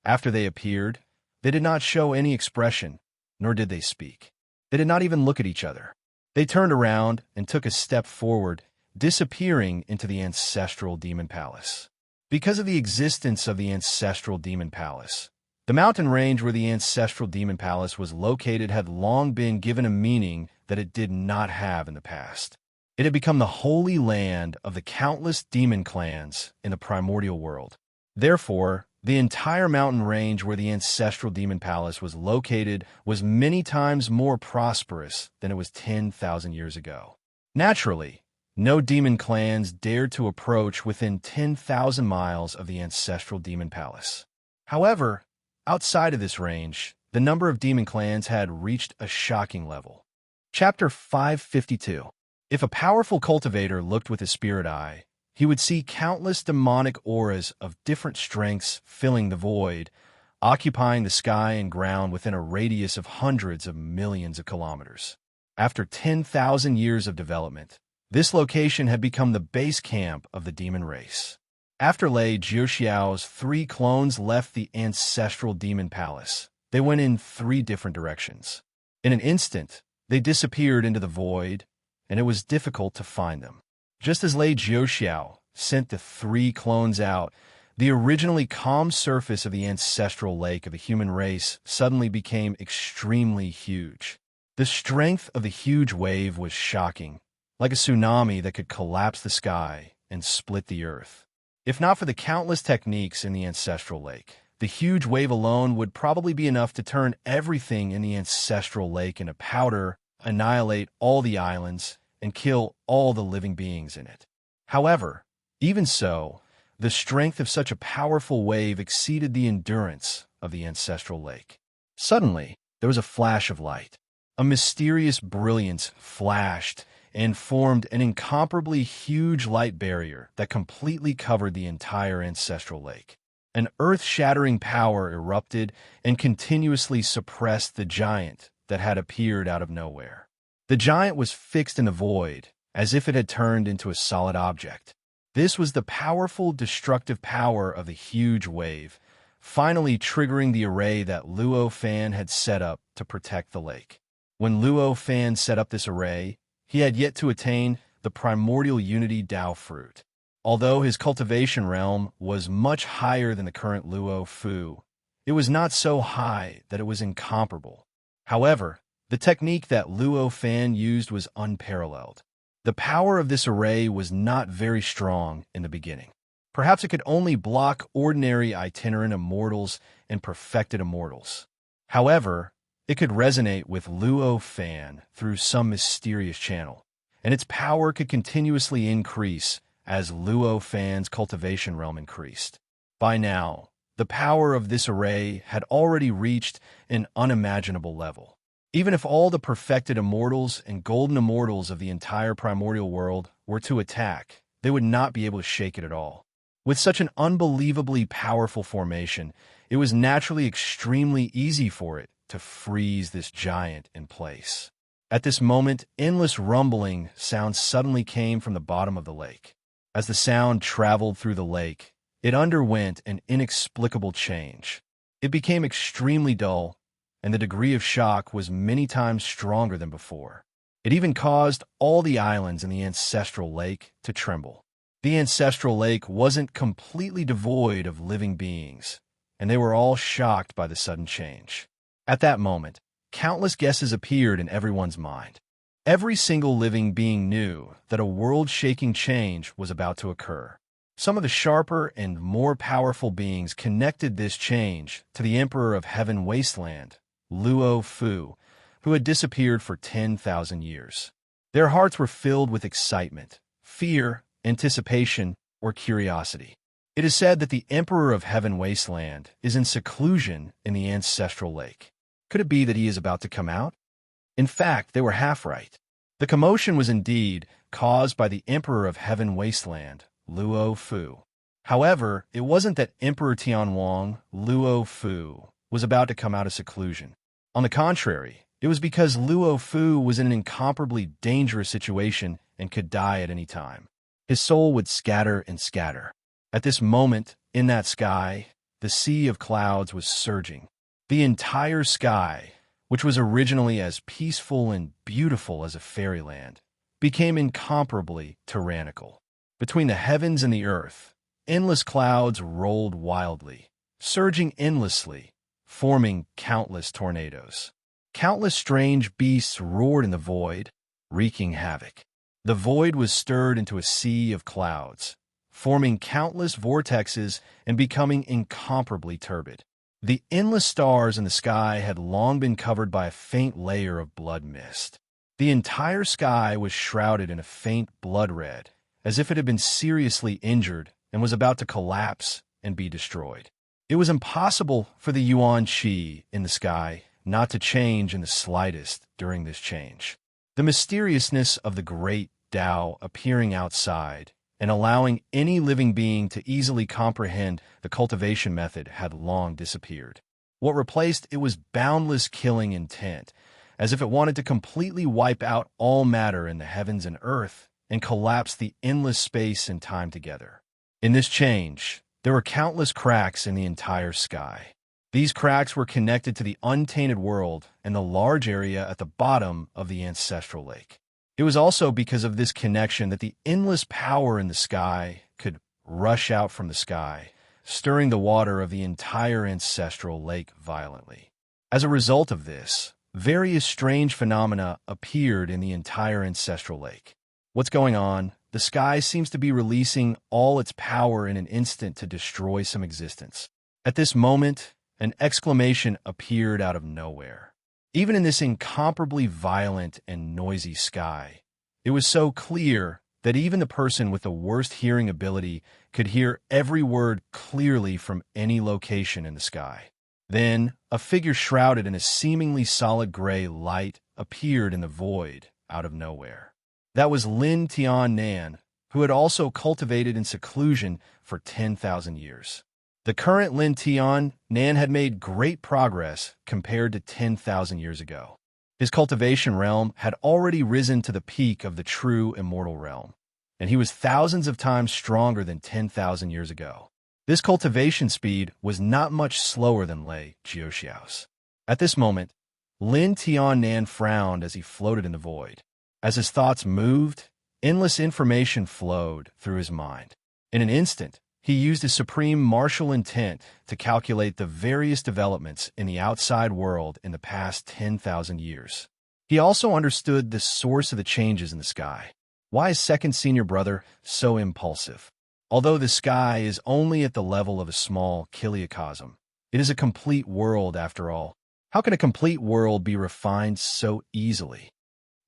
after they appeared, they did not show any expression, nor did they speak. They did not even look at each other. They turned around and took a step forward, disappearing into the ancestral demon palace. Because of the existence of the ancestral demon palace, the mountain range where the ancestral demon palace was located had long been given a meaning that it did not have in the past. It had become the holy land of the countless demon clans in the primordial world. Therefore, The entire mountain range where the ancestral demon palace was located was many times more prosperous than it was 10,000 years ago. Naturally, no demon clans dared to approach within 10,000 miles of the ancestral demon palace. However, outside of this range, the number of demon clans had reached a shocking level. Chapter 552. If a powerful cultivator looked with his spirit eye, he would see countless demonic auras of different strengths filling the void, occupying the sky and ground within a radius of hundreds of millions of kilometers. After 10,000 years of development, this location had become the base camp of the demon race. After Lei Jiuxiao's 3 clones left the ancestral demon palace, they went in 3 different directions. In an instant, they disappeared into the void, and it was difficult to find them. Just as Lei Jiuxiao sent the 3 clones out, the originally calm surface of the ancestral lake of the human race suddenly became extremely huge. The strength of the huge wave was shocking, like a tsunami that could collapse the sky and split the earth. If not for the countless techniques in the ancestral lake, the huge wave alone would probably be enough to turn everything in the ancestral lake into powder, annihilate all the islands, and kill all the living beings in it. However, even so, the strength of such a powerful wave exceeded the endurance of the ancestral lake. Suddenly, there was a flash of light. A mysterious brilliance flashed and formed an incomparably huge light barrier that completely covered the entire ancestral lake. An earth-shattering power erupted and continuously suppressed the giant that had appeared out of nowhere. The giant was fixed in the void, as if it had turned into a solid object. This was the powerful destructive power of the huge wave, finally triggering the array that Luo Fan had set up to protect the lake. When Luo Fan set up this array, he had yet to attain the primordial unity Dao fruit. Although his cultivation realm was much higher than the current Luo Fu, it was not so high that it was incomparable. However, the technique that Luo Fan used was unparalleled. The power of this array was not very strong in the beginning. Perhaps it could only block ordinary itinerant immortals and perfected immortals. However, it could resonate with Luo Fan through some mysterious channel, and its power could continuously increase as Luo Fan's cultivation realm increased. By now, the power of this array had already reached an unimaginable level. Even if all the perfected immortals and golden immortals of the entire primordial world were to attack, they would not be able to shake it at all. With such an unbelievably powerful formation, it was naturally extremely easy for it to freeze this giant in place. At this moment, endless rumbling sounds suddenly came from the bottom of the lake. As the sound traveled through the lake, it underwent an inexplicable change. It became extremely dull, and the degree of shock was many times stronger than before. It even caused all the islands in the ancestral lake to tremble. The ancestral lake wasn't completely devoid of living beings, and they were all shocked by the sudden change. At that moment, countless guesses appeared in everyone's mind. Every single living being knew that a world-shaking change was about to occur. Some of the sharper and more powerful beings connected this change to the Emperor of Heaven Wasteland, Luo Fu, who had disappeared for 10,000 years. Their hearts were filled with excitement, fear, anticipation, or curiosity. It is said that the Emperor of Heaven Wasteland is in seclusion in the ancestral lake. Could it be that he is about to come out? In fact, they were half right. The commotion was indeed caused by the Emperor of Heaven Wasteland, Luo Fu. However, it wasn't that Emperor Tianwang, Luo Fu, was about to come out of seclusion. On the contrary, it was because Luo Fu was in an incomparably dangerous situation and could die at any time. His soul would scatter and scatter. At this moment, in that sky, the sea of clouds was surging. The entire sky, which was originally as peaceful and beautiful as a fairyland, became incomparably tyrannical. Between the heavens and the earth, endless clouds rolled wildly, surging endlessly, forming countless tornadoes. Countless strange beasts roared in the void, wreaking havoc. The void was stirred into a sea of clouds, forming countless vortexes and becoming incomparably turbid. The endless stars in the sky had long been covered by a faint layer of blood mist. The entire sky was shrouded in a faint blood red, as if it had been seriously injured and was about to collapse and be destroyed. It was impossible for the yuan qi in the sky not to change in the slightest during this change. The mysteriousness of the great Tao appearing outside and allowing any living being to easily comprehend the cultivation method had long disappeared. What replaced it was boundless killing intent, as if it wanted to completely wipe out all matter in the heavens and earth and collapse the endless space and time together. In this change, there were countless cracks in the entire sky. These cracks were connected to the untainted world and the large area at the bottom of the ancestral lake. It was also because of this connection that the endless power in the sky could rush out from the sky, stirring the water of the entire ancestral lake violently. As a result of this, various strange phenomena appeared in the entire ancestral lake. What's going on? The sky seems to be releasing all its power in an instant to destroy some existence. At this moment, an exclamation appeared out of nowhere. Even in this incomparably violent and noisy sky, it was so clear that even the person with the worst hearing ability could hear every word clearly from any location in the sky. Then, a figure shrouded in a seemingly solid gray light appeared in the void out of nowhere. That was Lin Tian Nan, who had also cultivated in seclusion for 10,000 years. The current Lin Tian Nan had made great progress compared to 10,000 years ago. His cultivation realm had already risen to the peak of the true immortal realm, and he was thousands of times stronger than 10,000 years ago. This cultivation speed was not much slower than Lei Jiuxiao's. At this moment, Lin Tian Nan frowned as he floated in the void. As his thoughts moved, endless information flowed through his mind. In an instant, he used his supreme martial intent to calculate the various developments in the outside world in the past 10,000 years. He also understood the source of the changes in the sky. Why is second senior brother so impulsive? Although the sky is only at the level of a small kiliacosm, it is a complete world after all. How can a complete world be refined so easily?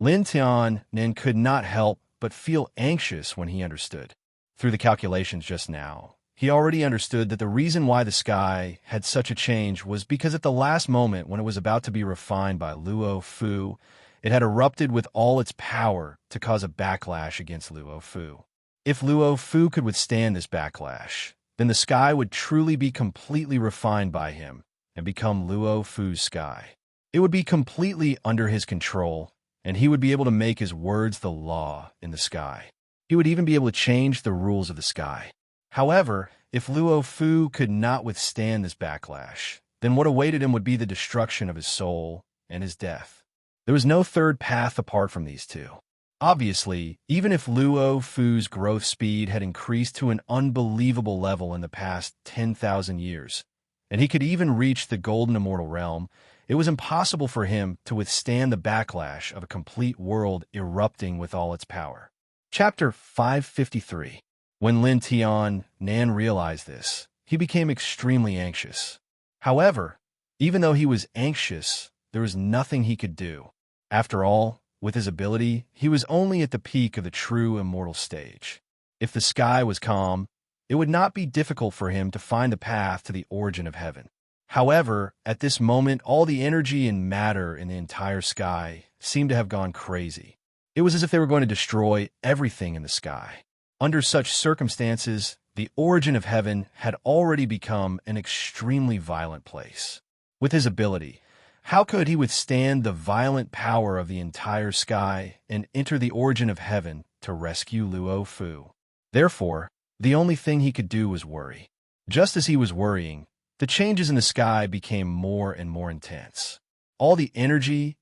Lin Tian Nen could not help but feel anxious when he understood. Through the calculations just now, he already understood that the reason why the sky had such a change was because at the last moment when it was about to be refined by Luo Fu, it had erupted with all its power to cause a backlash against Luo Fu. If Luo Fu could withstand this backlash, then the sky would truly be completely refined by him and become Luo Fu's sky. It would be completely under his control, and he would be able to make his words the law in the sky. He would even be able to change the rules of the sky. However, if Luo Fu could not withstand this backlash, then what awaited him would be the destruction of his soul and his death. There was no third path apart from these two. Obviously, even if Luo Fu's growth speed had increased to an unbelievable level in the past 10,000 years, and he could even reach the golden immortal realm, it was impossible for him to withstand the backlash of a complete world erupting with all its power. Chapter 553. When Lin Tian Nan realized this, he became extremely anxious. However, even though he was anxious, there was nothing he could do. After all, with his ability, he was only at the peak of the true immortal stage. If the sky was calm, it would not be difficult for him to find the path to the origin of heaven. However, at this moment, all the energy and matter in the entire sky seemed to have gone crazy. It was as if they were going to destroy everything in the sky. Under such circumstances, the origin of heaven had already become an extremely violent place. With his ability, how could he withstand the violent power of the entire sky and enter the origin of heaven to rescue Luo Fu? Therefore, the only thing he could do was worry. Just as he was worrying, the changes in the sky became more and more intense. All the energy,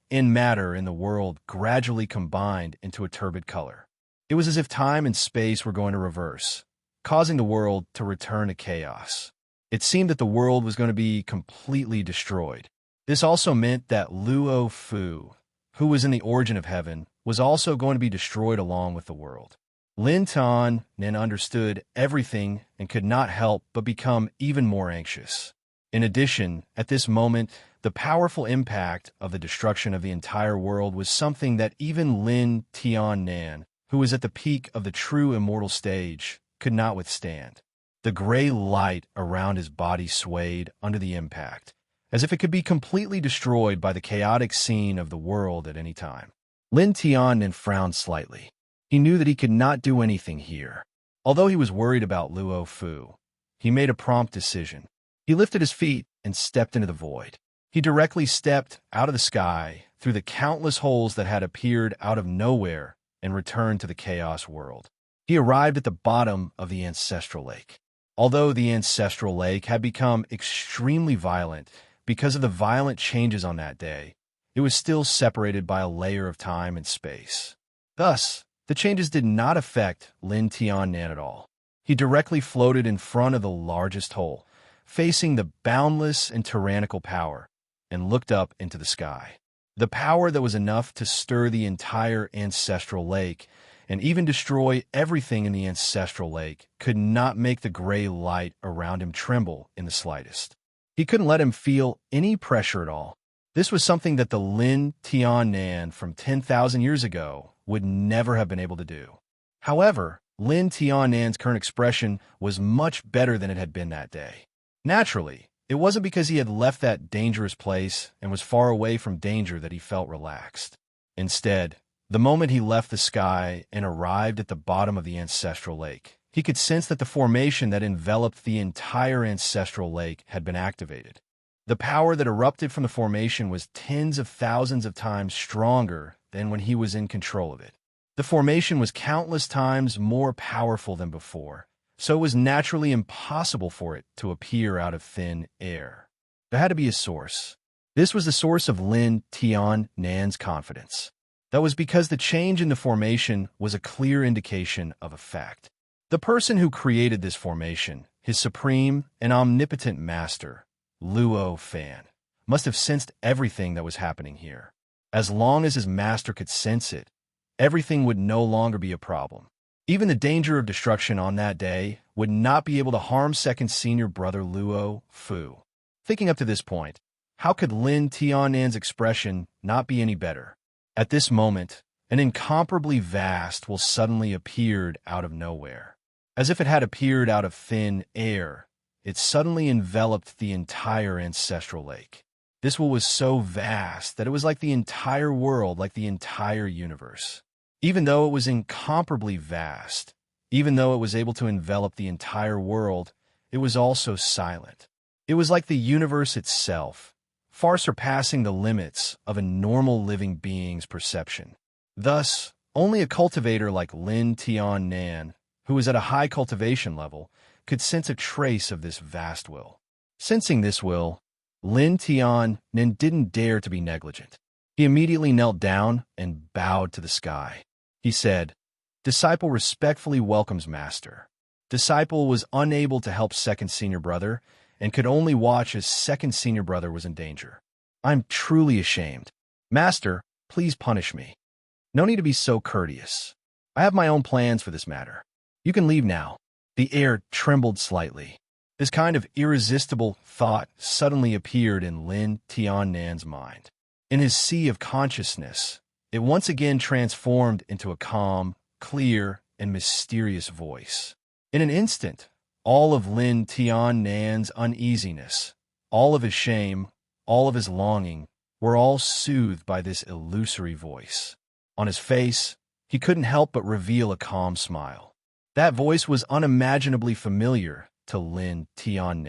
and matter in the world gradually combined into a turbid color. It was as if time and space were going to reverse, causing the world to return to chaos. It seemed that the world was going to be completely destroyed. This also meant that Luo Fu, who was in the origin of heaven, was also going to be destroyed along with the world. Lin Tan then understood everything and could not help but become even more anxious. In addition, at this moment, the powerful impact of the destruction of the entire world was something that even Lin Tian, who was at the peak of the true immortal stage, could not withstand. The gray light around his body swayed under the impact, as if it could be completely destroyed by the chaotic scene of the world at any time. Lin Tian frowned slightly. He knew that he could not do anything here. Although he was worried about Luo Fu, he made a prompt decision. He lifted his feet and stepped into the void. He directly stepped out of the sky, through the countless holes that had appeared out of nowhere, and returned to the chaos world. He arrived at the bottom of the ancestral lake. Although the ancestral lake had become extremely violent because of the violent changes on that day, it was still separated by a layer of time and space. Thus, the changes did not affect Lin Tian at all. He directly floated in front of the largest hole, facing the boundless and tyrannical power, and looked up into the sky. The power that was enough to stir the entire ancestral lake and even destroy everything in the ancestral lake could not make the gray light around him tremble in the slightest. He couldn't let him feel any pressure at all. This was something that the Lin Tian from 10,000 years ago would never have been able to do. However, Lin Tian's current expression was much better than it had been that day. Naturally, it wasn't because he had left that dangerous place and was far away from danger that he felt relaxed. Instead, the moment he left the sky and arrived at the bottom of the ancestral lake, he could sense that the formation that enveloped the entire ancestral lake had been activated. The power that erupted from the formation was tens of thousands of times stronger than when he was in control of it. The formation was countless times more powerful than before, so it was naturally impossible for it to appear out of thin air. There had to be a source. This was the source of Lin Tian's confidence. That was because the change in the formation was a clear indication of a fact. The person who created this formation, his supreme and omnipotent master, Luo Fan, must have sensed everything that was happening here. As long as his master could sense it, everything would no longer be a problem. Even the danger of destruction on that day would not be able to harm second senior brother Luo Fu. Thinking up to this point, how could Lin Tian's expression not be any better? At this moment, an incomparably vast will suddenly appeared out of nowhere. As if it had appeared out of thin air, it suddenly enveloped the entire ancestral lake. This will was so vast that it was like the entire world, like the entire universe. Even though it was incomparably vast, even though it was able to envelop the entire world, it was also silent. It was like the universe itself, far surpassing the limits of a normal living being's perception. Thus, only a cultivator like Lin Tian, who was at a high cultivation level, could sense a trace of this vast will. Sensing this will, Lin Tian didn't dare to be negligent. He immediately knelt down and bowed to the sky. He said, "Disciple respectfully welcomes Master." Disciple was unable to help second senior brother and could only watch as second senior brother was in danger. "I'm truly ashamed. Master, please punish me. No need to be so courteous. I have my own plans for this matter. You can leave now." The air trembled slightly. This kind of irresistible thought suddenly appeared in Lin Tian's mind. In his sea of consciousness, it once again transformed into a calm, clear, and mysterious voice. In an instant, all of Lin Tian's uneasiness, all of his shame, all of his longing, were all soothed by this illusory voice. On his face, he couldn't help but reveal a calm smile. That voice was unimaginably familiar to Lin Tian.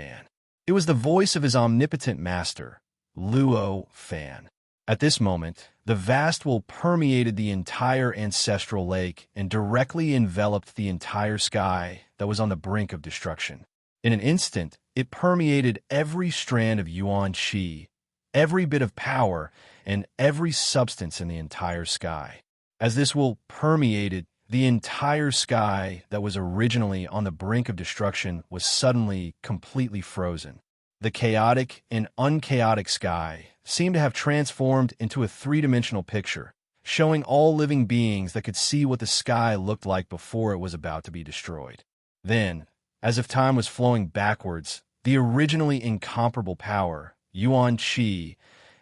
It was the voice of his omnipotent master, Luo Fan. At this moment, the vast will permeated the entire ancestral lake and directly enveloped the entire sky that was on the brink of destruction. In an instant, it permeated every strand of Yuan Qi, every bit of power, and every substance in the entire sky. As this will permeated, the entire sky that was originally on the brink of destruction was suddenly completely frozen. The chaotic and unchaotic sky seemed to have transformed into a three-dimensional picture, showing all living beings that could see what the sky looked like before it was about to be destroyed. Then, as if time was flowing backwards, the originally incomparable power, yuan qi,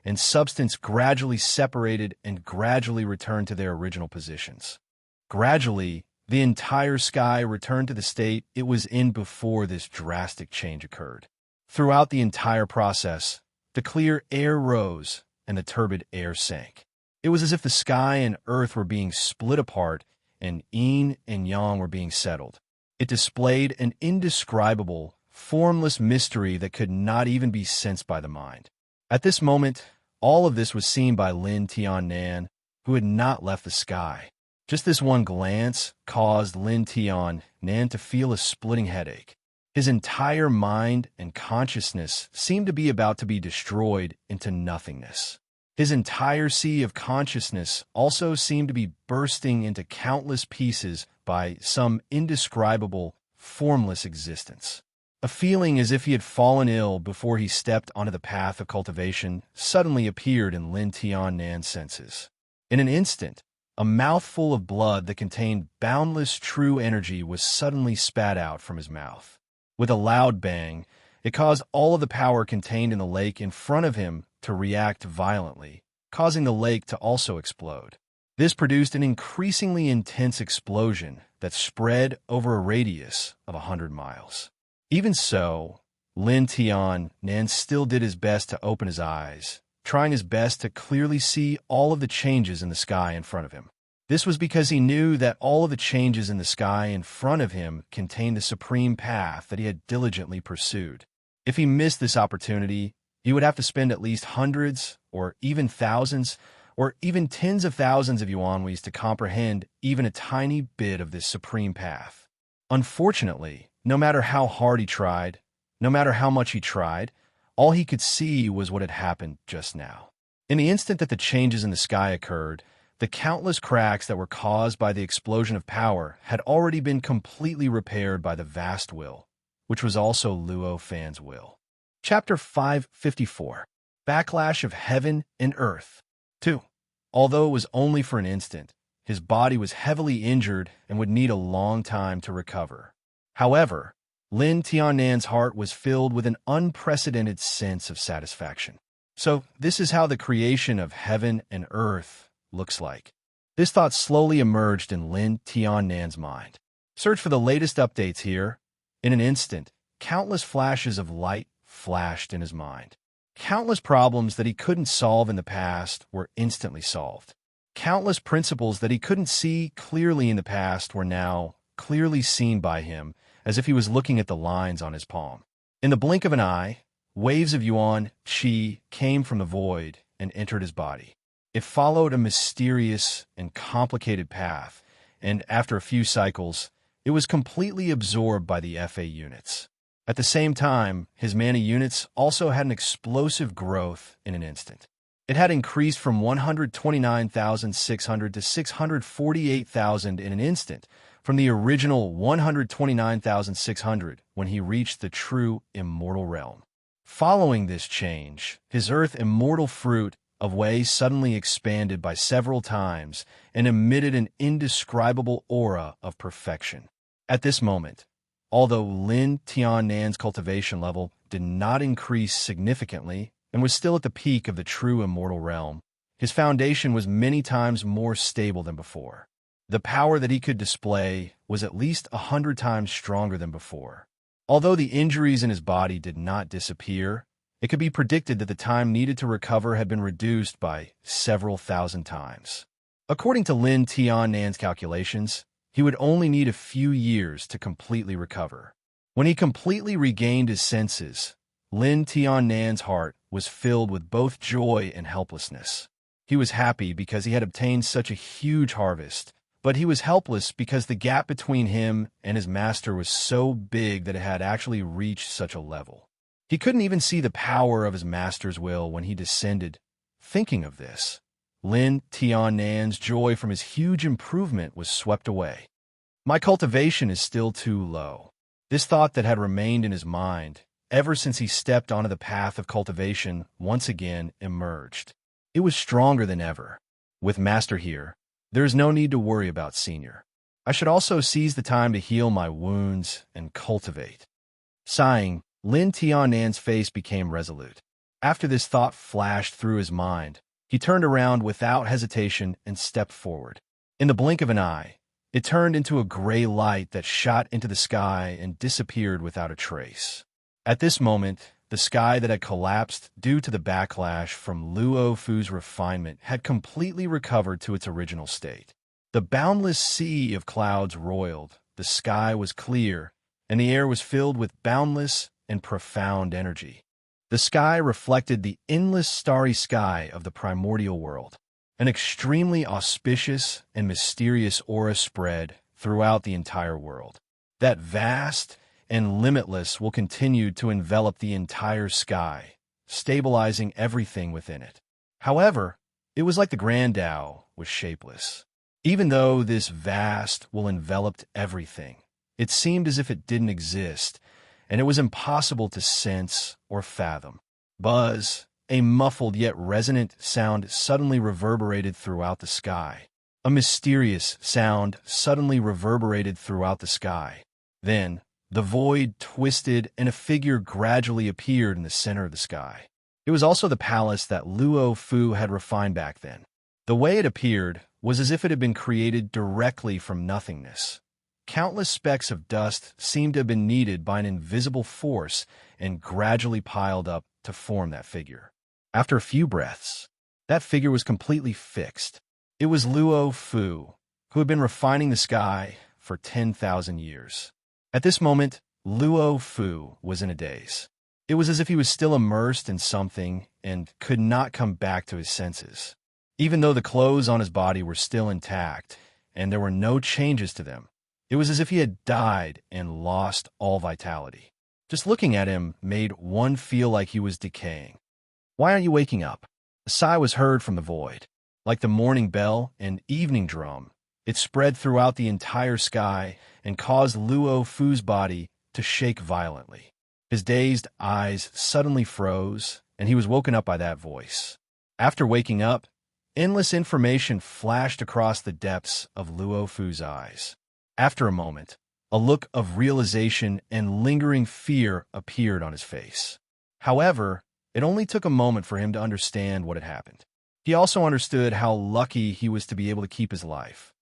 and substance gradually separated and gradually returned to their original positions. Gradually, the entire sky returned to the state it was in before this drastic change occurred. Throughout the entire process, the clear air rose and the turbid air sank. It was as if the sky and earth were being split apart and yin and yang were being settled. It displayed an indescribable, formless mystery that could not even be sensed by the mind. At this moment, all of this was seen by Lin Tian-nan, who had not left the sky. Just this one glance caused Lin Tian-nan to feel a splitting headache. His entire mind and consciousness seemed to be about to be destroyed into nothingness. His entire sea of consciousness also seemed to be bursting into countless pieces by some indescribable, formless existence. A feeling as if he had fallen ill before he stepped onto the path of cultivation suddenly appeared in Lin Tian-nan's senses. In an instant, a mouthful of blood that contained boundless true energy was suddenly spat out from his mouth. With a loud bang, it caused all of the power contained in the lake in front of him to react violently, causing the lake to also explode. This produced an increasingly intense explosion that spread over a radius of 100 miles. Even so, Lin Tian-nan still did his best to open his eyes, trying his best to clearly see all of the changes in the sky in front of him. This was because he knew that all of the changes in the sky in front of him contained the supreme path that he had diligently pursued. If he missed this opportunity, he would have to spend at least hundreds, or even thousands, or even tens of thousands of yuanwees to comprehend even a tiny bit of this supreme path. Unfortunately, no matter how hard he tried, no matter how much he tried, all he could see was what had happened just now. In the instant that the changes in the sky occurred, the countless cracks that were caused by the explosion of power had already been completely repaired by the vast will, which was also Luo Fan's will. Chapter 554. Backlash of Heaven and Earth. 2. Although it was only for an instant, his body was heavily injured and would need a long time to recover. However, Lin Tian-nan's heart was filled with an unprecedented sense of satisfaction. So this is how the creation of heaven and earth looks like. This thought slowly emerged in Lin Tian-nan's mind. Search for the latest updates here. In an instant, countless flashes of light flashed in his mind. Countless problems that he couldn't solve in the past were instantly solved. Countless principles that he couldn't see clearly in the past were now clearly seen by him, as if he was looking at the lines on his palm. In the blink of an eye, waves of yuan qi came from the void and entered his body. It followed a mysterious and complicated path, and after a few cycles, it was completely absorbed by the FA units. At the same time, his mana units also had an explosive growth in an instant. It had increased from 129,600 to 648,000 in an instant, from the original 129,600 when he reached the true immortal realm. Following this change, his earth immortal fruit of Wei suddenly expanded by several times and emitted an indescribable aura of perfection. At this moment, although Lin Tian-nan's cultivation level did not increase significantly and was still at the peak of the true immortal realm, his foundation was many times more stable than before. The power that he could display was at least 100 times stronger than before. Although the injuries in his body did not disappear, it could be predicted that the time needed to recover had been reduced by several thousand times. According to Lin Tian-nan's calculations, he would only need a few years to completely recover. When he completely regained his senses, Lin Tian-nan's heart was filled with both joy and helplessness. He was happy because he had obtained such a huge harvest, but he was helpless because the gap between him and his master was so big that it had actually reached such a level. He couldn't even see the power of his master's will when he descended. Thinking of this, Lin Tian-nan's joy from his huge improvement was swept away. My cultivation is still too low. This thought that had remained in his mind ever since he stepped onto the path of cultivation once again emerged. It was stronger than ever. With Master here, there is no need to worry about Senior. I should also seize the time to heal my wounds and cultivate. Sighing, Lin Tiannan's face became resolute. After this thought flashed through his mind, he turned around without hesitation and stepped forward. In the blink of an eye, it turned into a gray light that shot into the sky and disappeared without a trace. At this moment, the sky that had collapsed due to the backlash from Luo Fu's refinement had completely recovered to its original state. The boundless sea of clouds roiled, the sky was clear, and the air was filled with boundless and profound energy. The sky reflected the endless starry sky of the primordial world. An extremely auspicious and mysterious aura spread throughout the entire world. That vast and limitless will continue to envelop the entire sky, stabilizing everything within it. However, it was like the Grand Tao was shapeless. Even though this vast will enveloped everything, it seemed as if it didn't exist, and it was impossible to sense or fathom. Buzz, a muffled yet resonant sound suddenly reverberated throughout the sky. A mysterious sound suddenly reverberated throughout the sky. Then, the void twisted and a figure gradually appeared in the center of the sky. It was also the palace that Luo Fu had refined back then. The way it appeared was as if it had been created directly from nothingness. Countless specks of dust seemed to have been kneaded by an invisible force and gradually piled up to form that figure. After a few breaths, that figure was completely fixed. It was Luo Fu, who had been refining the sky for 10,000 years. At this moment, Luo Fu was in a daze. It was as if he was still immersed in something and could not come back to his senses. Even though the clothes on his body were still intact and there were no changes to them, it was as if he had died and lost all vitality. Just looking at him made one feel like he was decaying. "Why aren't you waking up?" A sigh was heard from the void. Like the morning bell and evening drum, it spread throughout the entire sky and caused Luo Fu's body to shake violently. His dazed eyes suddenly froze, and he was woken up by that voice. After waking up, endless information flashed across the depths of Luo Fu's eyes. After a moment, a look of realization and lingering fear appeared on his face. However, it only took a moment for him to understand what had happened. He also understood how lucky he was to be able to keep his life.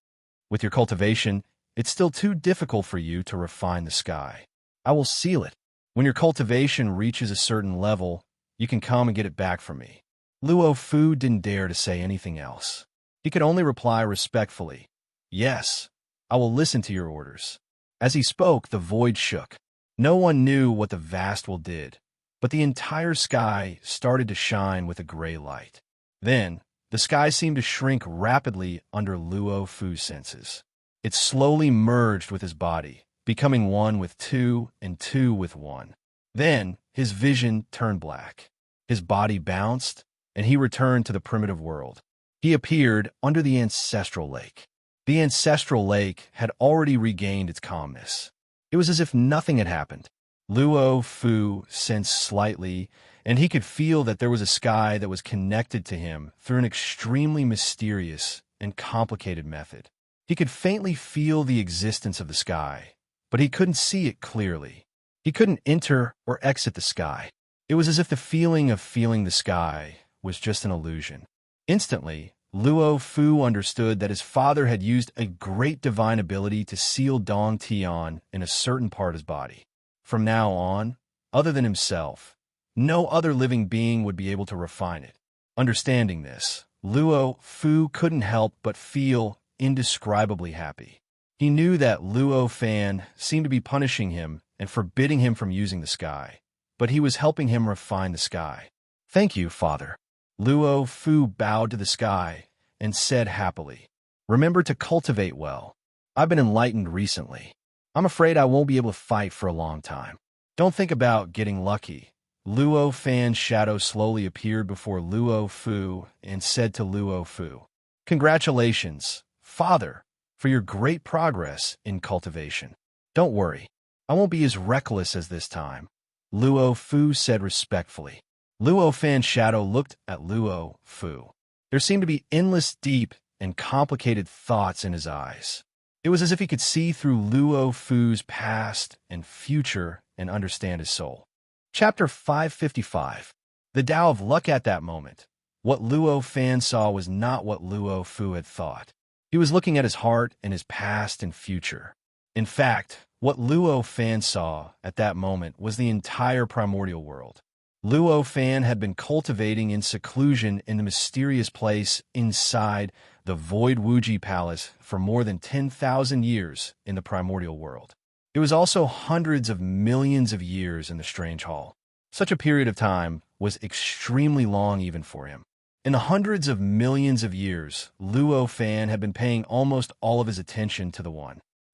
With your cultivation, it's still too difficult for you to refine the sky. I will seal it. When your cultivation reaches a certain level, you can come and get it back from me. Luo Fu didn't dare to say anything else. He could only reply respectfully, "Yes, I will listen to your orders." As he spoke, the void shook. No one knew what the vast will did, but the entire sky started to shine with a gray light. Then, the sky seemed to shrink rapidly under Luo Fu's senses. It slowly merged with his body, becoming one with two and two with one. Then, his vision turned black. His body bounced, and he returned to the primitive world. He appeared under the ancestral lake. The ancestral lake had already regained its calmness. It was as if nothing had happened. Luo Fu sensed slightly, and he could feel that there was a sky that was connected to him through an extremely mysterious and complicated method. He could faintly feel the existence of the sky, but he couldn't see it clearly. He couldn't enter or exit the sky. It was as if the feeling of feeling the sky was just an illusion. Instantly, Luo Fu understood that his father had used a great divine ability to seal Dong Tian in a certain part of his body. From now on, other than himself, no other living being would be able to refine it. Understanding this, Luo Fu couldn't help but feel indescribably happy. He knew that Luo Fan seemed to be punishing him and forbidding him from using the sky, but he was helping him refine the sky. "Thank you, Father." Luo Fu bowed to the sky and said happily, "Remember to cultivate well. I've been enlightened recently. I'm afraid I won't be able to fight for a long time. Don't think about getting lucky." Luo Fan's shadow slowly appeared before Luo Fu and said to Luo Fu, "Congratulations, Father, for your great progress in cultivation. Don't worry, I won't be as reckless as this time," Luo Fu said respectfully. Luo Fan's shadow looked at Luo Fu. There seemed to be endless, deep, and complicated thoughts in his eyes. It was as if he could see through Luo Fu's past and future and understand his soul. Chapter 555. The Tao of Luck. At that moment, what Luo Fan saw was not what Luo Fu had thought. He was looking at his heart and his past and future. In fact, what Luo Fan saw at that moment was the entire primordial world. Luo Fan had been cultivating in seclusion in the mysterious place inside the Void Wuji Palace for more than 10,000 years in the primordial world. It was also hundreds of millions of years in the Strange Hall. Such a period of time was extremely long even for him. In the hundreds of millions of years, Luo Fan had been paying almost all of his attention to the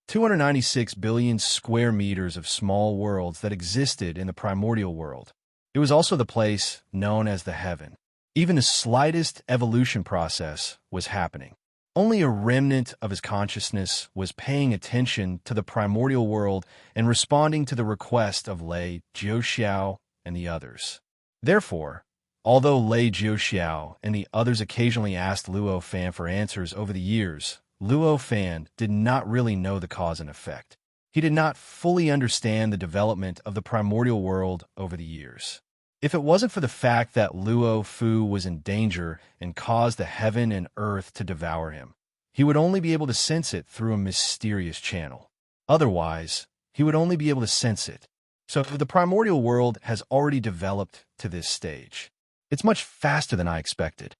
296 billion square meters of small worlds that existed in the primordial world. It was also the place known as the heaven. Even the slightest evolution process was happening. Only a remnant of his consciousness was paying attention to the primordial world and responding to the request of Lei Jiuxiao and the others. Therefore, although Lei Jiuxiao and the others occasionally asked Luo Fan for answers over the years, Luo Fan did not really know the cause and effect. He did not fully understand the development of the primordial world over the years. If it wasn't for the fact that Luo Fu was in danger and caused the heaven and earth to devour him, he would only be able to sense it through a mysterious channel. Otherwise, he would only be able to sense it. So the primordial world has already developed to this stage. It's much faster than I expected.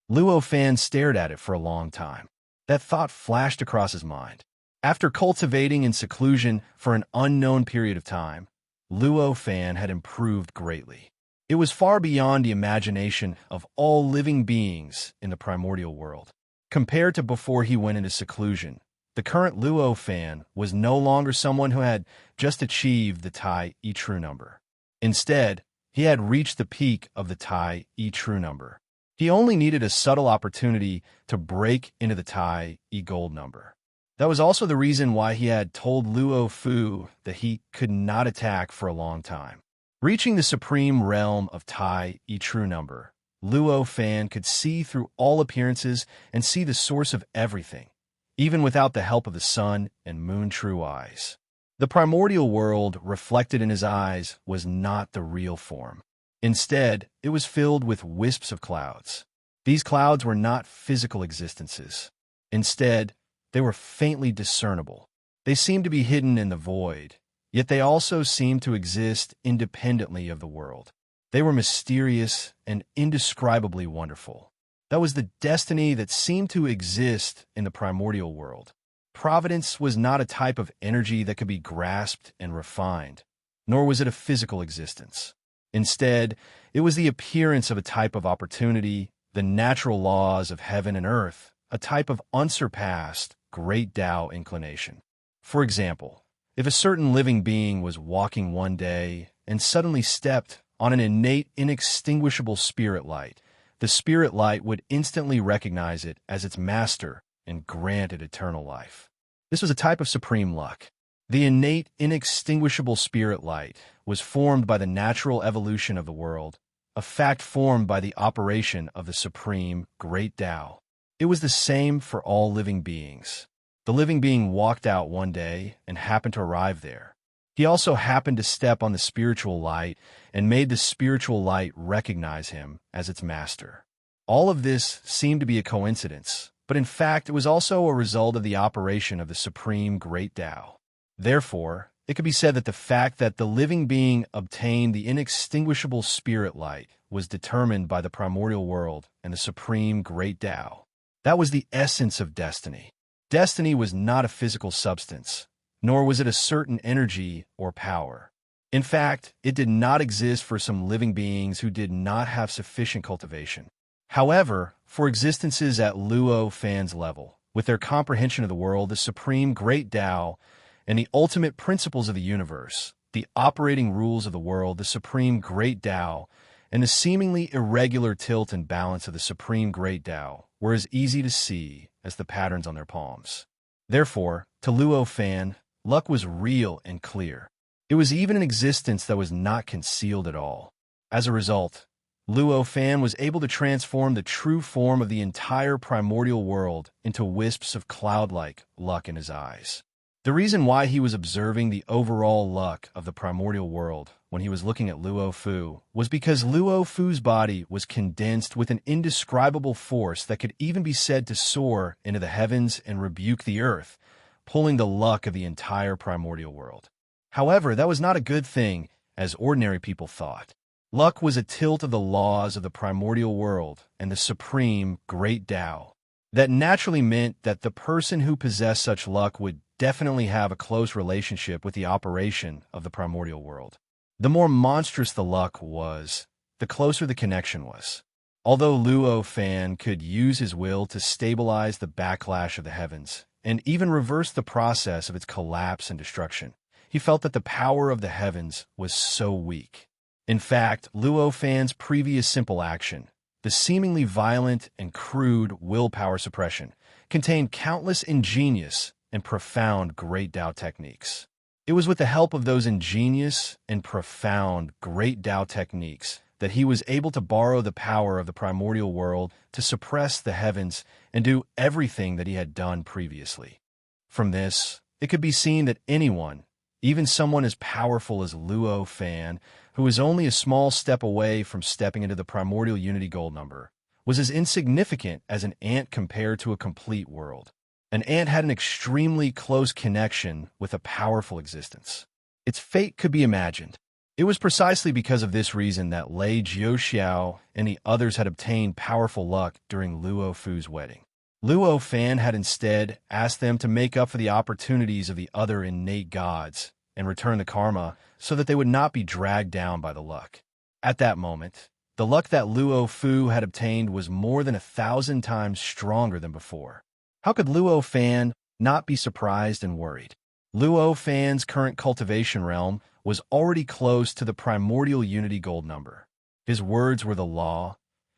Luo Fan stared at it for a long time. That thought flashed across his mind. After cultivating in seclusion for an unknown period of time, Luo Fan had improved greatly. It was far beyond the imagination of all living beings in the primordial world. Compared to before he went into seclusion, the current Luo Fan was no longer someone who had just achieved the Tai E true number. Instead, he had reached the peak of the Tai E true number. He only needed a subtle opportunity to break into the Tai E gold number. That was also the reason why he had told Luo Fu that he could not attack for a long time. Reaching the supreme realm of Tai E true number, Luo Fan could see through all appearances and see the source of everything, even without the help of the sun and moon true eyes. The primordial world reflected in his eyes was not the real form. Instead, it was filled with wisps of clouds. These clouds were not physical existences. Instead, they were faintly discernible. They seemed to be hidden in the void, yet they also seemed to exist independently of the world. They were mysterious and indescribably wonderful. That was the destiny that seemed to exist in the primordial world. Providence was not a type of energy that could be grasped and refined, nor was it a physical existence. Instead, it was the appearance of a type of opportunity, the natural laws of heaven and earth, a type of unsurpassed, great Tao inclination. For example, if a certain living being was walking one day and suddenly stepped on an innate, inextinguishable spirit light, the spirit light would instantly recognize it as its master and grant it eternal life. This was a type of supreme luck. The innate, inextinguishable spirit light was formed by the natural evolution of the world, a fact formed by the operation of the supreme, great Tao. It was the same for all living beings. The living being walked out one day and happened to arrive there. He also happened to step on the spiritual light and made the spiritual light recognize him as its master. All of this seemed to be a coincidence, but in fact it was also a result of the operation of the supreme great Tao. Therefore, it could be said that the fact that the living being obtained the inextinguishable spirit light was determined by the primordial world and the supreme great Tao. That was the essence of destiny. Destiny was not a physical substance, nor was it a certain energy or power. In fact, it did not exist for some living beings who did not have sufficient cultivation. However, for existences at Luo Fan's level, with their comprehension of the world, the supreme great Tao, and the ultimate principles of the universe, the operating rules of the world, the supreme great Tao, and the seemingly irregular tilt and balance of the supreme great Tao were as easy to see as the patterns on their palms. Therefore, to Luo Fan, luck was real and clear. It was even an existence that was not concealed at all. As a result, Luo Fan was able to transform the true form of the entire primordial world into wisps of cloud-like luck in his eyes. The reason why he was observing the overall luck of the primordial world when he was looking at Luo Fu was because Luo Fu's body was condensed with an indescribable force that could even be said to soar into the heavens and rebuke the earth, pulling the luck of the entire primordial world. However, that was not a good thing, as ordinary people thought. Luck was a tilt of the laws of the primordial world and the supreme Great Tao. That naturally meant that the person who possessed such luck would definitely have a close relationship with the operation of the primordial world. The more monstrous the luck was, the closer the connection was. Although Luo Fan could use his will to stabilize the backlash of the heavens and even reverse the process of its collapse and destruction, he felt that the power of the heavens was so weak. In fact, Luo Fan's previous simple action, the seemingly violent and crude willpower suppression, contained countless ingenious and profound Great Tao techniques. It was with the help of those ingenious and profound Great Tao techniques that he was able to borrow the power of the primordial world to suppress the heavens and do everything that he had done previously. From this, it could be seen that anyone, even someone as powerful as Luo Fan, who was only a small step away from stepping into the primordial unity gold number, was as insignificant as an ant compared to a complete world. An ant had an extremely close connection with a powerful existence. Its fate could be imagined. It was precisely because of this reason that Lei Jiuxiao and the others had obtained powerful luck during Luo Fu's wedding. Luo Fan had instead asked them to make up for the opportunities of the other innate gods and return the karma so that they would not be dragged down by the luck. At that moment, the luck that Luo Fu had obtained was more than 1,000 times stronger than before. How could Luo Fan not be surprised and worried? Luo Fan's current cultivation realm was already close to the primordial unity gold number. His words were the law,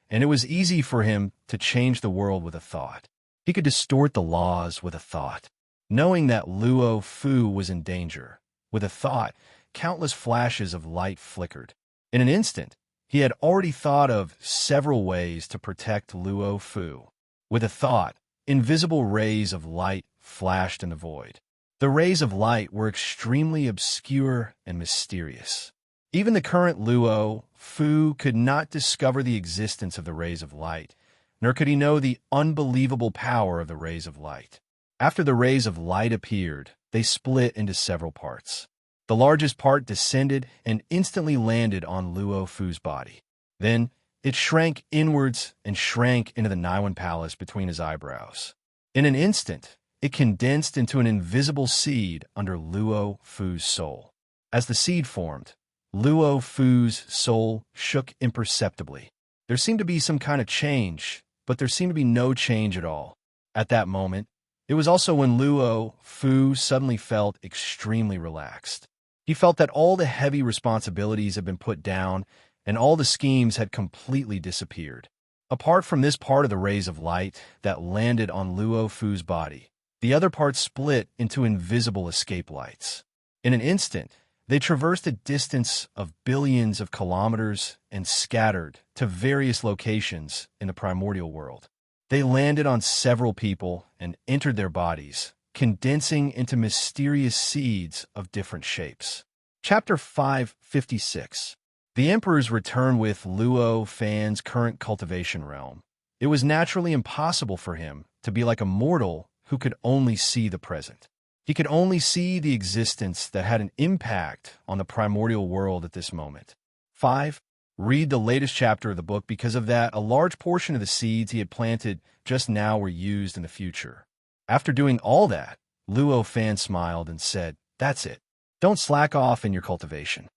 and it was easy for him to change the world with a thought. He could distort the laws with a thought. Knowing that Luo Fu was in danger, with a thought, countless flashes of light flickered. In an instant, he had already thought of several ways to protect Luo Fu. With a thought, invisible rays of light flashed in the void. The rays of light were extremely obscure and mysterious. Even the current Luo Fu could not discover the existence of the rays of light, nor could he know the unbelievable power of the rays of light. After the rays of light appeared, they split into several parts. The largest part descended and instantly landed on Luo Fu's body. Then, it shrank inwards and shrank into the Naiwan Palace between his eyebrows. In an instant, it condensed into an invisible seed under Luo Fu's soul. As the seed formed, Luo Fu's soul shook imperceptibly. There seemed to be some kind of change, but there seemed to be no change at all. At that moment, it was also when Luo Fu suddenly felt extremely relaxed. He felt that all the heavy responsibilities had been put down and all the schemes had completely disappeared. Apart from this part of the rays of light that landed on Luo Fu's body, the other parts split into invisible escape lights. In an instant, they traversed a distance of billions of kilometers and scattered to various locations in the primordial world. They landed on several people and entered their bodies, condensing into mysterious seeds of different shapes. Chapter 556. The Emperor's return with Luo Fan's current cultivation realm. It was naturally impossible for him to be like a mortal who could only see the present. He could only see the existence that had an impact on the primordial world at this moment. 5. Read the latest chapter of the book because of that a large portion of the seeds he had planted just now were used in the future. After doing all that, Luo Fan smiled and said, "That's it. Don't slack off in your cultivation."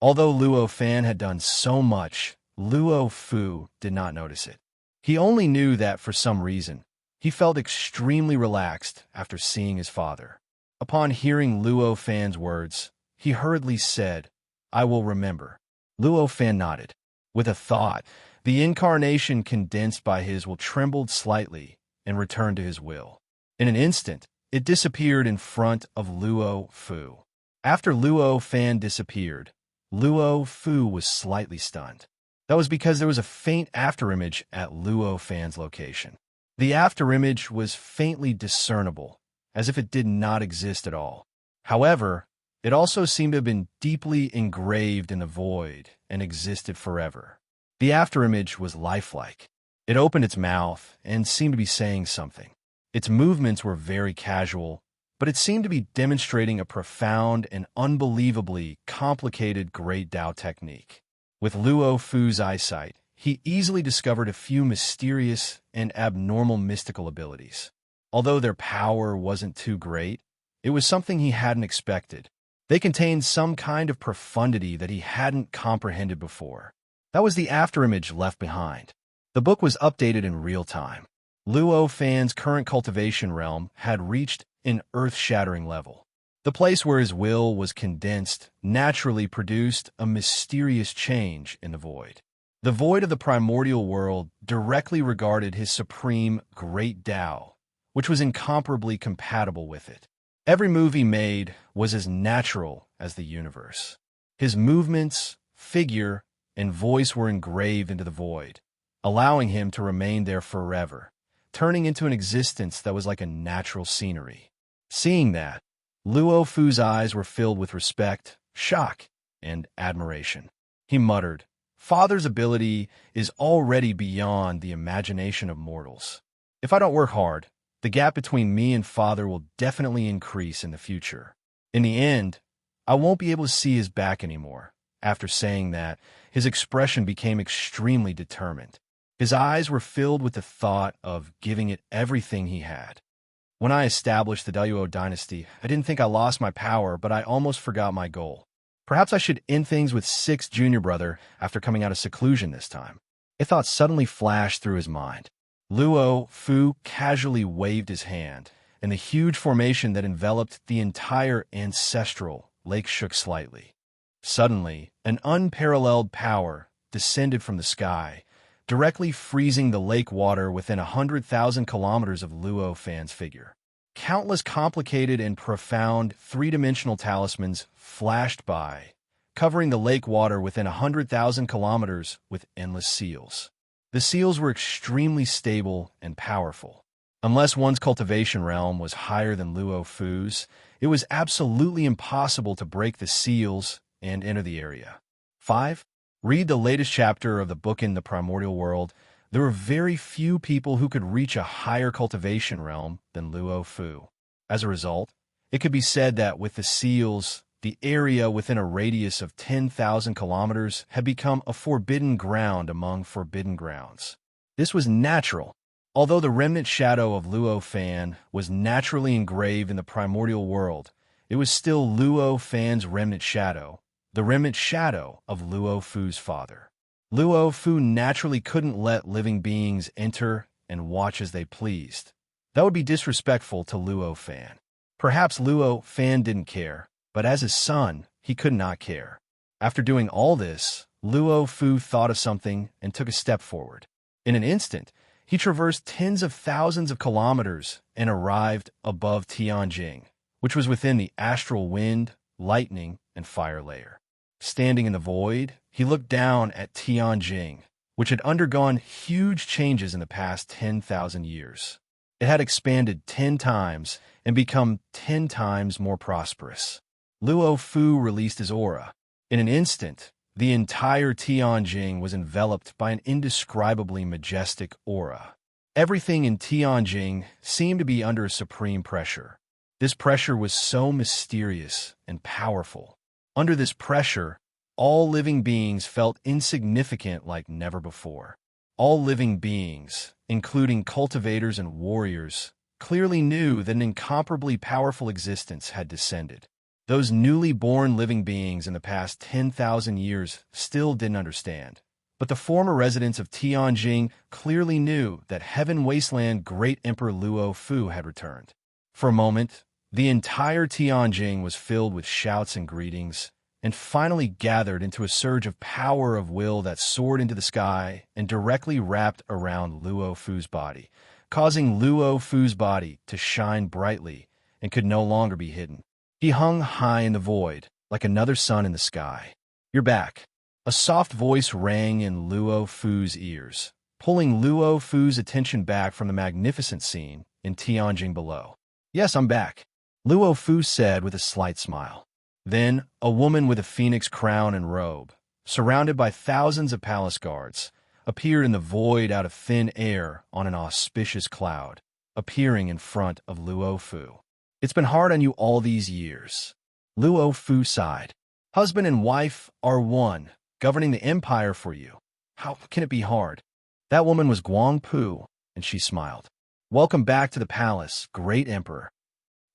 Although Luo Fan had done so much, Luo Fu did not notice it. He only knew that for some reason, he felt extremely relaxed after seeing his father. Upon hearing Luo Fan's words, he hurriedly said, "I will remember." Luo Fan nodded. With a thought, the incarnation condensed by his will trembled slightly and returned to his will. In an instant, it disappeared in front of Luo Fu. After Luo Fan disappeared, Luo Fu was slightly stunned. That was because there was a faint afterimage at Luo Fan's location. The afterimage was faintly discernible, as if it did not exist at all. However, it also seemed to have been deeply engraved in the void and existed forever. The afterimage was lifelike. It opened its mouth and seemed to be saying something. Its movements were very casual, but it seemed to be demonstrating a profound and unbelievably complicated Great Tao technique. With Luo Fu's eyesight, he easily discovered a few mysterious and abnormal mystical abilities. Although their power wasn't too great, it was something he hadn't expected. They contained some kind of profundity that he hadn't comprehended before. That was the afterimage left behind. The book was updated in real time. Luo Fan's current cultivation realm had reached an earth-shattering level. The place where his will was condensed naturally produced a mysterious change in the void. The void of the primordial world directly regarded his supreme Great Tao, which was incomparably compatible with it. Every move he made was as natural as the universe. His movements, figure, and voice were engraved into the void, allowing him to remain there forever, turning into an existence that was like a natural scenery. Seeing that, Luo Fu's eyes were filled with respect, shock, and admiration. He muttered, "Father's ability is already beyond the imagination of mortals. If I don't work hard, the gap between me and Father will definitely increase in the future. In the end, I won't be able to see his back anymore." After saying that, his expression became extremely determined. His eyes were filled with the thought of giving it everything he had. "When I established the Duo dynasty, I didn't think I lost my power, but I almost forgot my goal. Perhaps I should end things with Six's junior brother after coming out of seclusion this time." A thought suddenly flashed through his mind. Luo Fu casually waved his hand, and the huge formation that enveloped the entire ancestral lake shook slightly. Suddenly, an unparalleled power descended from the sky, directly freezing the lake water within 100,000 kilometers of Luo Fan's figure. Countless complicated and profound three-dimensional talismans flashed by, covering the lake water within 100,000 kilometers with endless seals. The seals were extremely stable and powerful. Unless one's cultivation realm was higher than Luo Fu's, it was absolutely impossible to break the seals and enter the area. 5. Read the latest chapter of the book in the Primordial World. There were very few people who could reach a higher cultivation realm than Luo Fu. As a result, it could be said that with the seals, the area within a radius of 10,000 kilometers had become a forbidden ground among forbidden grounds. This was natural. Although the remnant shadow of Luo Fan was naturally engraved in the primordial world, it was still Luo Fan's remnant shadow, the remnant shadow of Luo Fu's father. Luo Fu naturally couldn't let living beings enter and watch as they pleased. That would be disrespectful to Luo Fan. Perhaps Luo Fan didn't care, but as his son, he could not care. After doing all this, Luo Fu thought of something and took a step forward. In an instant, he traversed tens of thousands of kilometers and arrived above Tianjing, which was within the astral wind, lightning, and fire layer. Standing in the void, he looked down at Tianjing, which had undergone huge changes in the past 10,000 years. It had expanded 10 times and become 10 times more prosperous. Luo Fu released his aura. In an instant, the entire Tianjing was enveloped by an indescribably majestic aura. Everything in Tianjing seemed to be under a supreme pressure. This pressure was so mysterious and powerful. Under this pressure, all living beings felt insignificant like never before. All living beings, including cultivators and warriors, clearly knew that an incomparably powerful existence had descended. Those newly born living beings in the past 10,000 years still didn't understand. But the former residents of Tianjing clearly knew that Heaven Wasteland Great Emperor Luo Fu had returned. For a moment, the entire Tianjing was filled with shouts and greetings, and finally gathered into a surge of power of will that soared into the sky and directly wrapped around Luo Fu's body, causing Luo Fu's body to shine brightly and could no longer be hidden. He hung high in the void, like another sun in the sky. "You're back." A soft voice rang in Luo Fu's ears, pulling Luo Fu's attention back from the magnificent scene in Tianjing below. "Yes, I'm back," Luo Fu said with a slight smile. Then, a woman with a phoenix crown and robe, surrounded by thousands of palace guards, appeared in the void out of thin air on an auspicious cloud, appearing in front of Luo Fu. "It's been hard on you all these years." Luo Fu sighed. "Husband and wife are one, governing the empire for you. How can it be hard?" That woman was Guang Pu, and she smiled. "Welcome back to the palace, great emperor."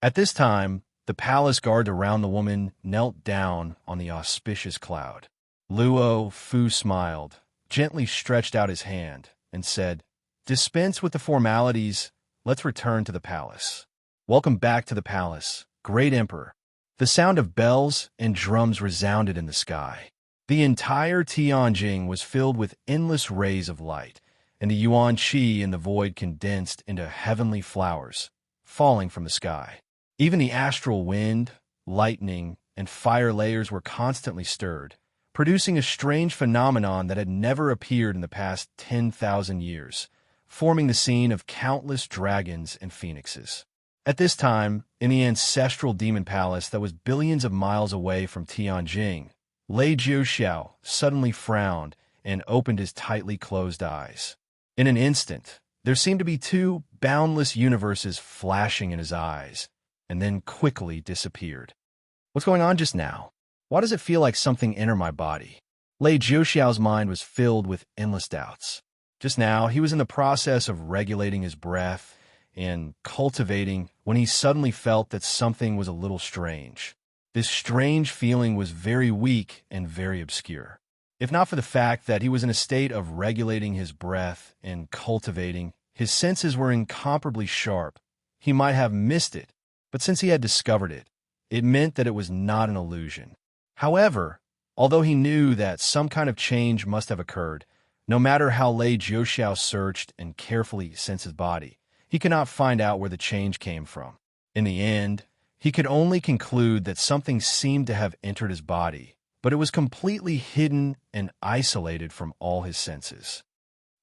At this time, the palace guard around the woman knelt down on the auspicious cloud. Luo Fu smiled, gently stretched out his hand, and said, "Dispense with the formalities. Let's return to the palace." "Welcome back to the palace, great emperor." The sound of bells and drums resounded in the sky. The entire Tianjing was filled with endless rays of light, and the yuan qi in the void condensed into heavenly flowers, falling from the sky. Even the astral wind, lightning, and fire layers were constantly stirred, producing a strange phenomenon that had never appeared in the past 10,000 years, forming the scene of countless dragons and phoenixes. At this time, in the ancestral demon palace that was billions of miles away from Tianjing, Lei Jiuxiao suddenly frowned and opened his tightly closed eyes. In an instant, there seemed to be two boundless universes flashing in his eyes, and then quickly disappeared. "What's going on just now? Why does it feel like something entered my body?" Lei Jiuxiao's mind was filled with endless doubts. Just now, he was in the process of regulating his breath and cultivating when he suddenly felt that something was a little strange. This strange feeling was very weak and very obscure. If not for the fact that he was in a state of regulating his breath and cultivating, his senses were incomparably sharp. He might have missed it, but since he had discovered it, it meant that it was not an illusion. However, although he knew that some kind of change must have occurred, no matter how Lei Jiuxiao searched and carefully sensed his body, he could not find out where the change came from. In the end, he could only conclude that something seemed to have entered his body, but it was completely hidden and isolated from all his senses.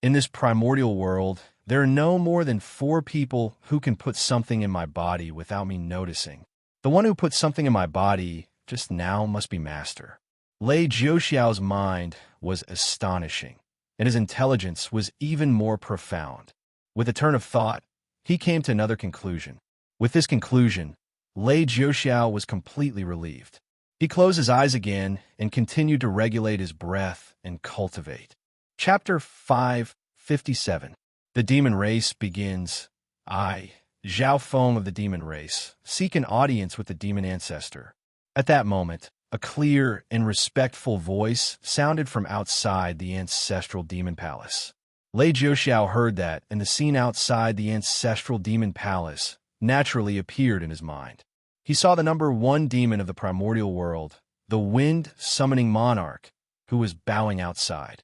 In this primordial world, there are no more than 4 people who can put something in my body without me noticing. The one who put something in my body just now must be master. Lei Jiuxiao's mind was astonishing, and his intelligence was even more profound. With a turn of thought, he came to another conclusion. With this conclusion, Lei Jiuxiao was completely relieved. He closed his eyes again and continued to regulate his breath and cultivate. Chapter 557. The Demon Race begins. I, Zhao Feng of the Demon Race, seek an audience with the demon ancestor. At that moment, a clear and respectful voice sounded from outside the ancestral demon palace. Lei Jiuxiao heard that, and the scene outside the ancestral demon palace naturally appeared in his mind. He saw the number 1 demon of the primordial world, the wind-summoning monarch, who was bowing outside.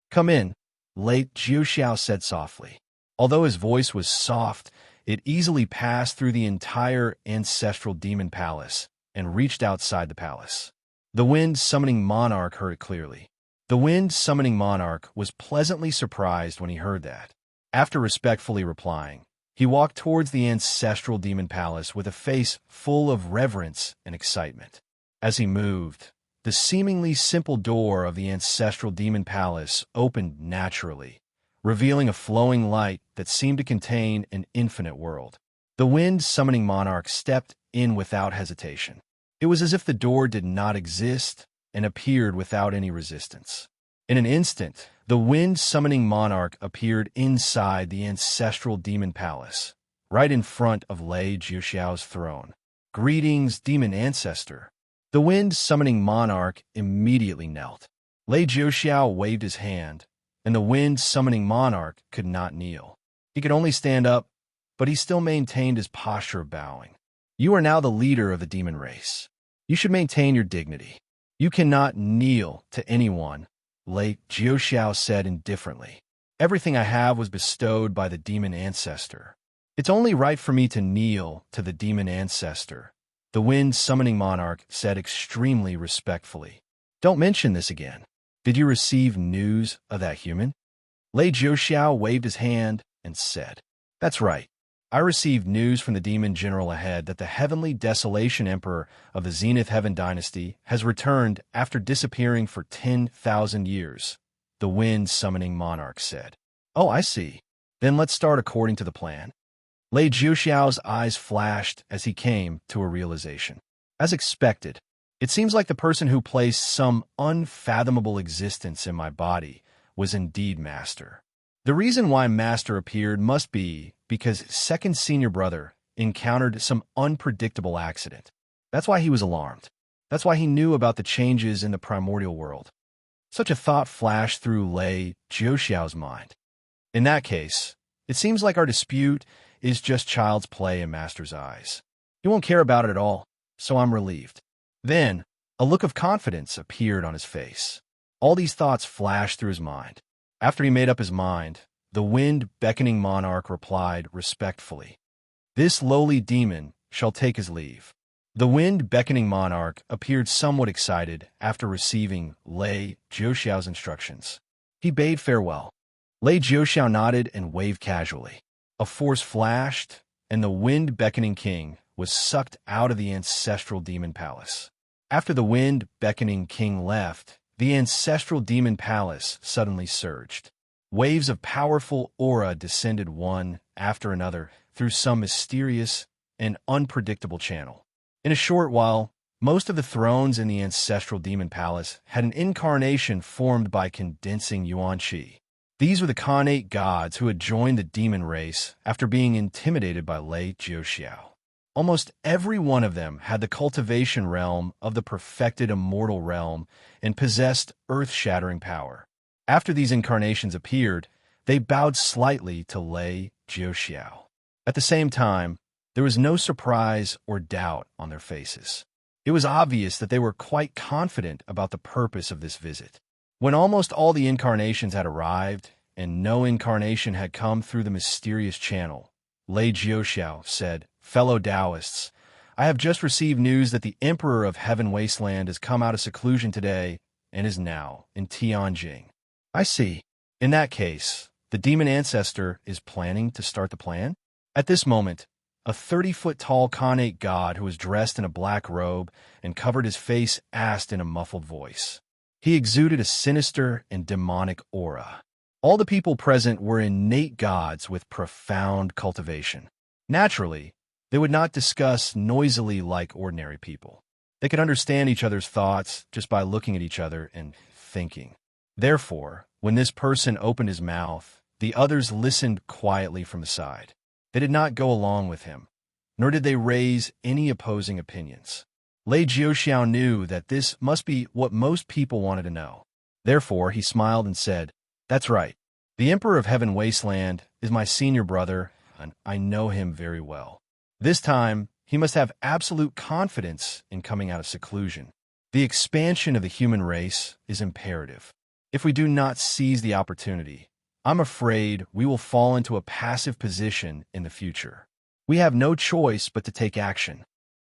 "Come in," Lei Jiuxiao said softly. Although his voice was soft, it easily passed through the entire ancestral demon palace and reached outside the palace. The wind-summoning monarch heard it clearly. The wind-summoning monarch was pleasantly surprised when he heard that. After respectfully replying, he walked towards the ancestral demon palace with a face full of reverence and excitement. As he moved, the seemingly simple door of the ancestral demon palace opened naturally, revealing a flowing light that seemed to contain an infinite world. The wind-summoning monarch stepped in without hesitation. It was as if the door did not exist and appeared without any resistance. In an instant, the wind-summoning monarch appeared inside the ancestral demon palace, right in front of Lei Jiuxiao's throne. "Greetings, demon ancestor." The wind-summoning monarch immediately knelt. Lei Jiuxiao waved his hand, and the wind-summoning monarch could not kneel. He could only stand up, but he still maintained his posture of bowing. "You are now the leader of the demon race. You should maintain your dignity. You cannot kneel to anyone," Lei Jiuxiao said indifferently. "Everything I have was bestowed by the demon ancestor. It's only right for me to kneel to the demon ancestor," the wind-summoning monarch said extremely respectfully. "Don't mention this again." Did you receive news of that human? Lei Jiuxiao waved his hand and said, That's right. I received news from the demon general ahead that the heavenly desolation emperor of the Zenith Heaven dynasty has returned after disappearing for 10,000 years, the wind summoning monarch said. Oh, I see. Then let's start according to the plan. Lei Jiuxiao's eyes flashed as he came to a realization. As expected, it seems like the person who placed some unfathomable existence in my body was indeed Master. The reason why Master appeared must be because his second senior brother encountered some unpredictable accident. That's why he was alarmed. That's why he knew about the changes in the primordial world. Such a thought flashed through Lei Jiuxiao's mind. In that case, it seems like our dispute is just child's play in Master's eyes. He won't care about it at all, so I'm relieved. Then, a look of confidence appeared on his face. All these thoughts flashed through his mind. After he made up his mind, the wind-beckoning monarch replied respectfully, This lowly demon shall take his leave. The wind-beckoning monarch appeared somewhat excited after receiving Lei Jiuxiao's instructions. He bade farewell. Lei Jiuxiao nodded and waved casually. A force flashed, and the wind-beckoning king was sucked out of the ancestral demon palace. After the wind-beckoning king left, the ancestral demon palace suddenly surged. Waves of powerful aura descended one after another through some mysterious and unpredictable channel. In a short while, most of the thrones in the ancestral demon palace had an incarnation formed by condensing yuan qi. These were the Khanate gods who had joined the demon race after being intimidated by Lei Jiuxiao. Almost every one of them had the cultivation realm of the perfected immortal realm and possessed earth-shattering power. After these incarnations appeared, they bowed slightly to Lei Jiuxiao. At the same time, there was no surprise or doubt on their faces. It was obvious that they were quite confident about the purpose of this visit. When almost all the incarnations had arrived, and no incarnation had come through the mysterious channel, Lei Jiuxiao said, Fellow Taoists, I have just received news that the Emperor of Heaven Wasteland has come out of seclusion today and is now in Tianjing. I see. In that case, the demon ancestor is planning to start the plan? At this moment, a 30-foot-tall Khanate god who was dressed in a black robe and covered his face asked in a muffled voice. He exuded a sinister and demonic aura. All the people present were innate gods with profound cultivation. Naturally, they would not discuss noisily like ordinary people. They could understand each other's thoughts just by looking at each other and thinking. Therefore, when this person opened his mouth, the others listened quietly from the side. They did not go along with him, nor did they raise any opposing opinions. Lei Jiuxiao knew that this must be what most people wanted to know. Therefore, he smiled and said, That's right. The Emperor of Heaven Wasteland is my senior brother, and I know him very well. This time, he must have absolute confidence in coming out of seclusion. The expansion of the human race is imperative. If we do not seize the opportunity, I'm afraid we will fall into a passive position in the future. We have no choice but to take action.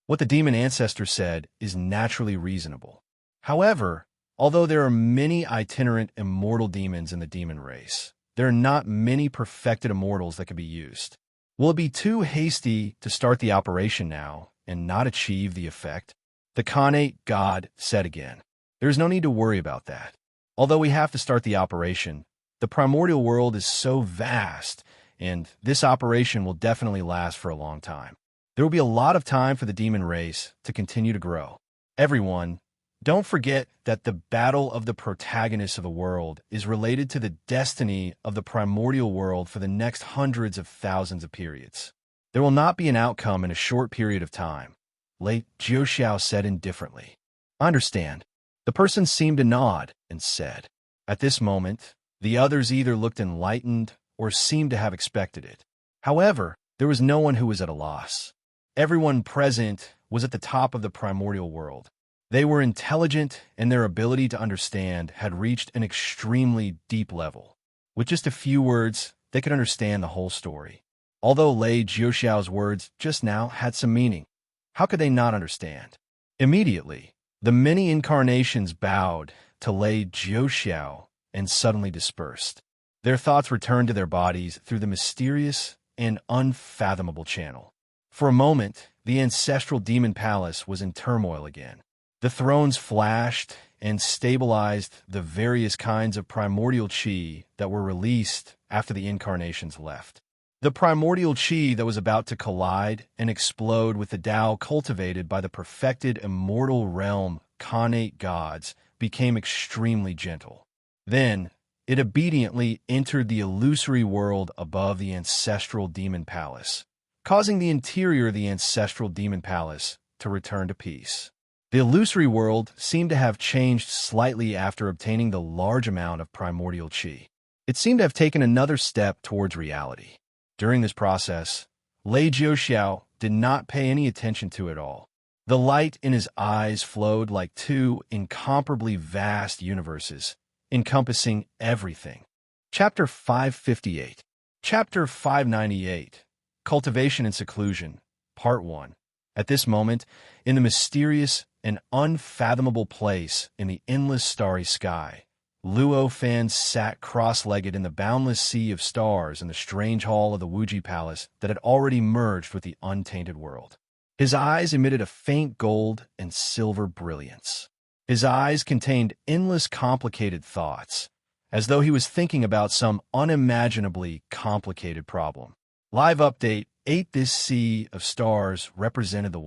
What the demon ancestor said is naturally reasonable. However, although there are many itinerant immortal demons in the demon race, there are not many perfected immortals that can be used. Will it be too hasty to start the operation now and not achieve the effect? The Khanate god said again. There is no need to worry about that. Although we have to start the operation, the primordial world is so vast, and this operation will definitely last for a long time. There will be a lot of time for the demon race to continue to grow. Everyone, don't forget that the battle of the protagonists of the world is related to the destiny of the primordial world for the next hundreds of thousands of periods. There will not be an outcome in a short period of time, Lei Jiuxiao said indifferently. I understand. The person seemed to nod and said. At this moment, the others either looked enlightened or seemed to have expected it. However, there was no one who was at a loss. Everyone present was at the top of the primordial world. They were intelligent, and their ability to understand had reached an extremely deep level. With just a few words, they could understand the whole story. Although Lei Jiuxiao's words just now had some meaning, how could they not understand? Immediately, the many incarnations bowed, to Lei Jiuxiao and suddenly dispersed. Their thoughts returned to their bodies through the mysterious and unfathomable channel. For a moment, the ancestral demon palace was in turmoil again. The thrones flashed and stabilized the various kinds of primordial qi that were released after the incarnations left. The primordial qi that was about to collide and explode with the Tao cultivated by the perfected immortal realm Khanate gods became extremely gentle. Then, it obediently entered the illusory world above the ancestral demon palace, causing the interior of the ancestral demon palace to return to peace. The illusory world seemed to have changed slightly after obtaining the large amount of primordial qi. It seemed to have taken another step towards reality. During this process, Lei Jiuxiao did not pay any attention to it all. The light in his eyes flowed like two incomparably vast universes, encompassing everything. Chapter 558. Chapter 598. Cultivation and Seclusion, Part 1. At this moment, in the mysterious and unfathomable place in the endless starry sky, Luo Fan sat cross-legged in the boundless sea of stars in the strange hall of the Wuji Palace that had already merged with the untainted world. His eyes emitted a faint gold and silver brilliance. His eyes contained endless complicated thoughts, as though he was thinking about some unimaginably complicated problem. Live update 8. This sea of stars represented the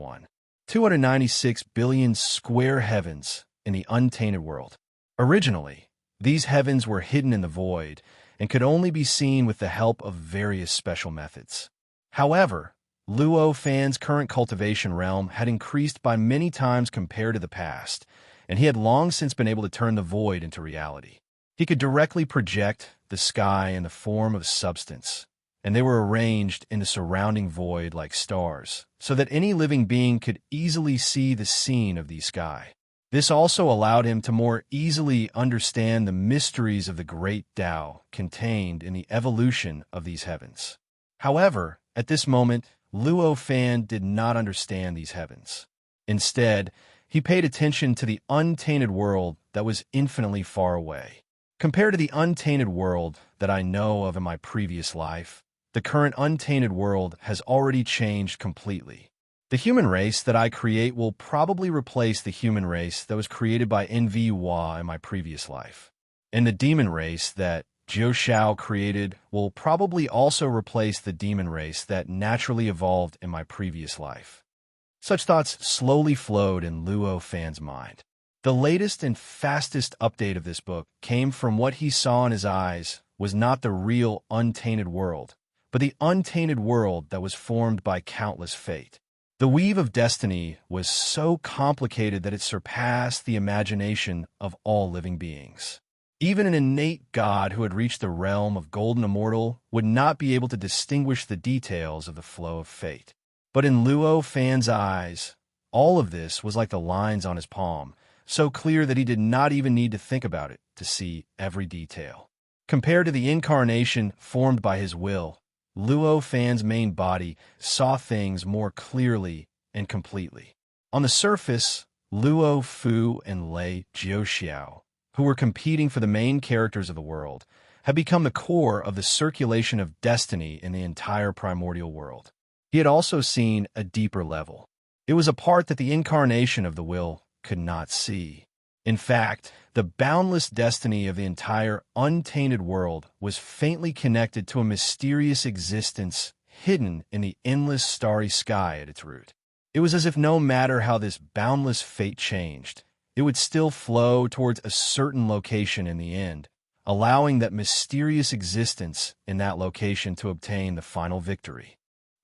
296 billion square heavens in the untainted world. Originally, these heavens were hidden in the void and could only be seen with the help of various special methods. However, Luo Fan's current cultivation realm had increased by many times compared to the past, and he had long since been able to turn the void into reality. He could directly project the sky in the form of substance, and they were arranged in the surrounding void like stars, so that any living being could easily see the scene of the sky. This also allowed him to more easily understand the mysteries of the great Tao contained in the evolution of these heavens. However, at this moment, Luo Fan did not understand these heavens. Instead, he paid attention to the untainted world that was infinitely far away. Compared to the untainted world that I know of in my previous life, the current untainted world has already changed completely. The human race that I create will probably replace the human race that was created by Envy-Hua in my previous life. And the demon race that Jiu Shao created will probably also replace the demon race that naturally evolved in my previous life. Such thoughts slowly flowed in Luo Fan's mind. The latest and fastest update of this book came from what he saw in his eyes was not the real untainted world, but the untainted world that was formed by countless fate. The weave of destiny was so complicated that it surpassed the imagination of all living beings. Even an innate god who had reached the realm of golden immortal would not be able to distinguish the details of the flow of fate. But in Luo Fan's eyes, all of this was like the lines on his palm, so clear that he did not even need to think about it to see every detail. Compared to the incarnation formed by his will, Luo Fan's main body saw things more clearly and completely. On the surface, Luo Fu and Lei Jiuxiao, who were competing for the main characters of the world, had become the core of the circulation of destiny in the entire primordial world. He had also seen a deeper level. It was a part that the incarnation of the will could not see. In fact, the boundless destiny of the entire untainted world was faintly connected to a mysterious existence hidden in the endless starry sky at its root. It was as if no matter how this boundless fate changed, it would still flow towards a certain location in the end, allowing that mysterious existence in that location to obtain the final victory.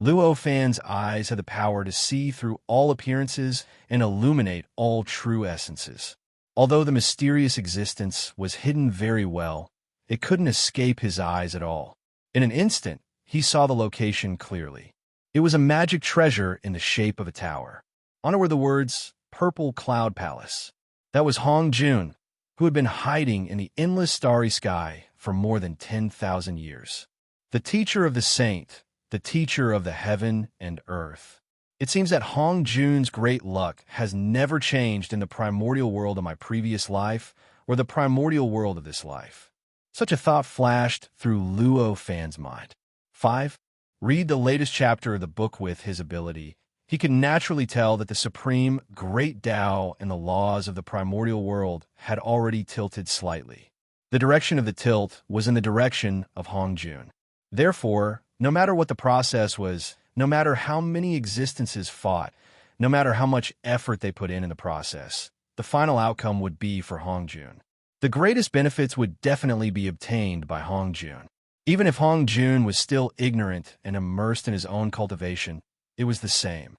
Luo Fan's eyes had the power to see through all appearances and illuminate all true essences. Although the mysterious existence was hidden very well, it couldn't escape his eyes at all. In an instant, he saw the location clearly. It was a magic treasure in the shape of a tower. On it were the words, Purple Cloud Palace. That was Hong Jun, who had been hiding in the endless starry sky for more than 10,000 years. The teacher of the saint, the teacher of the heaven and earth. It seems that Hong Jun's great luck has never changed in the primordial world of my previous life, or the primordial world of this life? Such a thought flashed through Luo Fan's mind. 5. Read the latest chapter of the book. With his ability, he could naturally tell that the supreme great Tao and the laws of the primordial world had already tilted slightly. The direction of the tilt was in the direction of Hong Jun. Therefore, no matter what the process was, no matter how many existences fought, no matter how much effort they put in the process, the final outcome would be for Hong Jun. The greatest benefits would definitely be obtained by Hong Jun. Even if Hong Jun was still ignorant and immersed in his own cultivation, it was the same.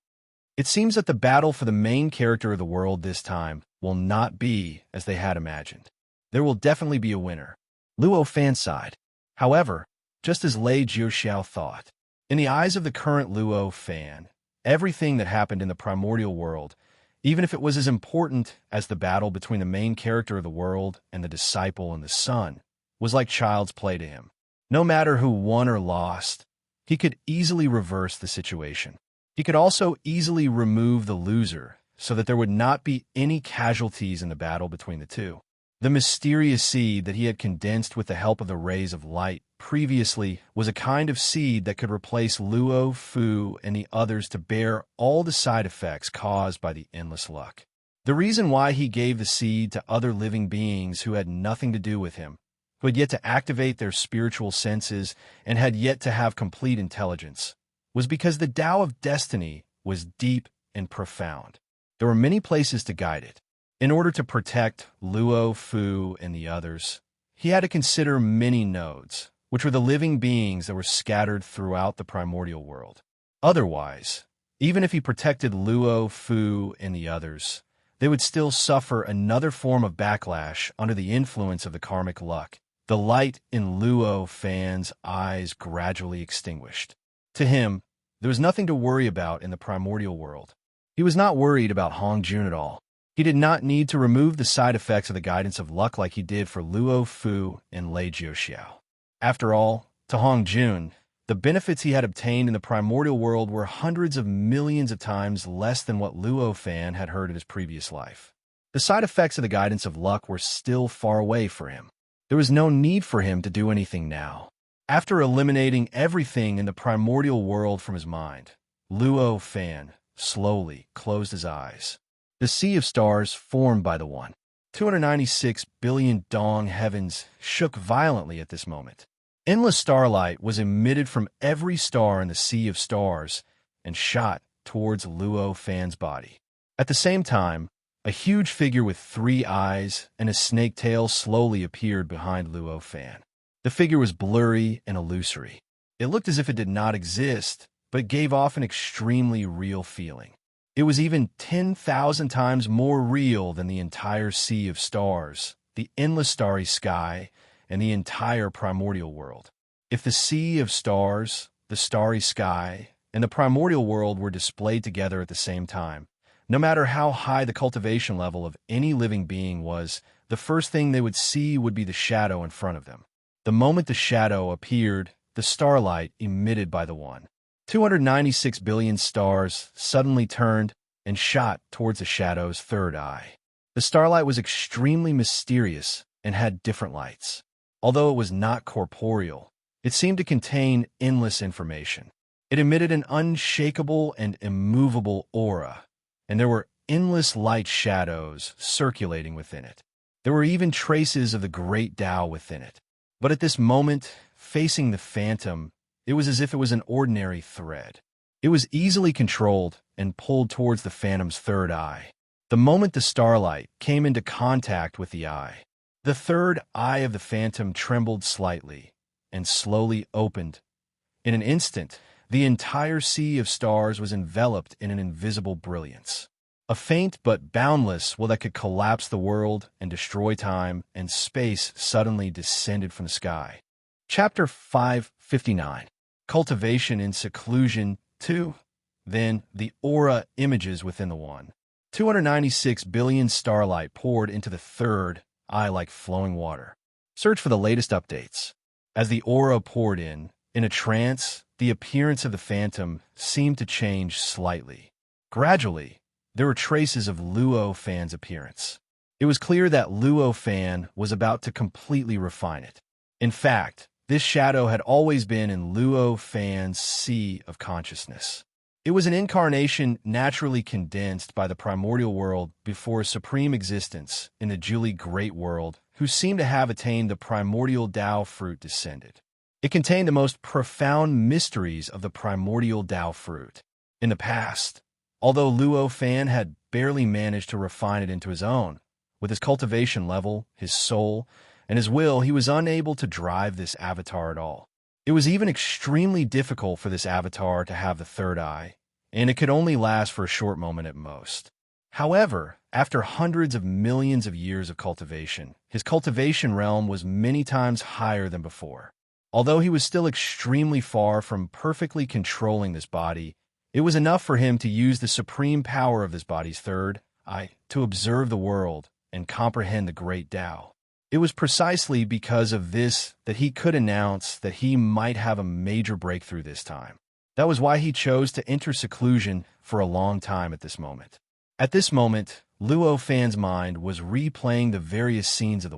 It seems that the battle for the main character of the world this time will not be as they had imagined. There will definitely be a winner. Luo Fan sighed. However, just as Lei Jiuxiao thought, in the eyes of the current Luo Fan, everything that happened in the primordial world, even if it was as important as the battle between the main character of the world and the disciple and the sun, was like child's play to him. No matter who won or lost, he could easily reverse the situation. He could also easily remove the loser so that there would not be any casualties in the battle between the two. The mysterious seed that he had condensed with the help of the rays of light previously was a kind of seed that could replace Luo, Fu, and the others to bear all the side effects caused by the endless luck. The reason why he gave the seed to other living beings who had nothing to do with him, who had yet to activate their spiritual senses and had yet to have complete intelligence, was because the Tao of destiny was deep and profound. There were many places to guide it. In order to protect Luo, Fu, and the others, he had to consider many nodes, which were the living beings that were scattered throughout the primordial world. Otherwise, even if he protected Luo, Fu, and the others, they would still suffer another form of backlash under the influence of the karmic luck. The light in Luo Fan's eyes gradually extinguished. To him, there was nothing to worry about in the primordial world. He was not worried about Hong Jun at all. He did not need to remove the side effects of the guidance of luck like he did for Luo, Fu, and Lei Jiuxiao. After all, to Hong Jun, the benefits he had obtained in the primordial world were hundreds of millions of times less than what Luo Fan had heard in his previous life. The side effects of the guidance of luck were still far away for him. There was no need for him to do anything now. After eliminating everything in the primordial world from his mind, Luo Fan slowly closed his eyes. The sea of stars formed by the 296 billion dong heavens shook violently at this moment. Endless starlight was emitted from every star in the sea of stars and shot towards Luo Fan's body. At the same time, a huge figure with 3 eyes and a snake tail slowly appeared behind Luo Fan. The figure was blurry and illusory. It looked as if it did not exist, but it gave off an extremely real feeling. It was even 10,000 times more real than the entire sea of stars, the endless starry sky, and the entire primordial world. If the sea of stars, the starry sky, and the primordial world were displayed together at the same time, no matter how high the cultivation level of any living being was, the first thing they would see would be the shadow in front of them. The moment the shadow appeared, the starlight emitted by the 296 billion stars suddenly turned and shot towards the shadow's third eye. The starlight was extremely mysterious and had different lights. Although it was not corporeal, it seemed to contain endless information. It emitted an unshakable and immovable aura, and there were endless light shadows circulating within it. There were even traces of the great Tao within it. But at this moment, facing the phantom, it was as if it was an ordinary thread. It was easily controlled and pulled towards the phantom's third eye. The moment the starlight came into contact with the eye, the third eye of the phantom trembled slightly and slowly opened. In an instant, the entire sea of stars was enveloped in an invisible brilliance. A faint but boundless will that could collapse the world and destroy time and space suddenly descended from the sky. Chapter 559. Cultivation in Seclusion 2. Then the aura images within the 296 billion starlight poured into the third eye like flowing water. Search for the latest updates. As the aura poured in a trance, the appearance of the phantom seemed to change slightly. Gradually, there were traces of Luo Fan's appearance. It was clear that Luo Fan was about to completely refine it. In fact, this shadow had always been in Luo Fan's sea of consciousness. It was an incarnation naturally condensed by the primordial world before a supreme existence in the Julie Great World, who seemed to have attained the primordial Tao fruit descended. It contained the most profound mysteries of the primordial Tao fruit. In the past, although Luo Fan had barely managed to refine it into his own, with his cultivation level, his soul, and his will, he was unable to drive this avatar at all. It was even extremely difficult for this avatar to have the third eye, and it could only last for a short moment at most. However, after hundreds of millions of years of cultivation, his cultivation realm was many times higher than before. Although he was still extremely far from perfectly controlling this body, it was enough for him to use the supreme power of this body's third eye to observe the world and comprehend the great Tao. It was precisely because of this that he could announce that he might have a major breakthrough this time. That was why he chose to enter seclusion for a long time at this moment. At this moment, Luo Fan's mind was replaying the various scenes of the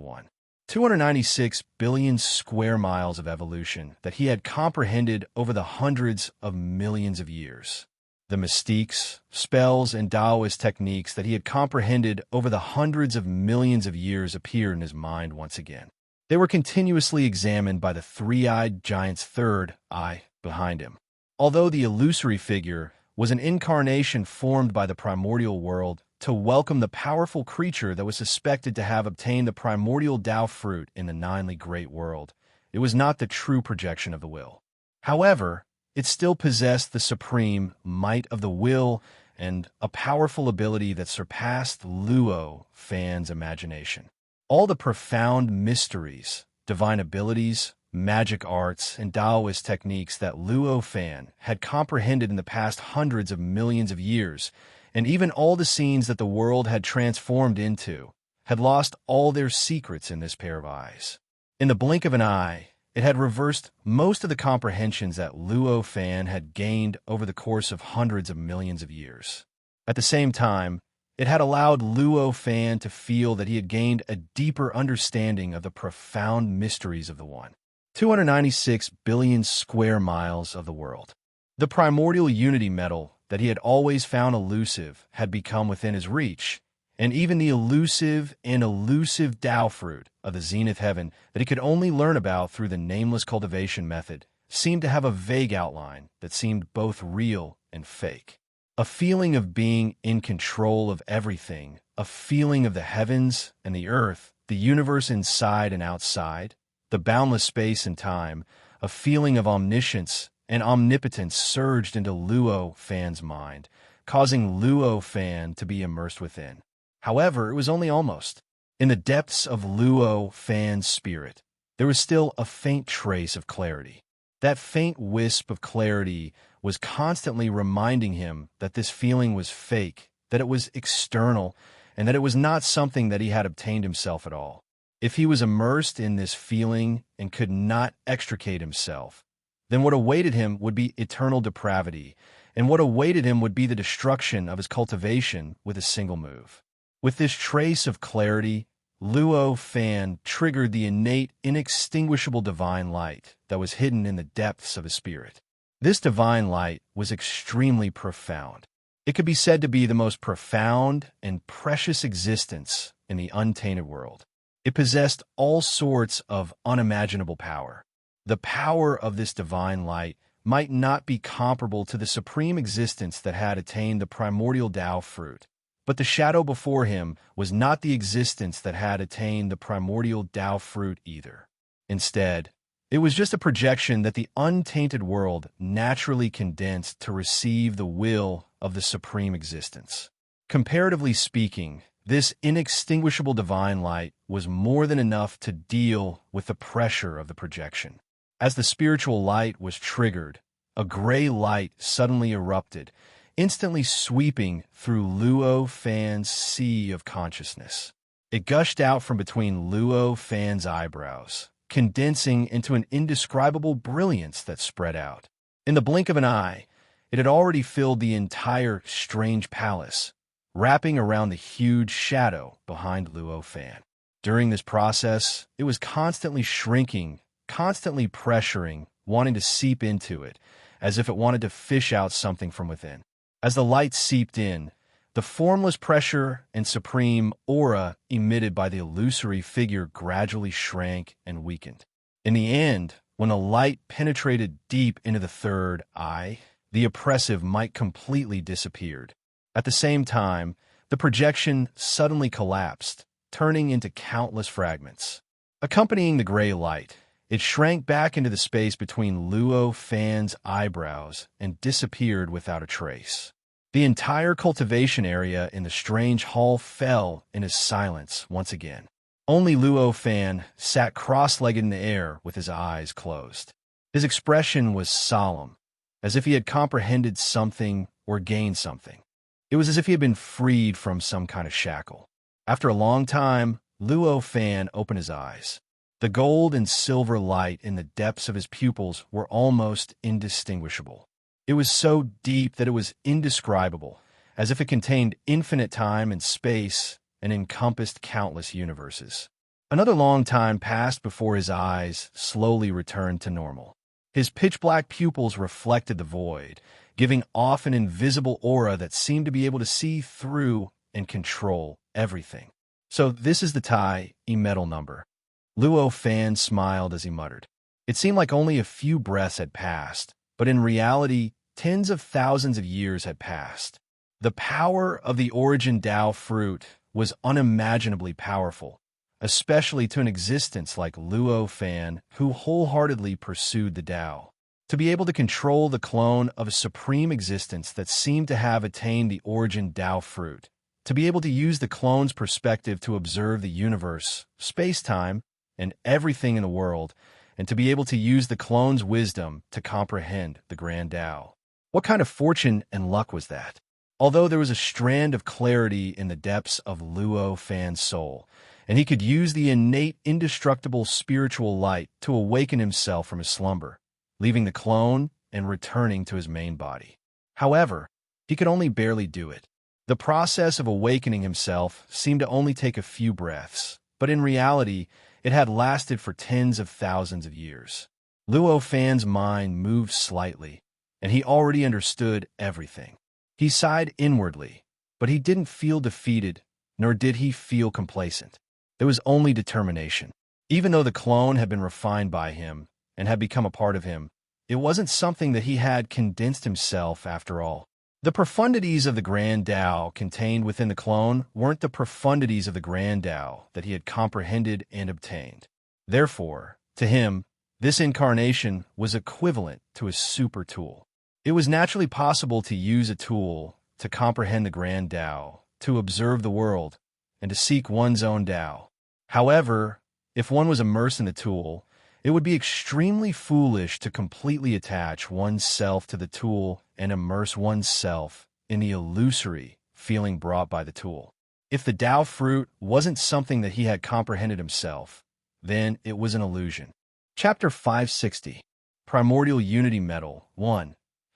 296 billion square miles of evolution that he had comprehended over the hundreds of millions of years. The mystiques, spells, and Taoist techniques that he had comprehended over the hundreds of millions of years appeared in his mind once again. They were continuously examined by the three-eyed giant's third eye behind him. Although the illusory figure was an incarnation formed by the primordial world to welcome the powerful creature that was suspected to have obtained the primordial Tao fruit in the ninely great world, it was not the true projection of the will. However, it still possessed the supreme might of the will and a powerful ability that surpassed Luo Fan's imagination. All the profound mysteries, divine abilities, magic arts, and Taoist techniques that Luo Fan had comprehended in the past hundreds of millions of years, and even all the scenes that the world had transformed into, had lost all their secrets in this pair of eyes. In the blink of an eye, it had reversed most of the comprehensions that Luo Fan had gained over the course of hundreds of millions of years. At the same time, it had allowed Luo Fan to feel that he had gained a deeper understanding of the profound mysteries of the 296 billion square miles of the world. The primordial unity metal that he had always found elusive had become within his reach, and even the elusive Tao fruit of the zenith heaven that he could only learn about through the nameless cultivation method seemed to have a vague outline that seemed both real and fake. A feeling of being in control of everything, a feeling of the heavens and the earth, the universe inside and outside, the boundless space and time, a feeling of omniscience and omnipotence surged into Luo Fan's mind, causing Luo Fan to be immersed within. However, it was only almost. In the depths of Luo Fan's spirit, there was still a faint trace of clarity. That faint wisp of clarity was constantly reminding him that this feeling was fake, that it was external, and that it was not something that he had obtained himself at all. If he was immersed in this feeling and could not extricate himself, then what awaited him would be eternal depravity, and what awaited him would be the destruction of his cultivation with a single move. With this trace of clarity, Luo Fan triggered the innate, inextinguishable divine light that was hidden in the depths of his spirit. This divine light was extremely profound. It could be said to be the most profound and precious existence in the untainted world. It possessed all sorts of unimaginable power. The power of this divine light might not be comparable to the supreme existence that had attained the primordial Tao fruit, but the shadow before him was not the existence that had attained the primordial Tao fruit either. Instead, it was just a projection that the untainted world naturally condensed to receive the will of the supreme existence. Comparatively speaking, this inextinguishable divine light was more than enough to deal with the pressure of the projection. As the spiritual light was triggered, a gray light suddenly erupted, instantly sweeping through Luo Fan's sea of consciousness. It gushed out from between Luo Fan's eyebrows, condensing into an indescribable brilliance that spread out. In the blink of an eye, it had already filled the entire strange palace, wrapping around the huge shadow behind Luo Fan. During this process, it was constantly shrinking, constantly pressuring, wanting to seep into it, as if it wanted to fish out something from within. As the light seeped in, the formless pressure and supreme aura emitted by the illusory figure gradually shrank and weakened. In the end, when the light penetrated deep into the third eye, the oppressive might completely disappeared. At the same time, the projection suddenly collapsed, turning into countless fragments. Accompanying the gray light, it shrank back into the space between Luo Fan's eyebrows and disappeared without a trace. The entire cultivation area in the strange hall fell into silence once again. Only Luo Fan sat cross-legged in the air with his eyes closed. His expression was solemn, as if he had comprehended something or gained something. It was as if he had been freed from some kind of shackle. After a long time, Luo Fan opened his eyes. The gold and silver light in the depths of his pupils were almost indistinguishable. It was so deep that it was indescribable, as if it contained infinite time and space and encompassed countless universes. Another long time passed before his eyes slowly returned to normal. His pitch-black pupils reflected the void, giving off an invisible aura that seemed to be able to see through and control everything. So this is the Tai E-metal number. Luo Fan smiled as he muttered. It seemed like only a few breaths had passed, but in reality, tens of thousands of years had passed. The power of the origin Tao fruit was unimaginably powerful, especially to an existence like Luo Fan, who wholeheartedly pursued the Tao. To be able to control the clone of a supreme existence that seemed to have attained the origin Tao fruit, to be able to use the clone's perspective to observe the universe, space-time, and everything in the world, and to be able to use the clone's wisdom to comprehend the Grand Tao. What kind of fortune and luck was that? Although there was a strand of clarity in the depths of Luo Fan's soul, and he could use the innate, indestructible spiritual light to awaken himself from his slumber, leaving the clone and returning to his main body. However, he could only barely do it. The process of awakening himself seemed to only take a few breaths, but in reality, it had lasted for tens of thousands of years. Luo Fan's mind moved slightly, and he already understood everything. He sighed inwardly, but he didn't feel defeated, nor did he feel complacent. There was only determination. Even though the clone had been refined by him and had become a part of him, it wasn't something that he had condensed himself after all. The profundities of the Grand Tao contained within the clone weren't the profundities of the Grand Tao that he had comprehended and obtained. Therefore, to him, this incarnation was equivalent to a super tool. It was naturally possible to use a tool to comprehend the Grand Tao, to observe the world, and to seek one's own Tao. However, if one was immersed in the tool, it would be extremely foolish to completely attach oneself to the tool and immerse oneself in the illusory feeling brought by the tool. If the Tao fruit wasn't something that he had comprehended himself, then it was an illusion. Chapter 560, Primordial Unity Metal 1.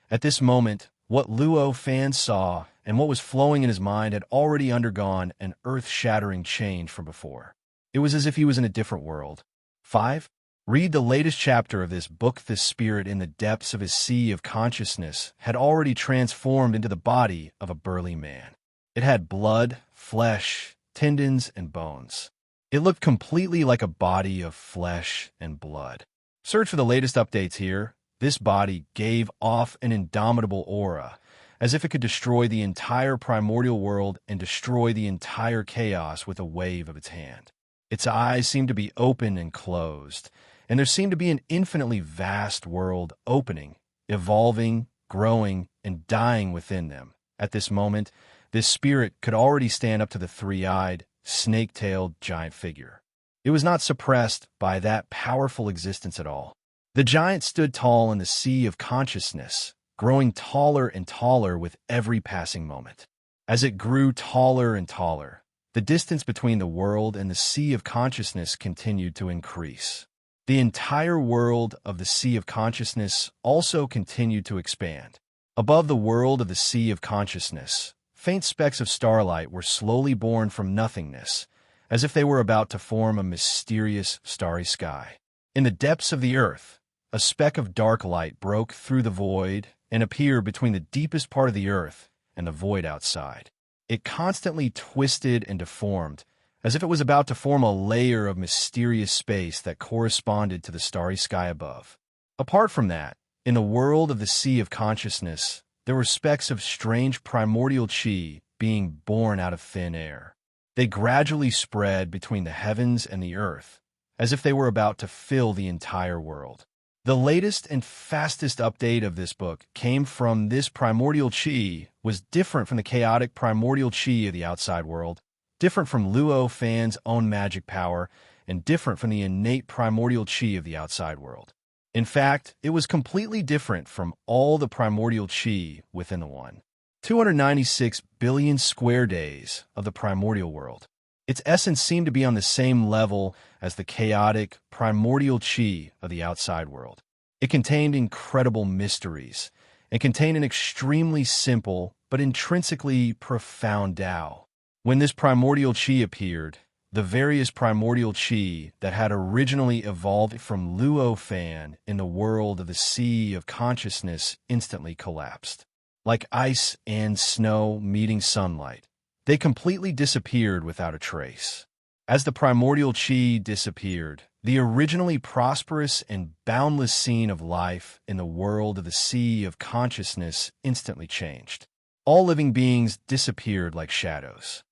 At this moment, what Luo Fan saw and what was flowing in his mind had already undergone an earth-shattering change from before. It was as if he was in a different world. 5. Read the latest chapter of this book. The spirit in the depths of his sea of consciousness had already transformed into the body of a burly man. It had blood, flesh, tendons, and bones. It looked completely like a body of flesh and blood. Search for the latest updates here. This body gave off an indomitable aura, as if it could destroy the entire primordial world and destroy the entire chaos with a wave of its hand. Its eyes seemed to be open and closed, and there seemed to be an infinitely vast world opening, evolving, growing, and dying within them. At this moment, this spirit could already stand up to the three-eyed, snake-tailed giant figure. It was not suppressed by that powerful existence at all. The giant stood tall in the sea of consciousness, growing taller and taller with every passing moment. As it grew taller and taller, the distance between the world and the sea of consciousness continued to increase. The entire world of the sea of consciousness also continued to expand. Above the world of the sea of consciousness, faint specks of starlight were slowly born from nothingness, as if they were about to form a mysterious starry sky. In the depths of the earth, a speck of dark light broke through the void and appeared between the deepest part of the earth and the void outside. It constantly twisted and deformed, as if it was about to form a layer of mysterious space that corresponded to the starry sky above. Apart from that, in the world of the sea of consciousness, there were specks of strange primordial chi being born out of thin air. They gradually spread between the heavens and the earth, as if they were about to fill the entire world. The latest and fastest update of this book came from this primordial chi was different from the chaotic primordial chi of the outside world, different from Luo Fan's own magic power, and different from the innate primordial chi of the outside world. In fact, it was completely different from all the primordial chi within the 296 billion square days of the primordial world. Its essence seemed to be on the same level as the chaotic, primordial chi of the outside world. It contained incredible mysteries and contained an extremely simple but intrinsically profound Tao. When this primordial chi appeared, the various primordial chi that had originally evolved from Luo Fan in the world of the sea of consciousness instantly collapsed. Like ice and snow meeting sunlight, they completely disappeared without a trace. As the primordial chi disappeared, the originally prosperous and boundless scene of life in the world of the sea of consciousness instantly changed. All living beings disappeared like shadows.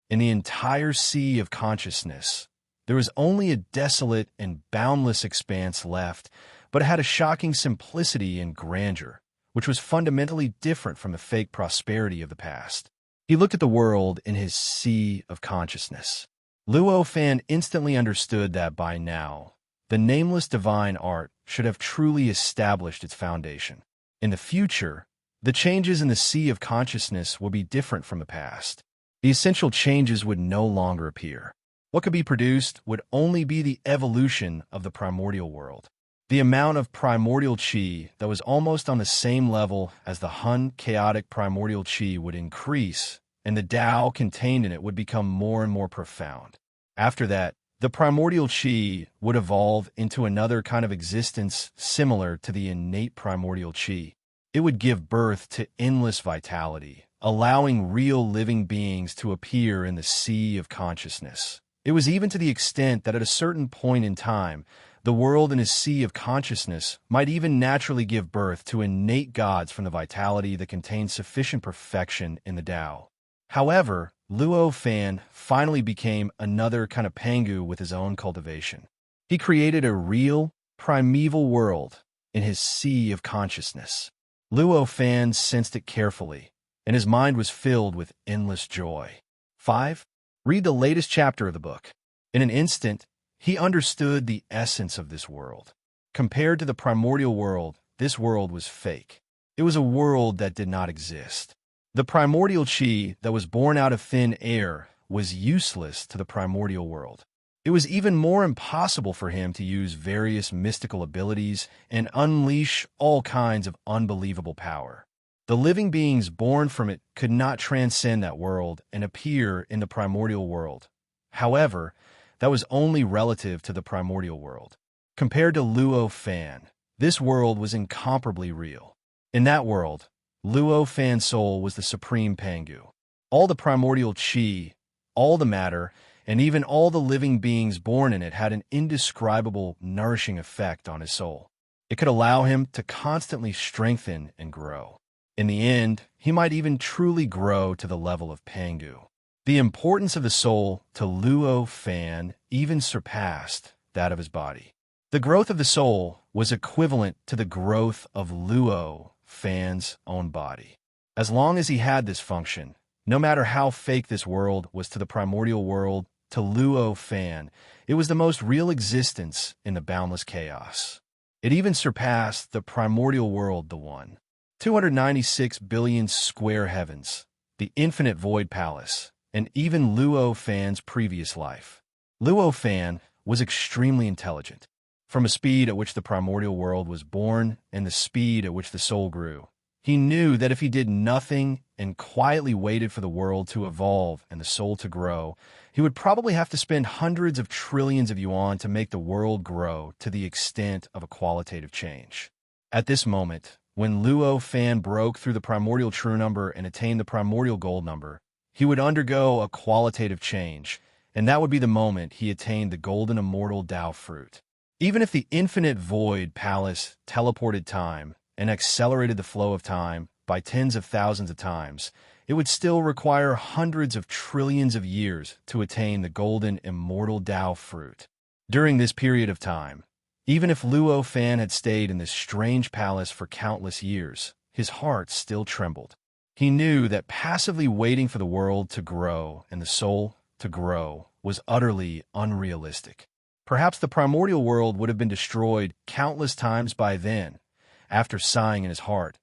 In the entire sea of consciousness, there was only a desolate and boundless expanse left, but it had a shocking simplicity and grandeur, which was fundamentally different from the fake prosperity of the past. He looked at the world in his sea of consciousness. Luo Fan instantly understood that by now, the nameless divine art should have truly established its foundation. In the future, the changes in the sea of consciousness would be different from the past. The essential changes would no longer appear. What could be produced would only be the evolution of the primordial world. The amount of primordial chi that was almost on the same level as the Hun chaotic primordial chi would increase, and the Tao contained in it would become more and more profound. After that, the primordial chi would evolve into another kind of existence similar to the innate primordial chi. It would give birth to endless vitality, allowing real living beings to appear in the sea of consciousness. It was even to the extent that at a certain point in time, the world in a sea of consciousness might even naturally give birth to innate gods from the vitality that contained sufficient perfection in the Tao. However, Luo Fan finally became another kind of Pangu with his own cultivation. He created a real, primeval world in his sea of consciousness. Luo Fan sensed it carefully, and his mind was filled with endless joy. 5. Read the latest chapter of the book. In an instant, he understood the essence of this world. Compared to the primordial world, this world was fake. It was a world that did not exist. The primordial chi that was born out of thin air was useless to the primordial world. It was even more impossible for him to use various mystical abilities and unleash all kinds of unbelievable power. The living beings born from it could not transcend that world and appear in the primordial world. However, that was only relative to the primordial world. Compared to Luo Fan, this world was incomparably real. In that world, Luo Fan's soul was the supreme Pangu. All the primordial chi, all the matter, and even all the living beings born in it had an indescribable, nourishing effect on his soul. It could allow him to constantly strengthen and grow. In the end, he might even truly grow to the level of Pangu. The importance of the soul to Luo Fan even surpassed that of his body. The growth of the soul was equivalent to the growth of Luo Fan's own body. As long as he had this function, no matter how fake this world was to the primordial world, to Luo Fan, it was the most real existence in the boundless chaos. It even surpassed the primordial world, the 296 billion square heavens, the infinite void palace, and even Luo Fan's previous life. Luo Fan was extremely intelligent. From a speed at which the primordial world was born and the speed at which the soul grew, He knew that if he did nothing and quietly waited for the world to evolve and the soul to grow, he would probably have to spend hundreds of trillions of yuan to make the world grow to the extent of a qualitative change. At this moment, when Luo Fan broke through the primordial true number and attained the primordial gold number, he would undergo a qualitative change, and that would be the moment he attained the golden immortal Tao fruit. Even if the infinite void palace teleported time and accelerated the flow of time by tens of thousands of times, it would still require hundreds of trillions of years to attain the golden immortal Tao fruit. During this period of time, even if Luo Fan had stayed in this strange palace for countless years, his heart still trembled. He knew that passively waiting for the world to grow and the soul to grow was utterly unrealistic. Perhaps the primordial world would have been destroyed countless times by then. After sighing in his heart,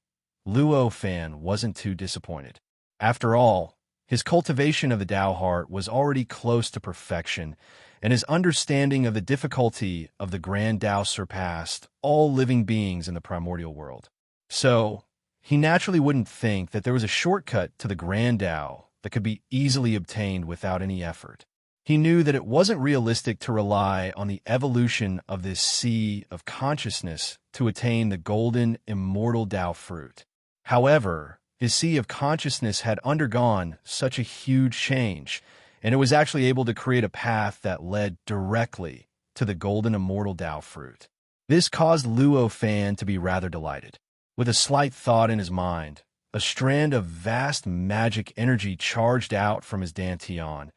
Luo Fan wasn't too disappointed. After all, his cultivation of the Tao heart was already close to perfection, and his understanding of the difficulty of the grand Tao surpassed all living beings in the primordial world. So, he naturally wouldn't think that there was a shortcut to the grand Tao that could be easily obtained without any effort. He knew that it wasn't realistic to rely on the evolution of this sea of consciousness to attain the golden, immortal Tao fruit. However, his sea of consciousness had undergone such a huge change, and it was actually able to create a path that led directly to the golden, immortal Tao fruit. This caused Luo Fan to be rather delighted. With a slight thought in his mind, a strand of vast magic energy charged out from his dantian,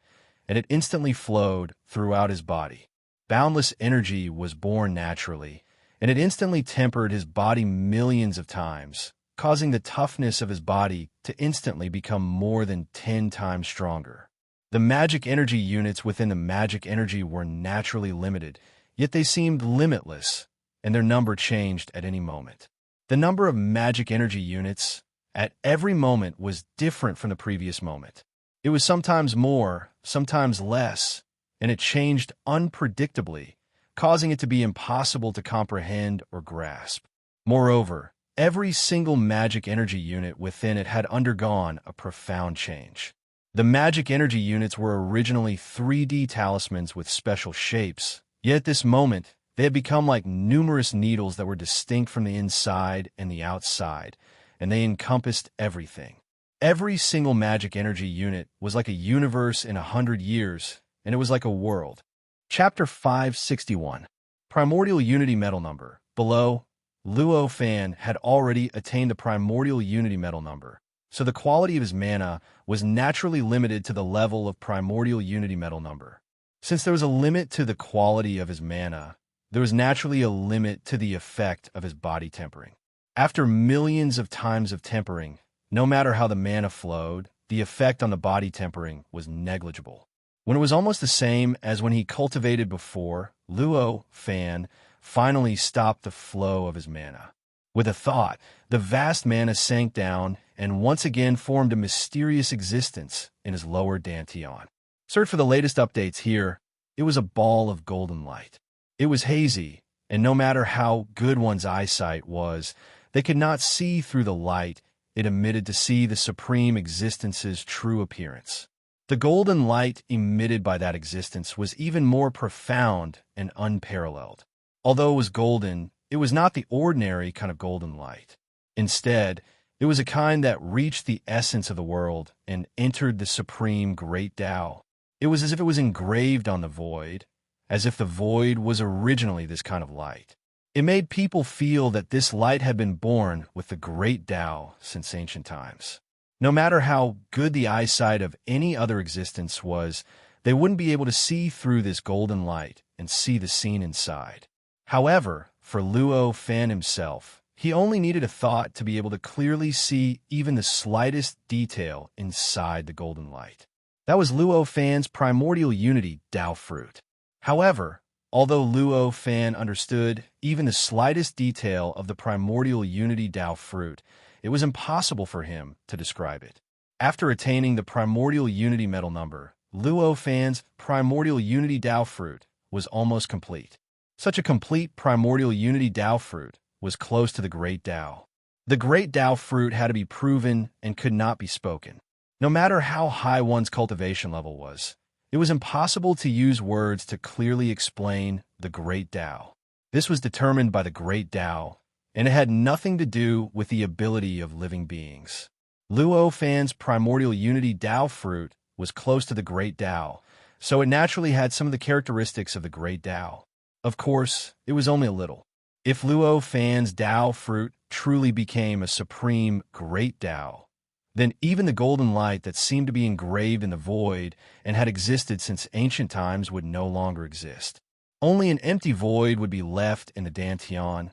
and it instantly flowed throughout his body. Boundless energy was born naturally, and it instantly tempered his body millions of times, causing the toughness of his body to instantly become more than 10 times stronger. The magic energy units within the magic energy were naturally limited, yet they seemed limitless, and their number changed at any moment. The number of magic energy units at every moment was different from the previous moment. It was sometimes more, sometimes less, and it changed unpredictably, causing it to be impossible to comprehend or grasp. Moreover, every single magic energy unit within it had undergone a profound change. The magic energy units were originally 3D talismans with special shapes, yet at this moment, they had become like numerous needles that were distinct from the inside and the outside, and they encompassed everything. Every single magic energy unit was like a universe in 100 years, and it was like a world. Chapter 561. Primordial Unity Metal Number. Below, Luo Fan had already attained the primordial unity metal number, so the quality of his mana was naturally limited to the level of primordial unity metal number. Since there was a limit to the quality of his mana, there was naturally a limit to the effect of his body tempering. After millions of times of tempering, no matter how the mana flowed, the effect on the body tempering was negligible. When it was almost the same as when he cultivated before, Luo Fan finally stopped the flow of his mana. With a thought, the vast mana sank down and once again formed a mysterious existence in his lower dantian. Search for the latest updates here. It was a ball of golden light. It was hazy, and no matter how good one's eyesight was, they could not see through the light it emitted to see the supreme existence's true appearance. The golden light emitted by that existence was even more profound and unparalleled. Although it was golden, it was not the ordinary kind of golden light. Instead, it was a kind that reached the essence of the world and entered the supreme great Tao. It was as if it was engraved on the void, as if the void was originally this kind of light. It made people feel that this light had been born with the great Tao since ancient times. No matter how good the eyesight of any other existence was, they wouldn't be able to see through this golden light and see the scene inside. However, for Luo Fan himself, he only needed a thought to be able to clearly see even the slightest detail inside the golden light. That was Luo Fan's primordial unity Tao fruit. However, although Luo Fan understood even the slightest detail of the primordial unity Tao fruit, it was impossible for him to describe it. After attaining the primordial unity metal number, Luo Fan's primordial unity Tao fruit was almost complete. Such a complete primordial unity Tao fruit was close to the great Tao. The great Tao fruit had to be proven and could not be spoken. No matter how high one's cultivation level was, it was impossible to use words to clearly explain the great Tao. This was determined by the great Tao, and it had nothing to do with the ability of living beings. Luo Fan's primordial unity Tao fruit was close to the great Tao, so it naturally had some of the characteristics of the great Tao. Of course, it was only a little. If Luo Fan's Tao fruit truly became a supreme great Tao, then even the golden light that seemed to be engraved in the void and had existed since ancient times would no longer exist. Only an empty void would be left in the Dantian.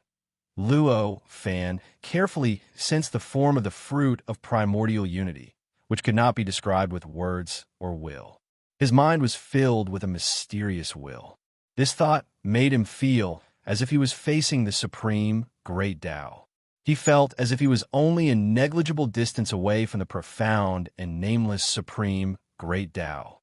Luo Fan carefully sensed the form of the fruit of primordial unity, which could not be described with words or will. His mind was filled with a mysterious will. This thought made him feel as if he was facing the supreme great Tao. He felt as if he was only a negligible distance away from the profound and nameless supreme great Tao.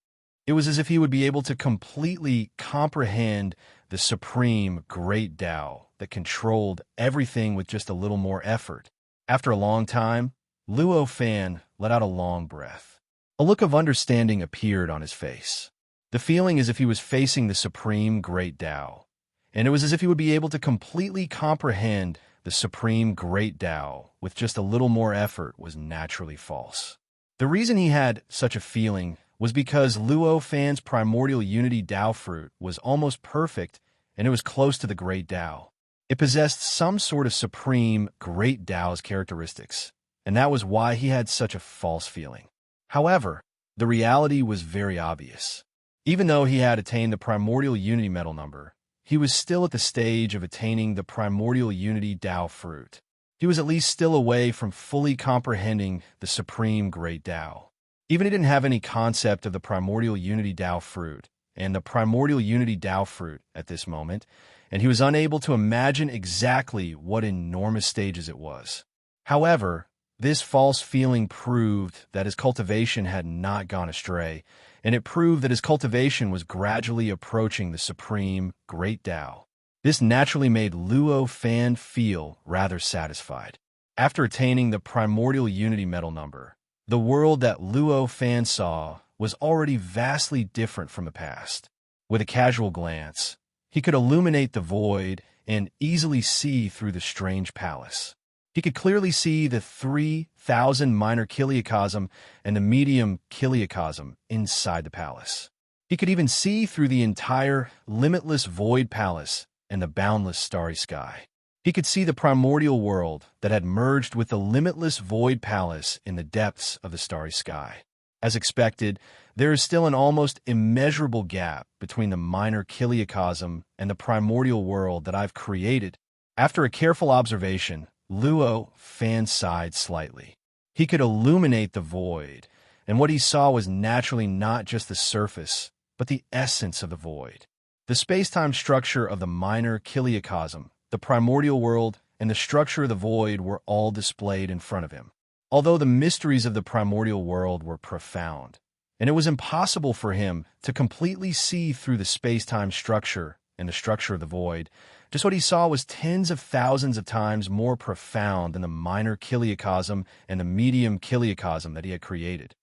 It was as if he would be able to completely comprehend the supreme great Tao that controlled everything with just a little more effort. After a long time, Luo Fan let out a long breath. A look of understanding appeared on his face. The feeling as if he was facing the supreme great Tao, and it was as if he would be able to completely comprehend the supreme great Tao with just a little more effort was naturally false. The reason he had such a feeling was because Luo Fan's primordial unity Tao fruit was almost perfect and it was close to the great Tao. It possessed some sort of supreme great Tao's characteristics, and that was why he had such a false feeling. However, the reality was very obvious. Even though he had attained the primordial unity metal number, he was still at the stage of attaining the primordial unity Tao fruit. He was at least still away from fully comprehending the supreme great Tao. Even he didn't have any concept of the primordial unity Tao fruit and the primordial unity Tao fruit at this moment, and he was unable to imagine exactly what enormous stages it was. However, this false feeling proved that his cultivation had not gone astray, and it proved that his cultivation was gradually approaching the supreme great Tao. This naturally made Luo Fan feel rather satisfied. After attaining the primordial unity metal number, the world that Luo Fan saw was already vastly different from the past. With a casual glance, he could illuminate the void and easily see through the strange palace. He could clearly see the 3,000 minor kiliacosm and the medium kiliacosm inside the palace. He could even see through the entire limitless void palace and the boundless starry sky. He could see the primordial world that had merged with the limitless void palace in the depths of the starry sky. As expected, there is still an almost immeasurable gap between the minor kiliacosm and the primordial world that I've created. After a careful observation, Luo Fan sighed slightly. He could illuminate the void, and what he saw was naturally not just the surface, but the essence of the void. The space-time structure of the minor kiliacosm, the primordial world, and the structure of the void were all displayed in front of him. Although the mysteries of the primordial world were profound, and it was impossible for him to completely see through the space-time structure and the structure of the void, just what he saw was tens of thousands of times more profound than the minor kiliacosm and the medium kiliacosm that he had created.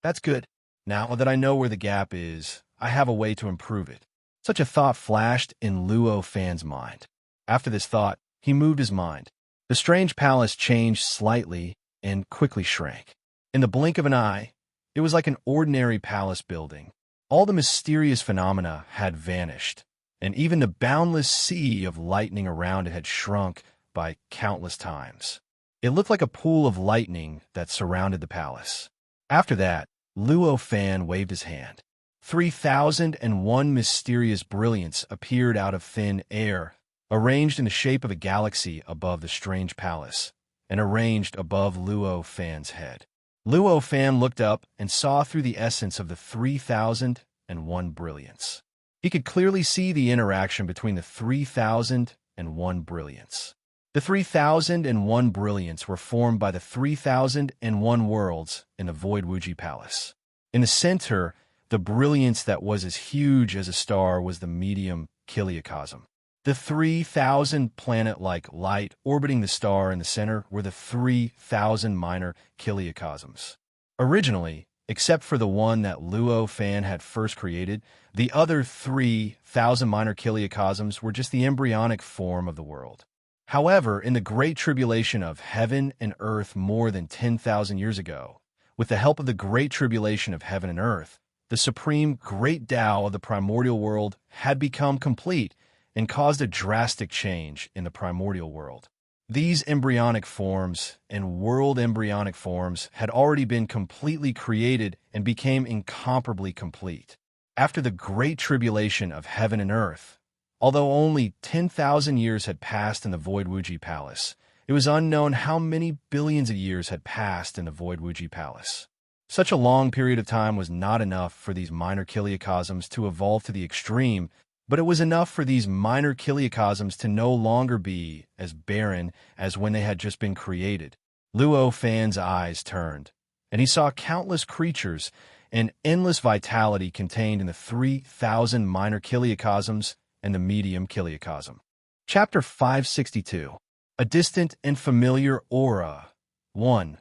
That's good. Now that I know where the gap is, I have a way to improve it. Such a thought flashed in Luo Fan's mind. After this thought, he moved his mind. The strange palace changed slightly and quickly shrank. In the blink of an eye, it was like an ordinary palace building. All the mysterious phenomena had vanished, and even the boundless sea of lightning around it had shrunk by countless times. It looked like a pool of lightning that surrounded the palace. After that, Luo Fan waved his hand. 3,001 mysterious brilliance appeared out of thin air, arranged in the shape of a galaxy above the strange palace, and arranged above Luo Fan's head. Luo Fan looked up and saw through the essence of the 3,001 brilliance. He could clearly see the interaction between the 3,001 brilliance. The 3,001 brilliance were formed by the 3,001 worlds in the Void Wuji Palace. In the center, the brilliance that was as huge as a star was the medium kiliacosm. The 3,000 planet-like light orbiting the star in the center were the 3,000 minor kiliocosms. Originally, except for the one that Luo Fan had first created, the other 3,000 minor kiliocosms were just the embryonic form of the world. However, in the Great Tribulation of heaven and earth more than 10,000 years ago, with the help of the Great Tribulation of heaven and earth, the supreme Great Tao of the primordial world had become complete and caused a drastic change in the primordial world. These embryonic forms and world embryonic forms had already been completely created and became incomparably complete. After the Great Tribulation of heaven and earth, although only 10,000 years had passed in the Void Wuji Palace, it was unknown how many billions of years had passed in the Void Wuji Palace. Such a long period of time was not enough for these minor kiliocosms to evolve to the extreme, but it was enough for these minor kiliocosms to no longer be as barren as when they had just been created. Luo Fan's eyes turned, and he saw countless creatures and endless vitality contained in the 3,000 minor kiliocosms and the medium kiliocosm. Chapter 562. A Distant and Familiar Aura. 1.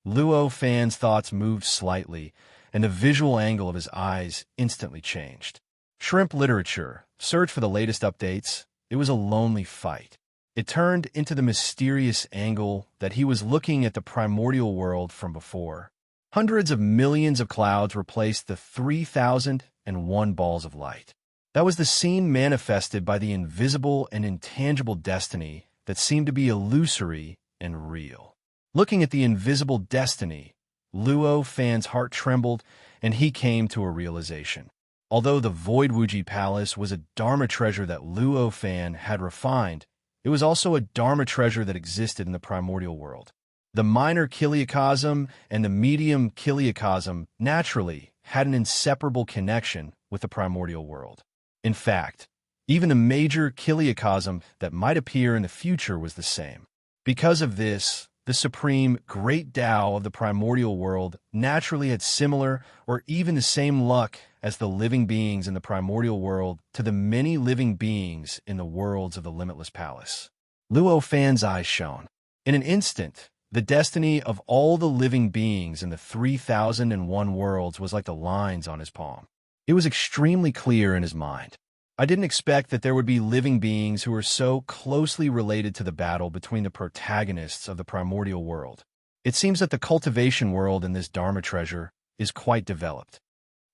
Luo Fan's thoughts moved slightly, and the visual angle of his eyes instantly changed. Shrimp literature. Search for the latest updates. It was a lonely fight. It turned into the mysterious angle that he was looking at the primordial world from before. Hundreds of millions of clouds replaced the 3,001 balls of light. That was the scene manifested by the invisible and intangible destiny that seemed to be illusory and real. Looking at the invisible destiny, Luo Fan's heart trembled, and he came to a realization. Although the Void Wuji Palace was a Dharma treasure that Luo Fan had refined, it was also a Dharma treasure that existed in the primordial world. The minor kiliocosm and the medium kiliocosm naturally had an inseparable connection with the primordial world. In fact, even the major kiliocosm that might appear in the future was the same. Because of this, the supreme Great Tao of the primordial world naturally had similar or even the same luck as the living beings in the primordial world to the many living beings in the worlds of the Limitless Palace. Luo Fan's eyes shone. In an instant, the destiny of all the living beings in the 3,001 worlds was like the lines on his palm. It was extremely clear in his mind. I didn't expect that there would be living beings who were so closely related to the battle between the protagonists of the primordial world. It seems that the cultivation world in this Dharma treasure is quite developed.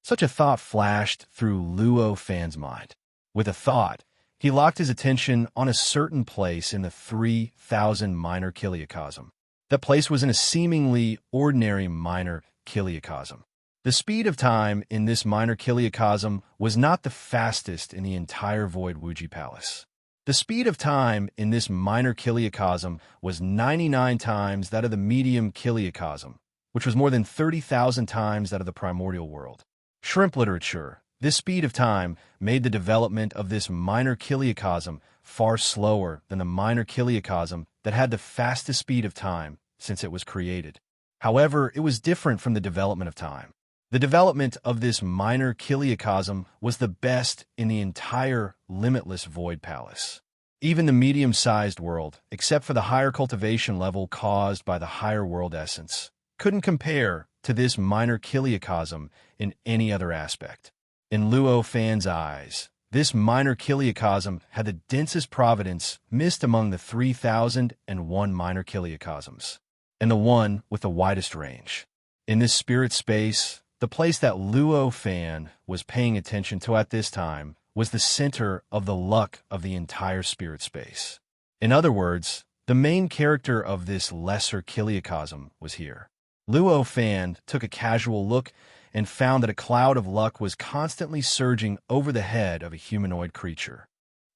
Such a thought flashed through Luo Fan's mind. With a thought, he locked his attention on a certain place in the 3,000 minor kiliocosm. That place was in a seemingly ordinary minor kiliocosm. The speed of time in this minor kiliocosm was not the fastest in the entire Void Wuji Palace. The speed of time in this minor kiliocosm was 99 times that of the medium kiliocosm, which was more than 30,000 times that of the primordial world. Shrimp literature. This speed of time made the development of this minor kiliocosm far slower than the minor kiliocosm that had the fastest speed of time since it was created. However, it was different from the development of time. The development of this minor kiliocosm was the best in the entire limitless Void Palace. Even the medium-sized world, except for the higher cultivation level caused by the higher world essence, couldn't compare to this minor kiliocosm in any other aspect. In Luo Fan's eyes, this minor kiliocosm had the densest providence missed among the 3,001 minor kiliocosms, and the one with the widest range. In this spirit space, the place that Luo Fan was paying attention to at this time was the center of the luck of the entire spirit space. In other words, the main character of this lesser kiliocosm was here. Luo Fan took a casual look and found that a cloud of luck was constantly surging over the head of a humanoid creature.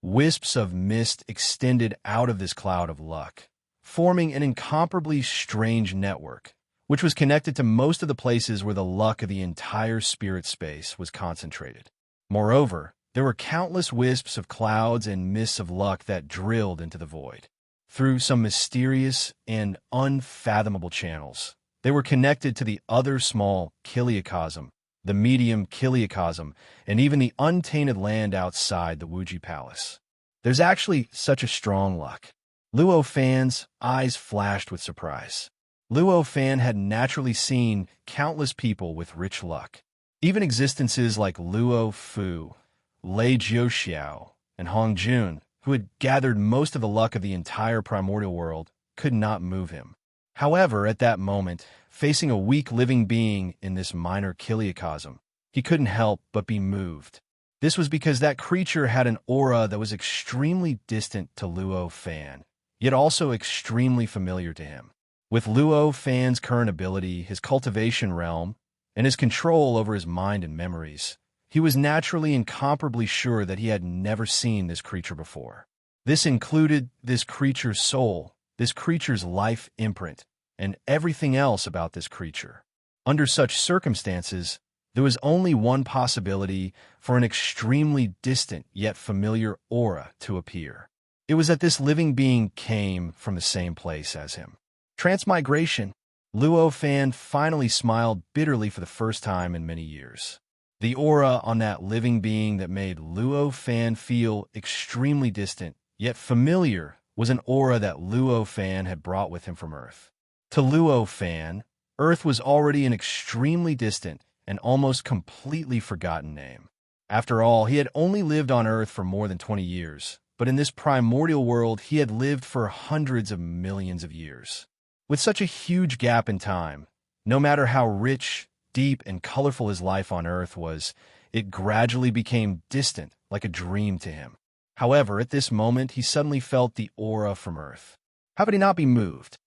Wisps of mist extended out of this cloud of luck, forming an incomparably strange network, which was connected to most of the places where the luck of the entire spirit space was concentrated. Moreover, there were countless wisps of clouds and mists of luck that drilled into the void. Through some mysterious and unfathomable channels, they were connected to the other small kiliocosm, the medium kiliocosm, and even the untainted land outside the Wuji Palace. There's actually such a strong luck. Luo Fan's eyes flashed with surprise. Luo Fan had naturally seen countless people with rich luck. Even existences like Luo Fu, Lei Jiuxiao, and Hong Jun, who had gathered most of the luck of the entire primordial world, could not move him. However, at that moment, facing a weak living being in this minor kiliocosm, he couldn't help but be moved. This was because that creature had an aura that was extremely distant to Luo Fan, yet also extremely familiar to him. With Luo Fan's current ability, his cultivation realm, and his control over his mind and memories, he was naturally incomparably sure that he had never seen this creature before. This included this creature's soul, this creature's life imprint, and everything else about this creature. Under such circumstances, there was only one possibility for an extremely distant yet familiar aura to appear. It was that this living being came from the same place as him. Transmigration. Luo Fan finally smiled bitterly for the first time in many years. The aura on that living being that made Luo Fan feel extremely distant yet familiar was an aura that Luo Fan had brought with him from Earth. To Luo Fan, Earth was already an extremely distant and almost completely forgotten name. After all, he had only lived on Earth for more than 20 years, but in this primordial world he had lived for hundreds of millions of years. With such a huge gap in time, no matter how rich, deep, and colorful his life on Earth was, it gradually became distant, like a dream to him. However, at this moment, he suddenly felt the aura from Earth. How could he not be moved?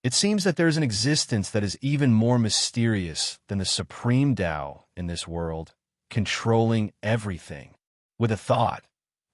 It seems that there's an existence that is even more mysterious than the supreme Tao in this world, controlling everything. With a thought,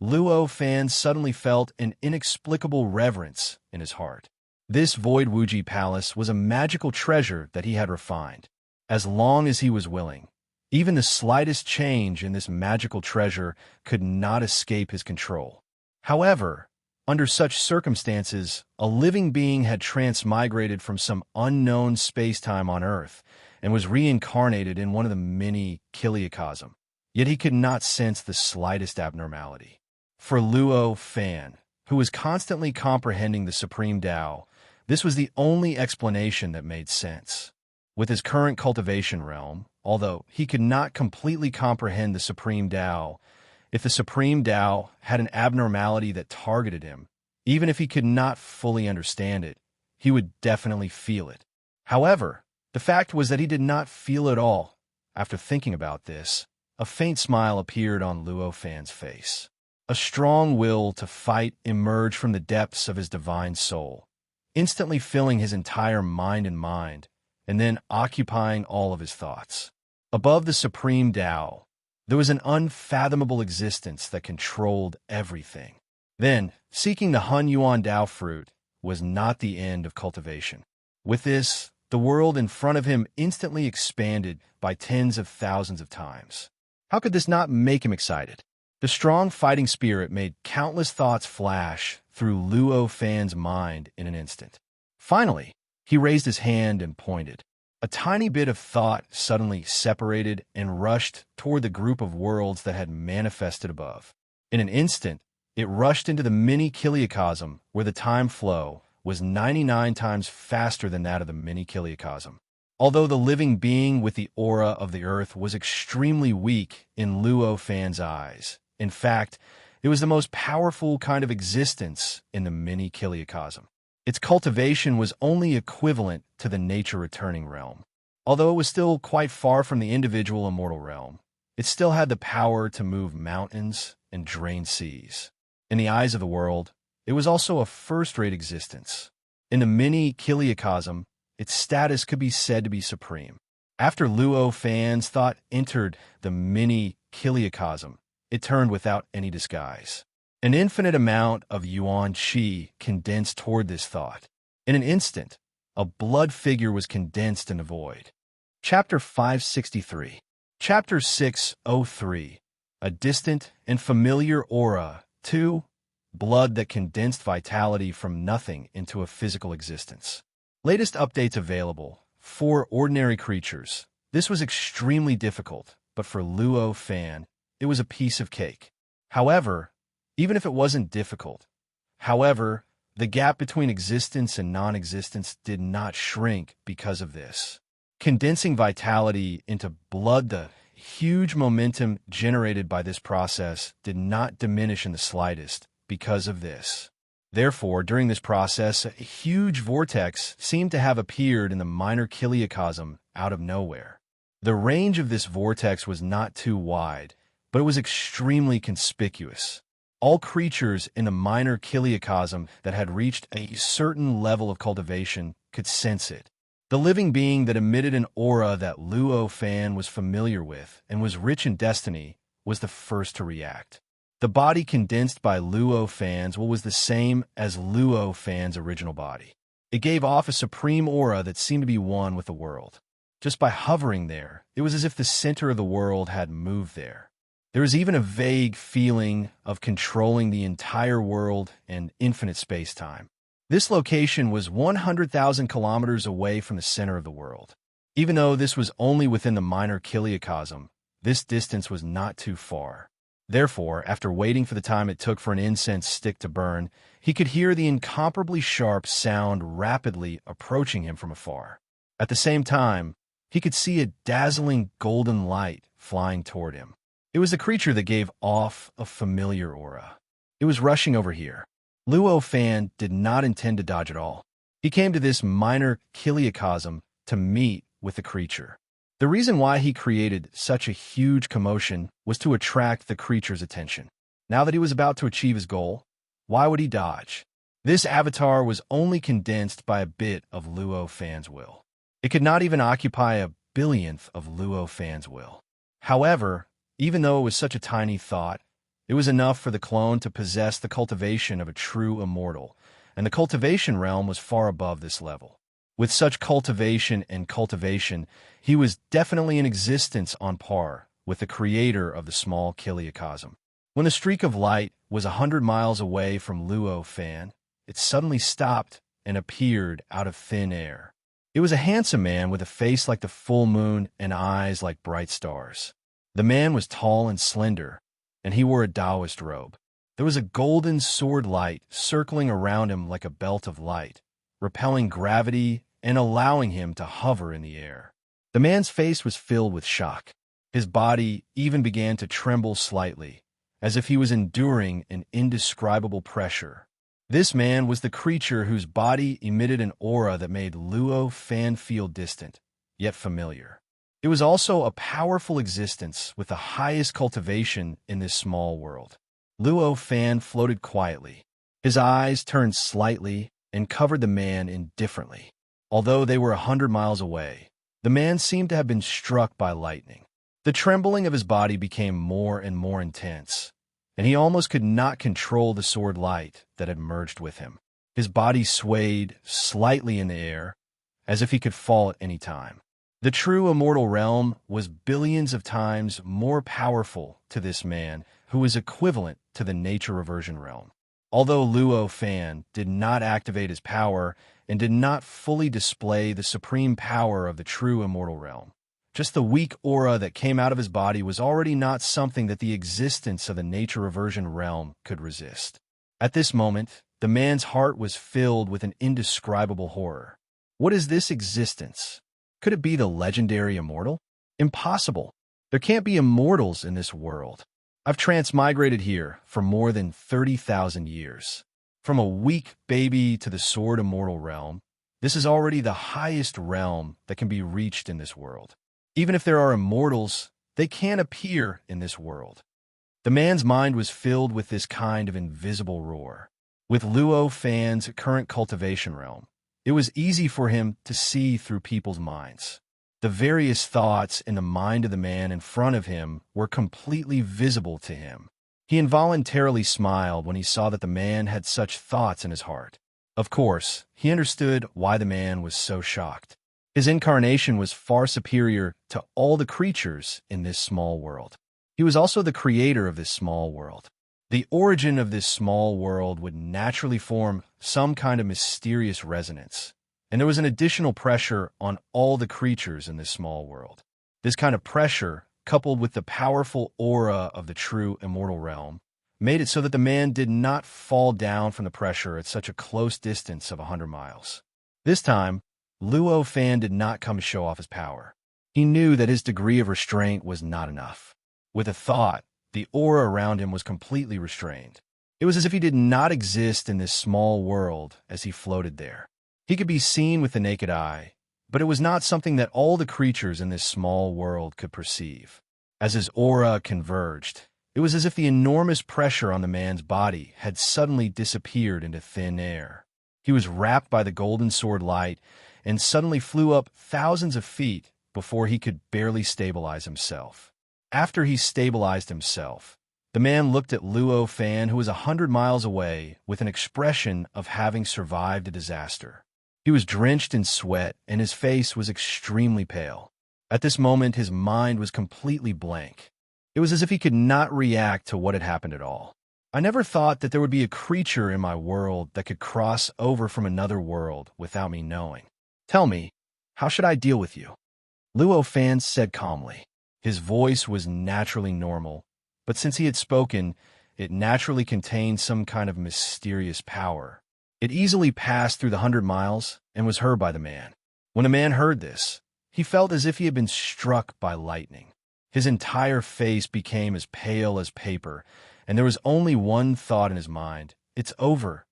Luo Fan suddenly felt an inexplicable reverence in his heart. This Void Wuji Palace was a magical treasure that he had refined. As long as he was willing, even the slightest change in this magical treasure could not escape his control. However, under such circumstances, a living being had transmigrated from some unknown space-time on Earth and was reincarnated in one of the many kiliocosm. Yet he could not sense the slightest abnormality. For Luo Fan, who was constantly comprehending the Supreme Tao, this was the only explanation that made sense. With his current cultivation realm, although he could not completely comprehend the Supreme Tao, if the Supreme Tao had an abnormality that targeted him, even if he could not fully understand it, he would definitely feel it. However, the fact was that he did not feel it all. After thinking about this, a faint smile appeared on Luo Fan's face. A strong will to fight emerged from the depths of his divine soul, instantly filling his entire mind and then occupying all of his thoughts. Above the Supreme Tao, there was an unfathomable existence that controlled everything. Then, seeking the Hun Yuan Dao fruit was not the end of cultivation. With this, the world in front of him instantly expanded by tens of thousands of times. How could this not make him excited? The strong fighting spirit made countless thoughts flash through Luo Fan's mind in an instant. Finally, he raised his hand and pointed. A tiny bit of thought suddenly separated and rushed toward the group of worlds that had manifested above. In an instant, it rushed into the mini kiliocosm where the time flow was 99 times faster than that of the mini kiliocosm. Although the living being with the aura of the earth was extremely weak in Luo Fan's eyes, in fact, it was the most powerful kind of existence in the mini kiliocosm. Its cultivation was only equivalent to the nature-returning realm. Although it was still quite far from the individual immortal realm, it still had the power to move mountains and drain seas. In the eyes of the world, it was also a first-rate existence. In the mini kiliocosm, its status could be said to be supreme. After Luo Fan's thought entered the mini kiliocosm, it turned without any disguise. An infinite amount of yuan qi condensed toward this thought. In an instant, a blood figure was condensed in the void. Chapter 563. Chapter 603. A distant and familiar aura. 2. Blood that condensed vitality from nothing into a physical existence. Latest updates available. For ordinary creatures, this was extremely difficult, but for Luo Fan, it was a piece of cake. However, even if it wasn't difficult. However, the gap between existence and non-existence did not shrink because of this. Condensing vitality into blood, the huge momentum generated by this process did not diminish in the slightest because of this. Therefore, during this process, a huge vortex seemed to have appeared in the minor chiliocosm out of nowhere. The range of this vortex was not too wide, but it was extremely conspicuous. All creatures in the minor chiliocosm that had reached a certain level of cultivation could sense it. The living being that emitted an aura that Luo Fan was familiar with and was rich in destiny was the first to react. The body condensed by Luo Fan's was the same as Luo Fan's original body. It gave off a supreme aura that seemed to be one with the world. Just by hovering there, it was as if the center of the world had moved there. There was even a vague feeling of controlling the entire world and infinite space-time. This location was 100,000 kilometers away from the center of the world. Even though this was only within the minor chiliocosm, this distance was not too far. Therefore, after waiting for the time it took for an incense stick to burn, he could hear the incomparably sharp sound rapidly approaching him from afar. At the same time, he could see a dazzling golden light flying toward him. It was the creature that gave off a familiar aura. It was rushing over here. Luo Fan did not intend to dodge at all. He came to this minor chiliocosm to meet with the creature. The reason why he created such a huge commotion was to attract the creature's attention. Now that he was about to achieve his goal, why would he dodge? This avatar was only condensed by a bit of Luo Fan's will. It could not even occupy a billionth of Luo Fan's will. However, even though it was such a tiny thought, it was enough for the clone to possess the cultivation of a true immortal, and the cultivation realm was far above this level. With such cultivation, he was definitely in existence on par with the creator of the small chiliocosm. When the streak of light was 100 miles away from Luo Fan, it suddenly stopped and appeared out of thin air. It was a handsome man with a face like the full moon and eyes like bright stars. The man was tall and slender, and he wore a Taoist robe. There was a golden sword light circling around him like a belt of light, repelling gravity and allowing him to hover in the air. The man's face was filled with shock. His body even began to tremble slightly, as if he was enduring an indescribable pressure. This man was the creature whose body emitted an aura that made Luo Fan feel distant, yet familiar. It was also a powerful existence with the highest cultivation in this small world. Luo Fan floated quietly. His eyes turned slightly and covered the man indifferently. Although they were 100 miles away, the man seemed to have been struck by lightning. The trembling of his body became more and more intense, and he almost could not control the sword light that had merged with him. His body swayed slightly in the air, as if he could fall at any time. The true immortal realm was billions of times more powerful to this man, who was equivalent to the nature reversion realm. Although Luo Fan did not activate his power and did not fully display the supreme power of the true immortal realm, just the weak aura that came out of his body was already not something that the existence of the nature reversion realm could resist. At this moment, the man's heart was filled with an indescribable horror. What is this existence? Could it be the legendary immortal? Impossible. There can't be immortals in this world. I've transmigrated here for more than 30,000 years. From a weak baby to the sword immortal realm, this is already the highest realm that can be reached in this world. Even if there are immortals, they can't appear in this world. The man's mind was filled with this kind of invisible roar. With Luo Fan's current cultivation realm, it was easy for him to see through people's minds. The various thoughts in the mind of the man in front of him were completely visible to him. He involuntarily smiled when he saw that the man had such thoughts in his heart. Of course, he understood why the man was so shocked. His incarnation was far superior to all the creatures in this small world. He was also the creator of this small world. The origin of this small world would naturally form some kind of mysterious resonance, and there was an additional pressure on all the creatures in this small world. This kind of pressure, coupled with the powerful aura of the true immortal realm, made it so that the man did not fall down from the pressure at such a close distance of 100 miles. This time, Luo Fan did not come to show off his power. He knew that his degree of restraint was not enough. With a thought, the aura around him was completely restrained. It was as if he did not exist in this small world as he floated there. He could be seen with the naked eye, but it was not something that all the creatures in this small world could perceive. As his aura converged, it was as if the enormous pressure on the man's body had suddenly disappeared into thin air. He was wrapped by the golden sword light and suddenly flew up thousands of feet before he could barely stabilize himself. After he stabilized himself, the man looked at Luo Fan, who was 100 miles away, with an expression of having survived a disaster. He was drenched in sweat, and his face was extremely pale. At this moment, his mind was completely blank. It was as if he could not react to what had happened at all. I never thought that there would be a creature in my world that could cross over from another world without me knowing. Tell me, how should I deal with you? Luo Fan said calmly. His voice was naturally normal, but since he had spoken, it naturally contained some kind of mysterious power. It easily passed through the 100 miles and was heard by the man. When the man heard this, he felt as if he had been struck by lightning. His entire face became as pale as paper, and there was only one thought in his mind: it's over.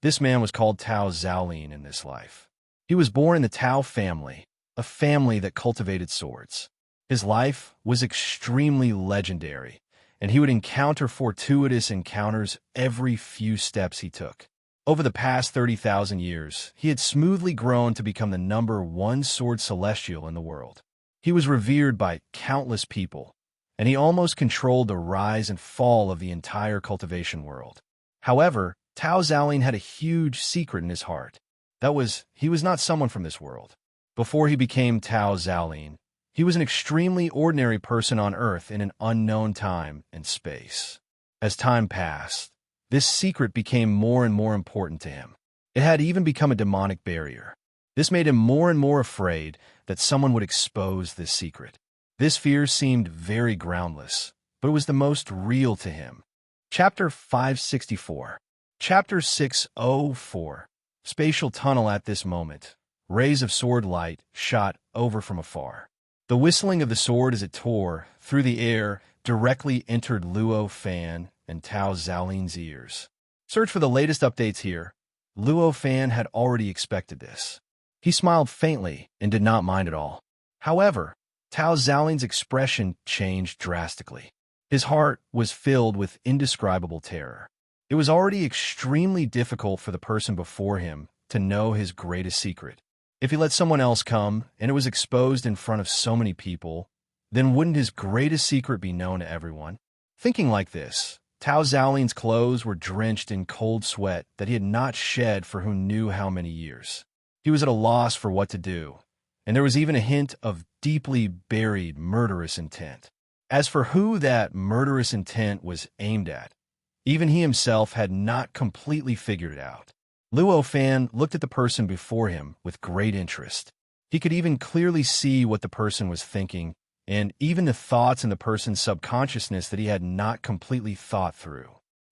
This man was called Tao Xiaolin in this life. He was born in the Tao family, a family that cultivated swords. His life was extremely legendary, and he would encounter fortuitous encounters every few steps he took. Over the past 30,000 years, he had smoothly grown to become the #1 sword celestial in the world. He was revered by countless people, and he almost controlled the rise and fall of the entire cultivation world. However, Tao Xiaolin had a huge secret in his heart. That was, he was not someone from this world. Before he became Tao Xiaolin, he was an extremely ordinary person on Earth in an unknown time and space. As time passed, this secret became more and more important to him. It had even become a demonic barrier. This made him more and more afraid that someone would expose this secret. This fear seemed very groundless, but it was the most real to him. Chapter 564. Chapter 604. Spatial tunnel. At this moment, rays of sword light shot over from afar. The whistling of the sword as it tore through the air directly entered Luo Fan and Tao Xiaolin's ears. Search for the latest updates here. Luo Fan had already expected this. He smiled faintly and did not mind at all. However, Tao Xiaolin's expression changed drastically. His heart was filled with indescribable terror. It was already extremely difficult for the person before him to know his greatest secret. If he let someone else come and it was exposed in front of so many people, then wouldn't his greatest secret be known to everyone? Thinking like this, Tao Xiaolin's clothes were drenched in cold sweat that he had not shed for who knew how many years. He was at a loss for what to do, and there was even a hint of deeply buried murderous intent. As for who that murderous intent was aimed at, even he himself had not completely figured it out. Luo Fan looked at the person before him with great interest. He could even clearly see what the person was thinking, and even the thoughts in the person's subconsciousness that he had not completely thought through.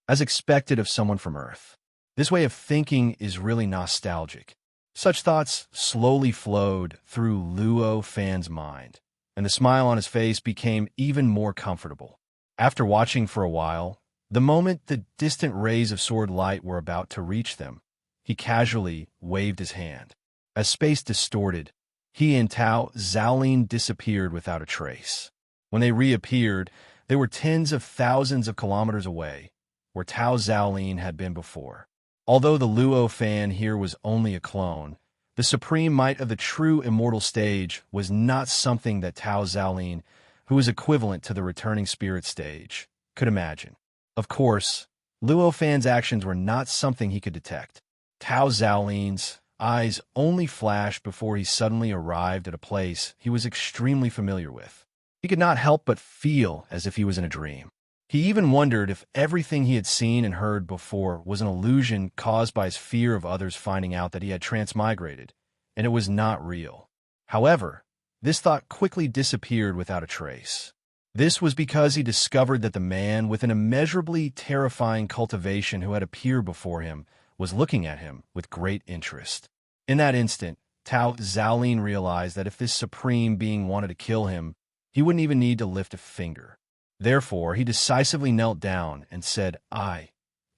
As expected of someone from Earth, this way of thinking is really nostalgic. Such thoughts slowly flowed through Luo Fan's mind, and the smile on his face became even more comfortable. After watching for a while, the moment the distant rays of sword light were about to reach them, he casually waved his hand. As space distorted, he and Tao Xiaolin disappeared without a trace. When they reappeared, they were tens of thousands of kilometers away, where Tao Xiaolin had been before. Although the Luo Fan here was only a clone, the supreme might of the true immortal stage was not something that Tao Xiaolin, who was equivalent to the returning spirit stage, could imagine. Of course, Luo Fan's actions were not something he could detect. Tao Xiaolin's eyes only flashed before he suddenly arrived at a place he was extremely familiar with. He could not help but feel as if he was in a dream. He even wondered if everything he had seen and heard before was an illusion caused by his fear of others finding out that he had transmigrated, and it was not real. However, this thought quickly disappeared without a trace. This was because he discovered that the man with an immeasurably terrifying cultivation who had appeared before him was looking at him with great interest. In that instant, Tao Xiaolin realized that if this supreme being wanted to kill him, he wouldn't even need to lift a finger. Therefore, he decisively knelt down and said, "I,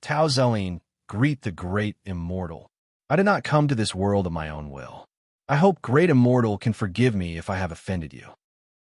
Tao Xiaolin, greet the great immortal. I did not come to this world of my own will. I hope great immortal can forgive me if I have offended you."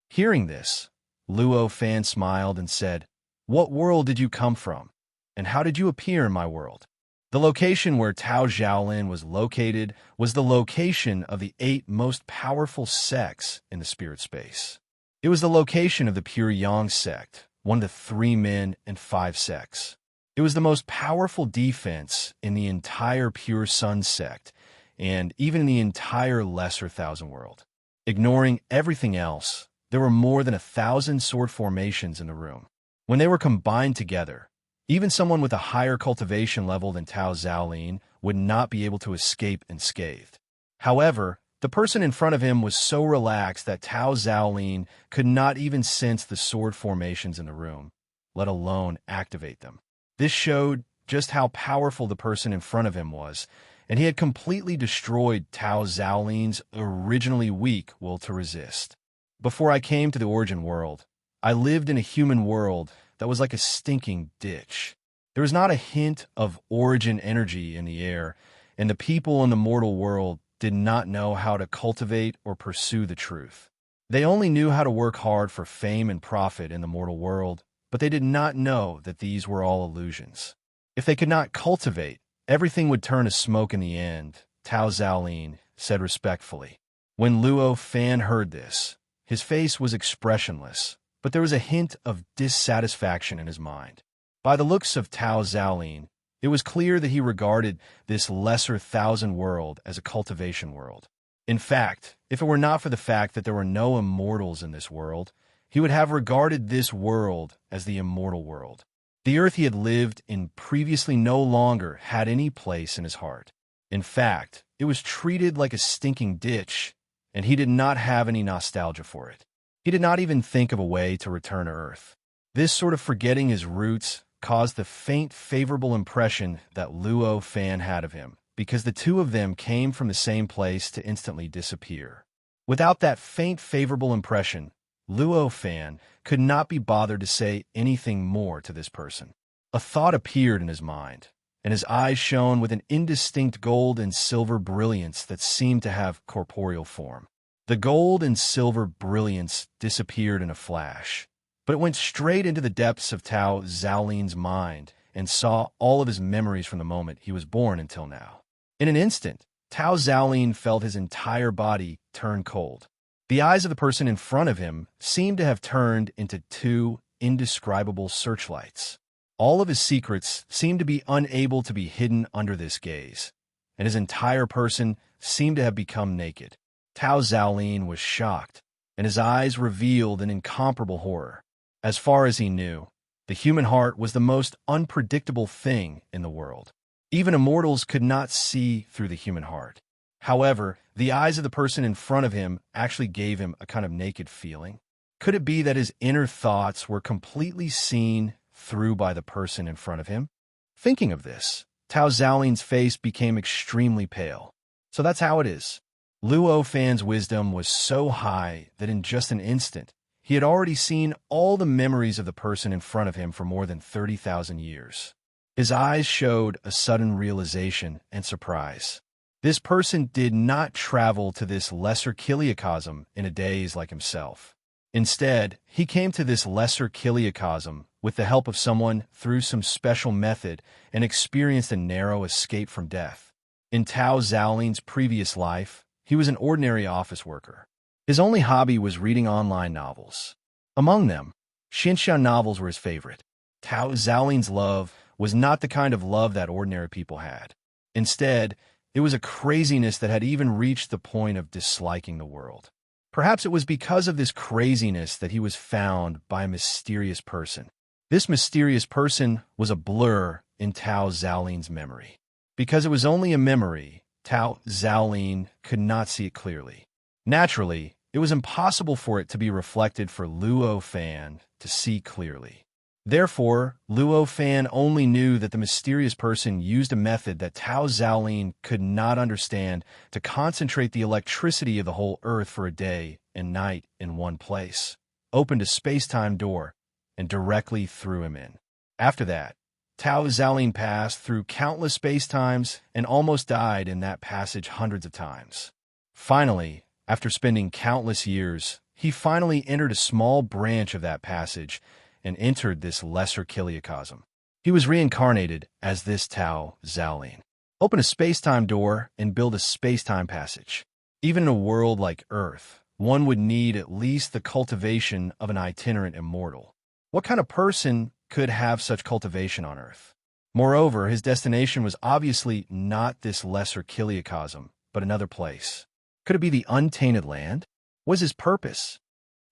Hearing this, Luo Fan smiled and said, "What world did you come from? And how did you appear in my world?" The location where Tao Xiaolin was located was the location of the 8 most powerful sects in the spirit space. It was the location of the Pure Yang sect, one of the 3 men and 5 sects. It was the most powerful defense in the entire Pure Sun sect, and even in the entire Lesser Thousand World. Ignoring everything else, there were more than 1,000 sword formations in the room. When they were combined together, even someone with a higher cultivation level than Tao Xiaolin would not be able to escape unscathed. However, the person in front of him was so relaxed that Tao Xiaolin could not even sense the sword formations in the room, let alone activate them. This showed just how powerful the person in front of him was, and he had completely destroyed Tao Xiaolin's originally weak will to resist. Before I came to the origin world, I lived in a human world that was like a stinking ditch. There was not a hint of origin energy in the air, and the people in the mortal world did not know how to cultivate or pursue the truth. They only knew how to work hard for fame and profit in the mortal world, but they did not know that these were all illusions. If they could not cultivate, everything would turn to smoke in the end, Tao Xiaolin said respectfully. When Luo Fan heard this, his face was expressionless, but there was a hint of dissatisfaction in his mind. By the looks of Tao Xiaolin, it was clear that he regarded this lesser thousand world as a cultivation world. In fact, if it were not for the fact that there were no immortals in this world, he would have regarded this world as the immortal world. The earth he had lived in previously no longer had any place in his heart. In fact, it was treated like a stinking ditch, and he did not have any nostalgia for it. He did not even think of a way to return to Earth. This sort of forgetting his roots caused the faint, favorable impression that Luo Fan had of him, because the two of them came from the same place to instantly disappear. Without that faint, favorable impression, Luo Fan could not be bothered to say anything more to this person. A thought appeared in his mind, and his eyes shone with an indistinct gold and silver brilliance that seemed to have corporeal form. The gold and silver brilliance disappeared in a flash, but it went straight into the depths of Tao Xiaolin's mind and saw all of his memories from the moment he was born until now. In an instant, Tao Xiaolin felt his entire body turn cold. The eyes of the person in front of him seemed to have turned into 2 indescribable searchlights. All of his secrets seemed to be unable to be hidden under this gaze, and his entire person seemed to have become naked. Tao Xiaolin was shocked, and his eyes revealed an incomparable horror. As far as he knew, the human heart was the most unpredictable thing in the world. Even immortals could not see through the human heart. However, the eyes of the person in front of him actually gave him a kind of naked feeling. Could it be that his inner thoughts were completely seen through by the person in front of him? Thinking of this, Tao Xiaolin's face became extremely pale. So that's how it is. Luo Fan's wisdom was so high that in just an instant, he had already seen all the memories of the person in front of him for more than 30,000 years. His eyes showed a sudden realization and surprise. This person did not travel to this lesser kiliacosm in a daze like himself. Instead, he came to this lesser kiliacosm with the help of someone through some special method and experienced a narrow escape from death. In Tao Xiaolin's previous life, he was an ordinary office worker. His only hobby was reading online novels. Among them, Xinxia novels were his favorite. Tao Xiaolin's love was not the kind of love that ordinary people had. Instead, it was a craziness that had even reached the point of disliking the world. Perhaps it was because of this craziness that he was found by a mysterious person. This mysterious person was a blur in Tao Xiaolin's memory. Because it was only a memory, Tao Xiaolin could not see it clearly. Naturally, it was impossible for it to be reflected for Luo Fan to see clearly. Therefore, Luo Fan only knew that the mysterious person used a method that Tao Xiaolin could not understand to concentrate the electricity of the whole Earth for a day and night in one place, opened a space-time door, and directly threw him in. After that, Tao Xiaolin passed through countless space-times and almost died in that passage hundreds of times. Finally, after spending countless years, he finally entered a small branch of that passage and entered this lesser kiliocosm. He was reincarnated as this Tao Xiaolin. Open a space-time door and build a space-time passage. Even in a world like Earth, one would need at least the cultivation of an itinerant immortal. What kind of person could have such cultivation on Earth? Moreover, his destination was obviously not this lesser kiliocosm, but another place. Could it be the untainted land? What was his purpose?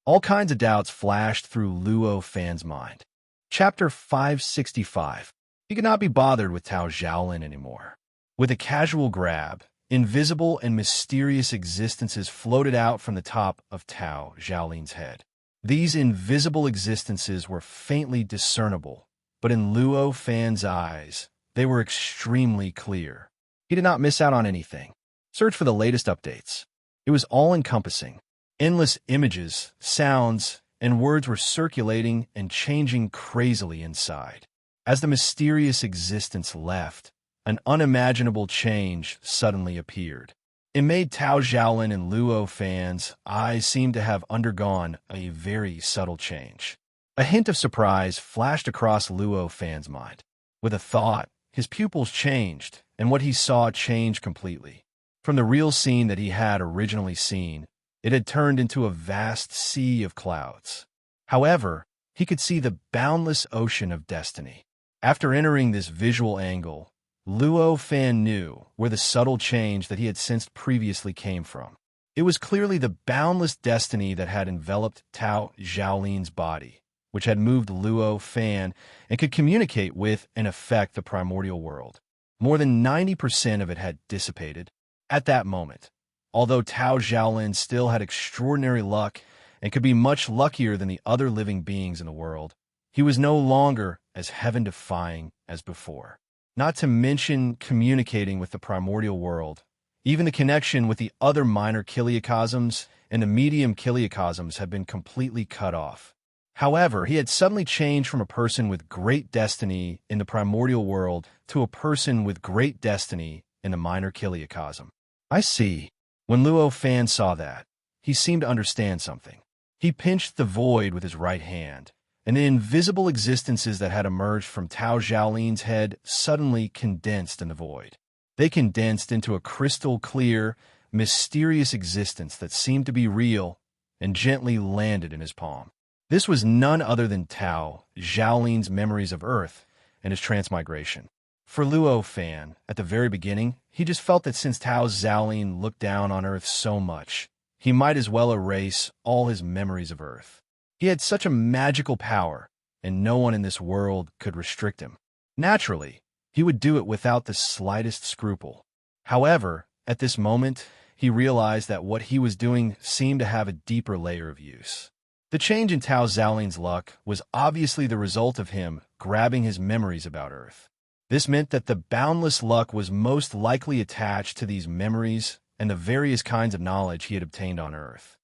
All kinds of doubts flashed through Luo Fan's mind. Chapter 565. He could not be bothered with Tao Xiaolin anymore. With a casual grab, invisible and mysterious existences floated out from the top of Tao Xiaolin's head. These invisible existences were faintly discernible, but in Luo Fan's eyes, they were extremely clear. He did not miss out on anything. Search for the latest updates. It was all-encompassing. Endless images, sounds, and words were circulating and changing crazily inside. As the mysterious existence left, an unimaginable change suddenly appeared. It made Tao Xiaolin and Luo Fan's eyes seem to have undergone a very subtle change. A hint of surprise flashed across Luo Fan's mind. With a thought, his pupils changed, and what he saw changed completely. From the real scene that he had originally seen, it had turned into a vast sea of clouds. However, he could see the boundless ocean of destiny. After entering this visual angle, Luo Fan knew where the subtle change that he had sensed previously came from. It was clearly the boundless destiny that had enveloped Tao Xiaolin's body, which had moved Luo Fan and could communicate with and affect the primordial world. More than 90% of it had dissipated. At that moment, although Tao Xiaolin still had extraordinary luck and could be much luckier than the other living beings in the world, he was no longer as heaven-defying as before. Not to mention communicating with the primordial world. Even the connection with the other minor kiliocosms and the medium kiliocosms had been completely cut off. However, he had suddenly changed from a person with great destiny in the primordial world to a person with great destiny in the minor kiliocosm. I see. When Luo Fan saw that, he seemed to understand something. He pinched the void with his right hand, and the invisible existences that had emerged from Tao Xiaolin's head suddenly condensed in the void. They condensed into a crystal-clear, mysterious existence that seemed to be real and gently landed in his palm. This was none other than Tao Xiaolin's memories of Earth and his transmigration. For Luo Fan, at the very beginning, he just felt that since Tao Xiaolin looked down on Earth so much, he might as well erase all his memories of Earth. He had such a magical power, and no one in this world could restrict him. Naturally, he would do it without the slightest scruple. However, at this moment, he realized that what he was doing seemed to have a deeper layer of use. The change in Tao Xiaolin's luck was obviously the result of him grabbing his memories about Earth. This meant that the boundless luck was most likely attached to these memories and the various kinds of knowledge he had obtained on Earth.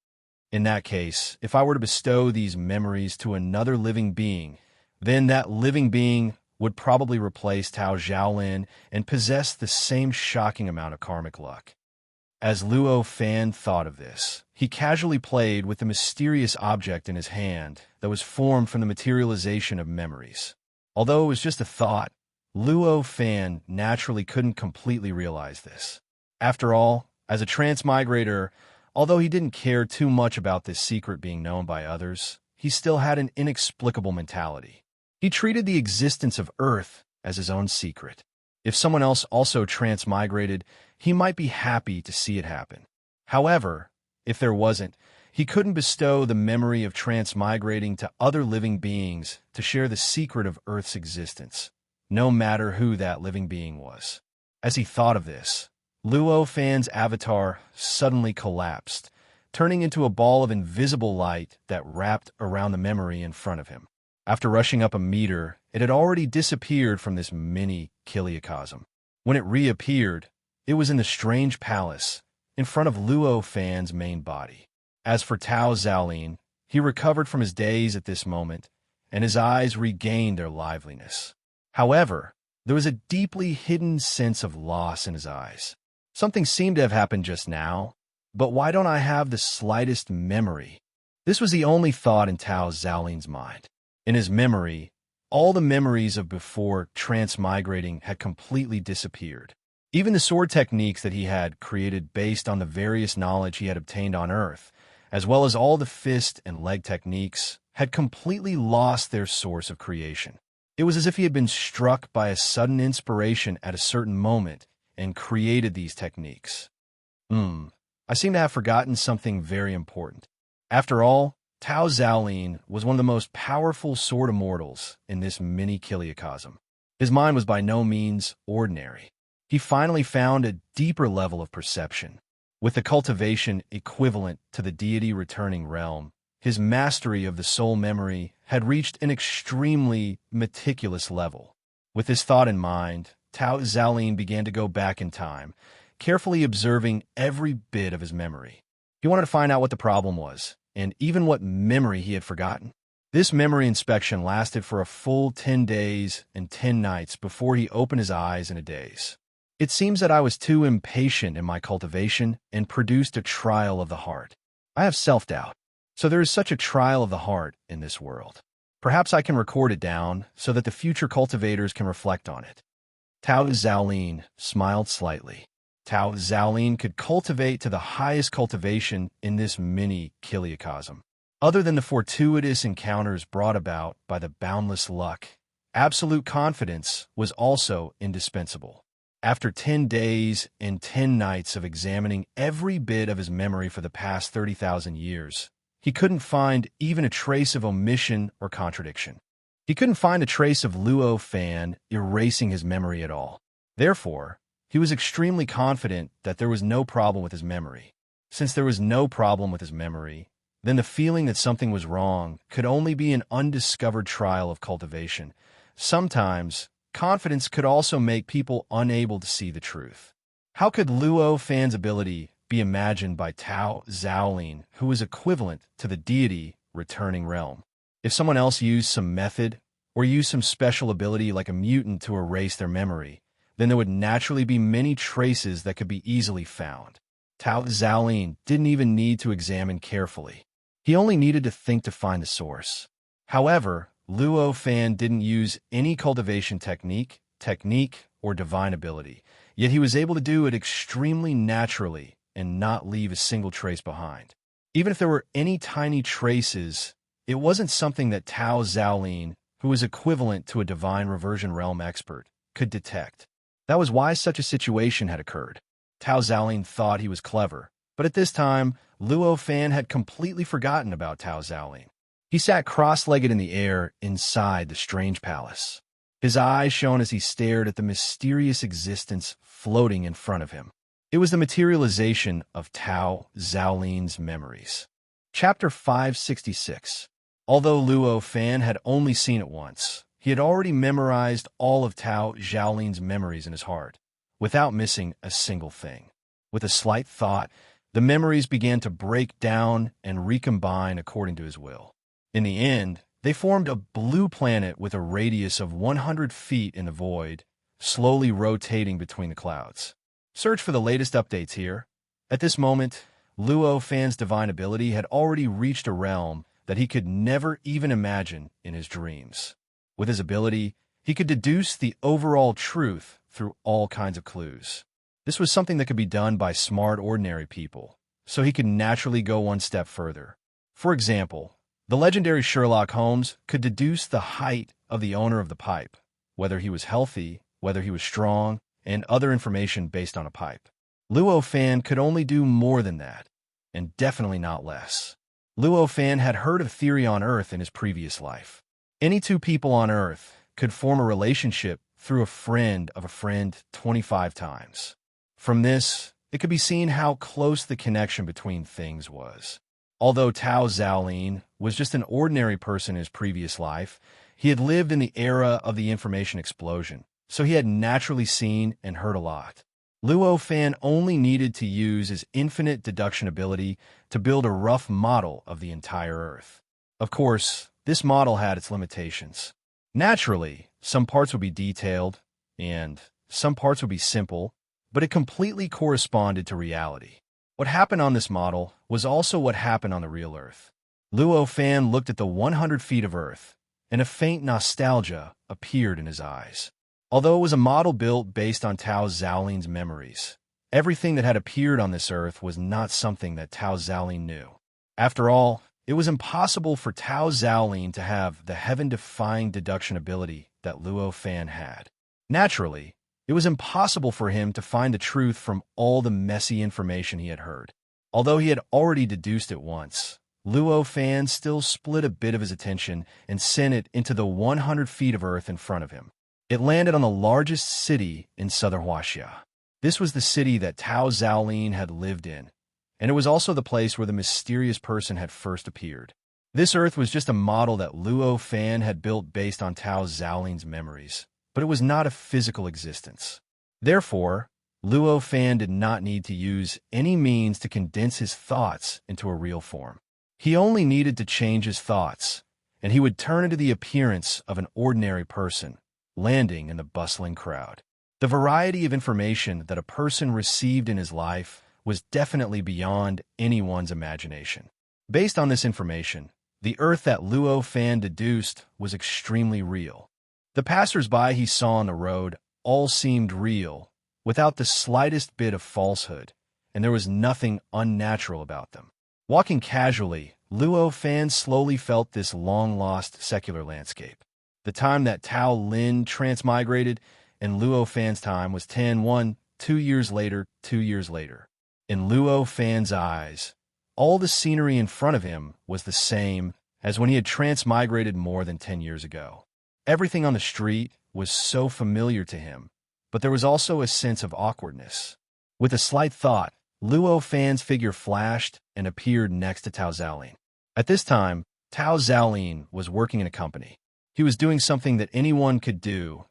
In that case, if I were to bestow these memories to another living being, then that living being would probably replace Tao Xiaolin and possess the same shocking amount of karmic luck. As Luo Fan thought of this, he casually played with the mysterious object in his hand that was formed from the materialization of memories. Although it was just a thought, Luo Fan naturally couldn't completely realize this. After all, as a transmigrator, although he didn't care too much about this secret being known by others, he still had an inexplicable mentality. He treated the existence of Earth as his own secret. If someone else also transmigrated, he might be happy to see it happen. However, if there wasn't, he couldn't bestow the memory of transmigrating to other living beings to share the secret of Earth's existence, no matter who that living being was. As he thought of this, Luo Fan's avatar suddenly collapsed, turning into a ball of invisible light that wrapped around the memory in front of him. After rushing up a meter, it had already disappeared from this mini kiliocosm. When it reappeared, it was in the strange palace, in front of Luo Fan's main body. As for Tao Xiaolin, he recovered from his daze at this moment, and his eyes regained their liveliness. However, there was a deeply hidden sense of loss in his eyes. Something seemed to have happened just now, but why don't I have the slightest memory? This was the only thought in Tao Xiaolin's mind. In his memory, all the memories of before transmigrating had completely disappeared. Even the sword techniques that he had created based on the various knowledge he had obtained on Earth, as well as all the fist and leg techniques, had completely lost their source of creation. It was as if he had been struck by a sudden inspiration at a certain moment and created these techniques. I seem to have forgotten something very important. After all, Tao Xiaolin was one of the most powerful sword immortals in this mini kiliocosm. His mind was by no means ordinary. He finally found a deeper level of perception. With the cultivation equivalent to the deity returning realm, his mastery of the soul memory had reached an extremely meticulous level. With this thought in mind, Tao Xiaolin began to go back in time, carefully observing every bit of his memory. He wanted to find out what the problem was, and even what memory he had forgotten. This memory inspection lasted for a full 10 days and 10 nights before he opened his eyes in a daze. It seems that I was too impatient in my cultivation and produced a trial of the heart. I have self-doubt, so there is such a trial of the heart in this world. Perhaps I can record it down so that the future cultivators can reflect on it. Tao Xiaolin smiled slightly. Tao Xiaolin could cultivate to the highest cultivation in this mini kiliocosm. Other than the fortuitous encounters brought about by the boundless luck, absolute confidence was also indispensable. After 10 days and 10 nights of examining every bit of his memory for the past 30,000 years, he couldn't find even a trace of omission or contradiction. He couldn't find a trace of Luo Fan erasing his memory at all. Therefore, he was extremely confident that there was no problem with his memory. Since there was no problem with his memory, then the feeling that something was wrong could only be an undiscovered trial of cultivation. Sometimes, confidence could also make people unable to see the truth. How could Luo Fan's ability be imagined by Tao Xiaolin, who was equivalent to the deity returning realm? If someone else used some method or used some special ability like a mutant to erase their memory, then there would naturally be many traces that could be easily found. Tao Xiaolin didn't even need to examine carefully. He only needed to think to find the source. However, Luo Fan didn't use any cultivation technique, or divine ability, yet he was able to do it extremely naturally and not leave a single trace behind. Even if there were any tiny traces, it wasn't something that Tao Xiaolin, who was equivalent to a divine reversion realm expert, could detect. That was why such a situation had occurred. Tao Xiaolin thought he was clever, but at this time, Luo Fan had completely forgotten about Tao Xiaolin. He sat cross-legged in the air inside the strange palace. His eyes shone as he stared at the mysterious existence floating in front of him. It was the materialization of Tao Xiaolin's memories. Chapter 566. Although Luo Fan had only seen it once, he had already memorized all of Tao Xiaolin's memories in his heart, without missing a single thing. With a slight thought, the memories began to break down and recombine according to his will. In the end, they formed a blue planet with a radius of 100 feet in the void, slowly rotating between the clouds. Search for the latest updates here. At this moment, Luo Fan's divine ability had already reached a realm that he could never even imagine in his dreams. With his ability, he could deduce the overall truth through all kinds of clues. This was something that could be done by smart, ordinary people, so he could naturally go one step further. For example, the legendary Sherlock Holmes could deduce the height of the owner of the pipe, whether he was healthy, whether he was strong, and other information based on a pipe. Luo Fan could only do more than that, and definitely not less. Luo Fan had heard of theory on Earth in his previous life. Any two people on Earth could form a relationship through a friend of a friend 25 times. From this, it could be seen how close the connection between things was. Although Tao Zhaolin was just an ordinary person in his previous life, he had lived in the era of the information explosion, so he had naturally seen and heard a lot. Luo Fan only needed to use his infinite deduction ability to build a rough model of the entire Earth. Of course, this model had its limitations. Naturally, some parts would be detailed, and some parts would be simple, but it completely corresponded to reality. What happened on this model was also what happened on the real Earth. Luo Fan looked at the 100 feet of Earth, and a faint nostalgia appeared in his eyes. Although it was a model built based on Tao Zhaolin's memories, everything that had appeared on this Earth was not something that Tao Zhaolin knew. After all, it was impossible for Tao Zhaolin to have the heaven-defying deduction ability that Luo Fan had. Naturally, it was impossible for him to find the truth from all the messy information he had heard. Although he had already deduced it once, Luo Fan still split a bit of his attention and sent it into the 100 feet of Earth in front of him. It landed on the largest city in southern Huaxia. This was the city that Tao Zhaolin had lived in, and it was also the place where the mysterious person had first appeared. This Earth was just a model that Luo Fan had built based on Tao Zhaolin's memories, but it was not a physical existence. Therefore, Luo Fan did not need to use any means to condense his thoughts into a real form. He only needed to change his thoughts, and he would turn into the appearance of an ordinary person, landing in the bustling crowd. The variety of information that a person received in his life was definitely beyond anyone's imagination. Based on this information, the Earth that Luo Fan deduced was extremely real. The passers-by he saw on the road all seemed real, without the slightest bit of falsehood, and there was nothing unnatural about them. Walking casually, Luo Fan slowly felt this long-lost secular landscape. The time that Tao Lin transmigrated and Luo Fan's time was 10-1, 2 years later, 2 years later. In Luo Fan's eyes, all the scenery in front of him was the same as when he had transmigrated more than 10 years ago. Everything on the street was so familiar to him, but there was also a sense of awkwardness. With a slight thought, Luo Fan's figure flashed and appeared next to Tao Zhaolin. At this time, Tao Zhaolin was working in a company. He was doing something that anyone could do,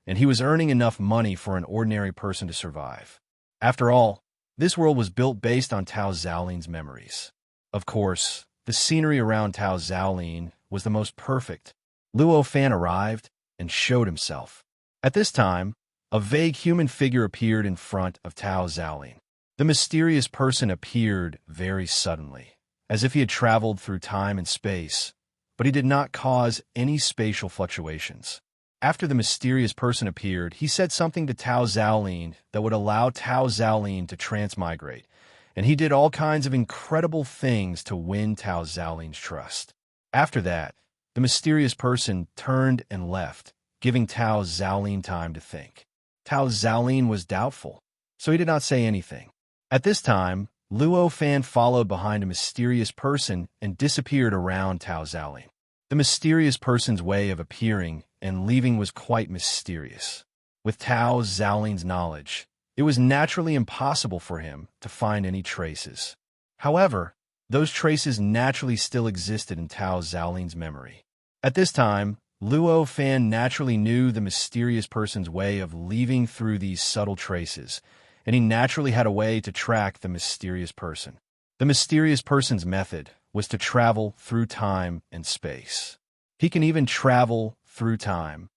and he was earning enough money for an ordinary person to survive. After all, this world was built based on Tao Zhaolin's memories. Of course, the scenery around Tao Zhaolin was the most perfect. Luo Fan arrived and showed himself. At this time, a vague human figure appeared in front of Tao Zhaolin. The mysterious person appeared very suddenly, as if he had traveled through time and space, but he did not cause any spatial fluctuations. After the mysterious person appeared, he said something to Tao Zhaolin that would allow Tao Zhaolin to transmigrate, and he did all kinds of incredible things to win Tao Zhaolin's trust. After that, the mysterious person turned and left, giving Tao Zhaolin time to think. Tao Zhaolin was doubtful, so he did not say anything. At this time, Luo Fan followed behind a mysterious person and disappeared around Tao Zhaolin. The mysterious person's way of appearing and leaving was quite mysterious. With Tao Zhaolin's knowledge, it was naturally impossible for him to find any traces. However, those traces naturally still existed in Tao Zhaolin's memory. At this time, Luo Fan naturally knew the mysterious person's way of leaving through these subtle traces, and he naturally had a way to track the mysterious person. The mysterious person's method was to travel through time and space. He can even travel through time.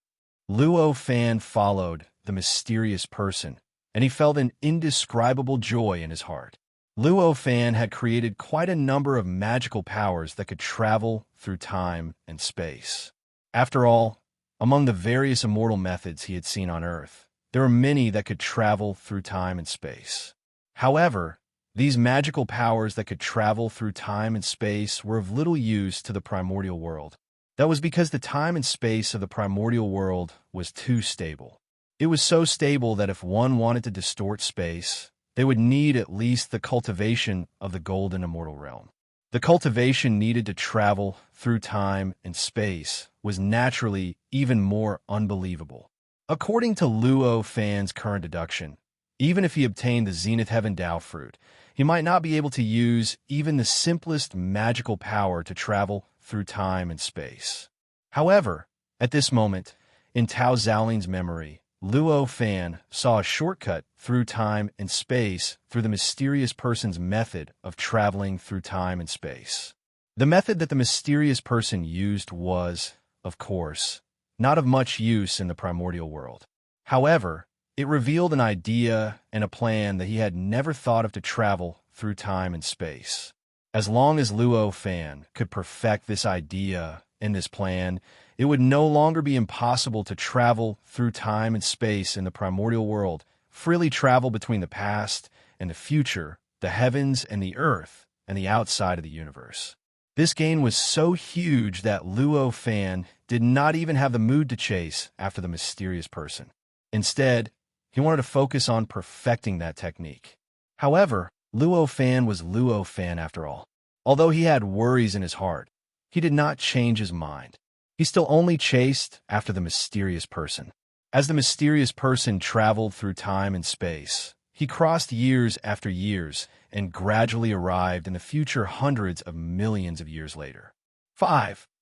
Luo Fan followed the mysterious person, and he felt an indescribable joy in his heart. Luo Fan had created quite a number of magical powers that could travel through time and space. After all, among the various immortal methods he had seen on Earth, there were many that could travel through time and space. However, these magical powers that could travel through time and space were of little use to the primordial world. That was because the time and space of the primordial world was too stable. It was so stable that if one wanted to distort space, they would need at least the cultivation of the golden immortal realm. The cultivation needed to travel through time and space was naturally even more unbelievable. According to Luo Fan's current deduction, Even if he obtained the Zenith Heaven Tao fruit, he might not be able to use even the simplest magical power to travel through time and space. However, at this moment, in Tao Xiaoling's memory, Luo Fan saw a shortcut through time and space through the mysterious person's method of traveling through time and space. The method that the mysterious person used was, of course, not of much use in the primordial world. However, it revealed an idea and a plan that he had never thought of to travel through time and space. As long as Luo Fan could perfect this idea and this plan, it would no longer be impossible to travel through time and space in the primordial world, freely travel between the past and the future, the heavens and the earth, and the outside of the universe. This gain was so huge that Luo Fan did not even have the mood to chase after the mysterious person. Instead, he wanted to focus on perfecting that technique. However, Luo Fan was Luo Fan after all. Although he had worries in his heart, he did not change his mind. He still only chased after the mysterious person. As the mysterious person traveled through time and space, he crossed years after years and gradually arrived in the future hundreds of millions of years later.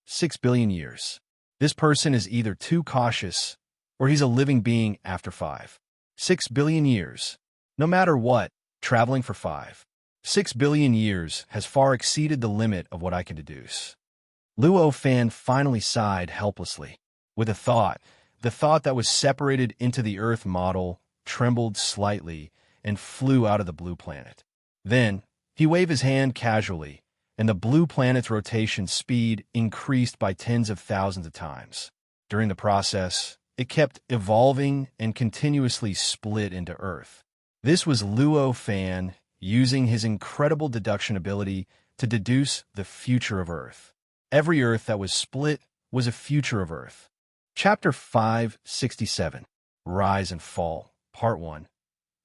6 billion years. This person is either too cautious or he's a living being after 6 billion years. No matter what, traveling for 6 billion years has far exceeded the limit of what I can deduce. Luo Fan finally sighed helplessly. With a thought, the thought that was separated into the Earth model trembled slightly and flew out of the blue planet. Then, he waved his hand casually, and the blue planet's rotation speed increased by tens of thousands of times. During the process, it kept evolving and continuously split into Earth. This was Luo Fan using his incredible deduction ability to deduce the future of Earth. Every Earth that was split was a future of Earth. Chapter 567, Rise and Fall, Part 1.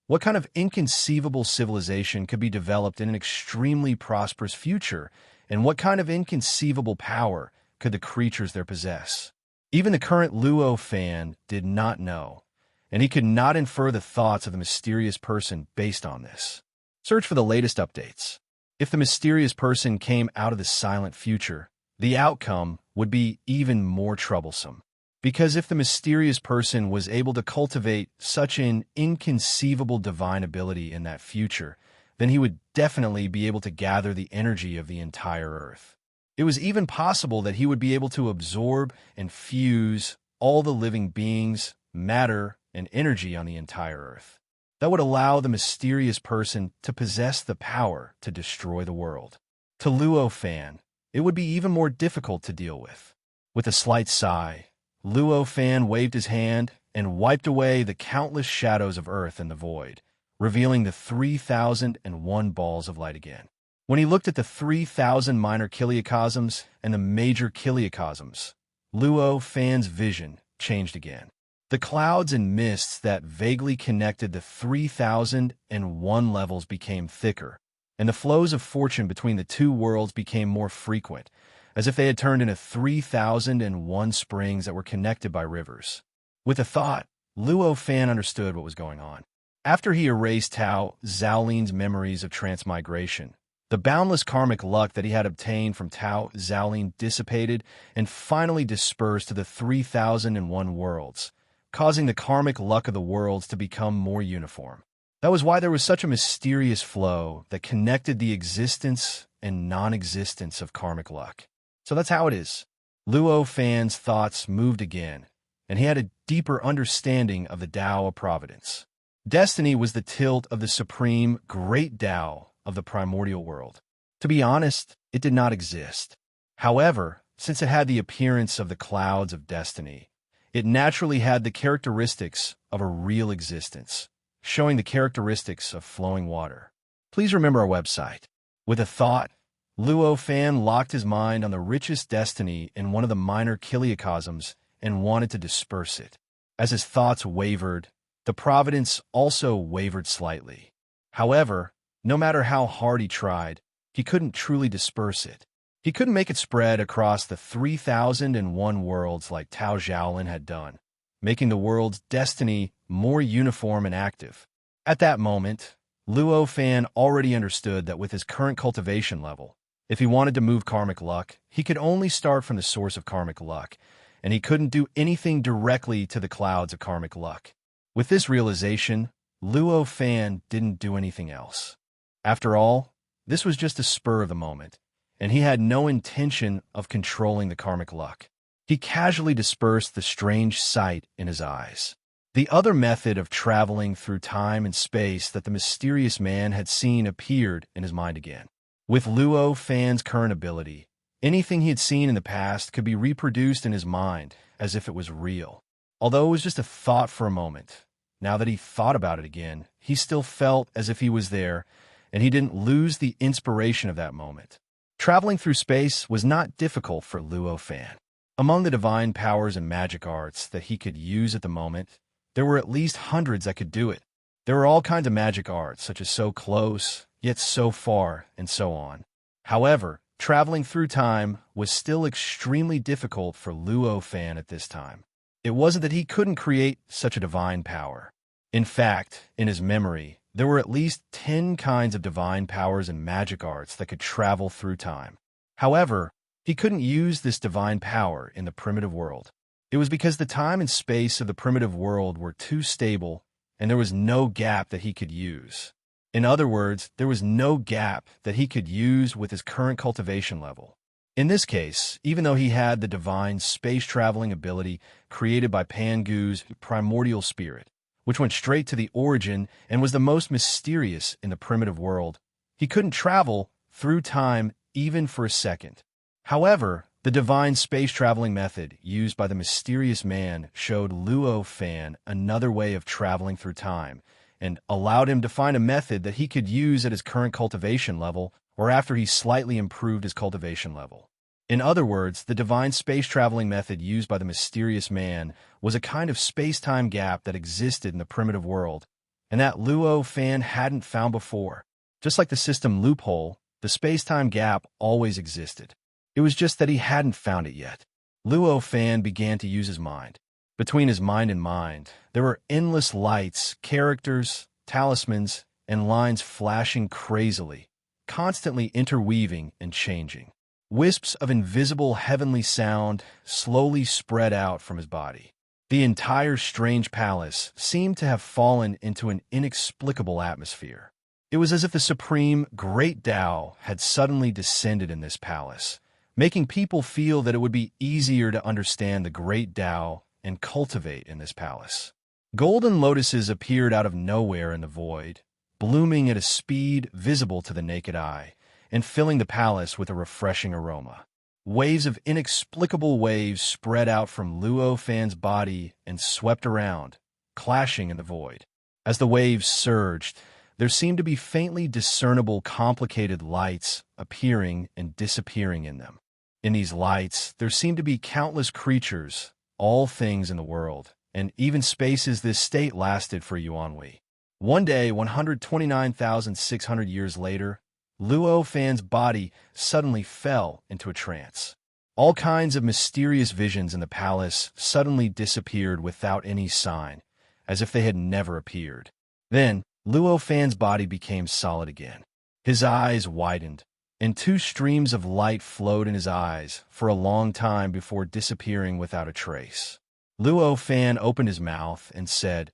What kind of inconceivable civilization could be developed in an extremely prosperous future, and what kind of inconceivable power could the creatures there possess? Even the current Luo Fan did not know, and he could not infer the thoughts of the mysterious person based on this. Search for the latest updates. If the mysterious person came out of the silent future, the outcome would be even more troublesome. Because if the mysterious person was able to cultivate such an inconceivable divine ability in that future, then he would definitely be able to gather the energy of the entire Earth. It was even possible that he would be able to absorb and fuse all the living beings, matter, and energy on the entire Earth. That would allow the mysterious person to possess the power to destroy the world. To Luo Fan, it would be even more difficult to deal with. With a slight sigh, Luo Fan waved his hand and wiped away the countless shadows of Earth and the void, revealing the 3001 balls of light again. When he looked at the 3000 minor kiliocosms and the major kiliocosms, Luo Fan's vision changed again. The clouds and mists that vaguely connected the 3001 levels became thicker, and the flows of fortune between the two worlds became more frequent, as if they had turned into 3001 springs that were connected by rivers. With a thought, Luo Fan understood what was going on. After he erased Tao Xiaoling's memories of transmigration, the boundless karmic luck that he had obtained from Tao Xiaoling dissipated and finally dispersed to the 3001 worlds, causing the karmic luck of the worlds to become more uniform. That was why there was such a mysterious flow that connected the existence and non-existence of karmic luck. So that's how it is. Luo Fan's thoughts moved again, and he had a deeper understanding of the Tao of Providence. Destiny was the tilt of the supreme great Tao of the primordial world. To be honest, it did not exist. However, since it had the appearance of the clouds of destiny, it naturally had the characteristics of a real existence, showing the characteristics of flowing water. Please remember our website. With a thought, Luo Fan locked his mind on the richest destiny in one of the minor kiliocosms and wanted to disperse it. As his thoughts wavered, the providence also wavered slightly. However, no matter how hard he tried, he couldn't truly disperse it. He couldn't make it spread across the 3001 worlds like Tao Xiaolin had done, making the world's destiny more uniform and active. At that moment, Luo Fan already understood that with his current cultivation level, if he wanted to move karmic luck, he could only start from the source of karmic luck, and he couldn't do anything directly to the clouds of karmic luck. With this realization, Luo Fan didn't do anything else. After all, this was just a spur of the moment, and he had no intention of controlling the karmic luck. He casually dispersed the strange sight in his eyes. The other method of traveling through time and space that the mysterious man had seen appeared in his mind again. With Luo Fan's current ability, anything he had seen in the past could be reproduced in his mind as if it was real. Although it was just a thought for a moment, now that he thought about it again, he still felt as if he was there, and he didn't lose the inspiration of that moment. Traveling through space was not difficult for Luo Fan. Among the divine powers and magic arts that he could use at the moment, there were at least hundreds that could do it. There were all kinds of magic arts, such as so close, yet so far, and so on. However, traveling through time was still extremely difficult for Luo Fan at this time. It wasn't that he couldn't create such a divine power. In fact, in his memory, there were at least 10 kinds of divine powers and magic arts that could travel through time. However, he couldn't use this divine power in the primitive world. It was because the time and space of the primitive world were too stable, and there was no gap that he could use. In other words, there was no gap that he could use with his current cultivation level. In this case, even though he had the divine space-traveling ability created by Pangu's primordial spirit, which went straight to the origin and was the most mysterious in the primitive world, he couldn't travel through time even for a second. However, the divine space-traveling method used by the mysterious man showed Luo Fan another way of traveling through time and allowed him to find a method that he could use at his current cultivation level or after he slightly improved his cultivation level. In other words, the divine space-traveling method used by the mysterious man was a kind of space-time gap that existed in the primitive world and that Luo Fan hadn't found before. Just like the system loophole, the space-time gap always existed. It was just that he hadn't found it yet. Luo Fan began to use his mind. Between his mind and mind, there were endless lights, characters, talismans, and lines flashing crazily, constantly interweaving and changing. Wisps of invisible heavenly sound slowly spread out from his body. The entire strange palace seemed to have fallen into an inexplicable atmosphere. It was as if the supreme Great Tao had suddenly descended in this palace, making people feel that it would be easier to understand the Great Tao and cultivate in this palace. Golden lotuses appeared out of nowhere in the void, blooming at a speed visible to the naked eye, and filling the palace with a refreshing aroma. Waves of inexplicable waves spread out from Luo Fan's body and swept around, clashing in the void. As the waves surged, there seemed to be faintly discernible complicated lights appearing and disappearing in them. In these lights, there seemed to be countless creatures, all things in the world, and even spaces this state lasted for Yuanhui. One day, 129,600 years later, Luo Fan's body suddenly fell into a trance. All kinds of mysterious visions in the palace suddenly disappeared without any sign, as if they had never appeared. Then, Luo Fan's body became solid again. His eyes widened, and 2 streams of light flowed in his eyes for a long time before disappearing without a trace. Luo Fan opened his mouth and said,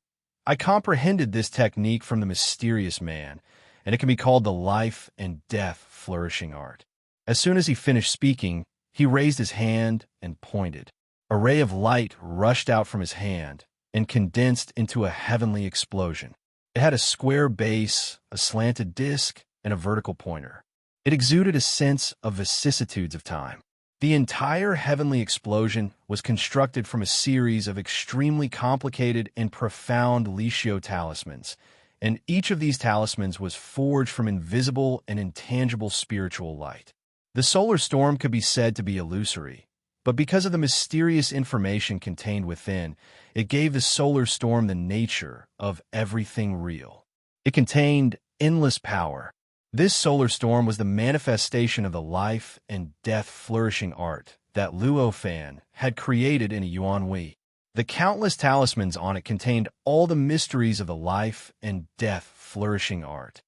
"I comprehended this technique from the mysterious man, and it can be called the life and death flourishing art." As soon as he finished speaking, he raised his hand and pointed. A ray of light rushed out from his hand and condensed into a heavenly explosion. It had a square base, a slanted disc, and a vertical pointer. It exuded a sense of vicissitudes of time. The entire heavenly explosion was constructed from a series of extremely complicated and profound Lixiao talismans, and each of these talismans was forged from invisible and intangible spiritual light. The solar storm could be said to be illusory, but because of the mysterious information contained within, it gave the solar storm the nature of everything real. It contained endless power. This solar storm was the manifestation of the life and death flourishing art that Luo Fan had created in a Yuanhui. The countless talismans on it contained all the mysteries of the life and death flourishing art.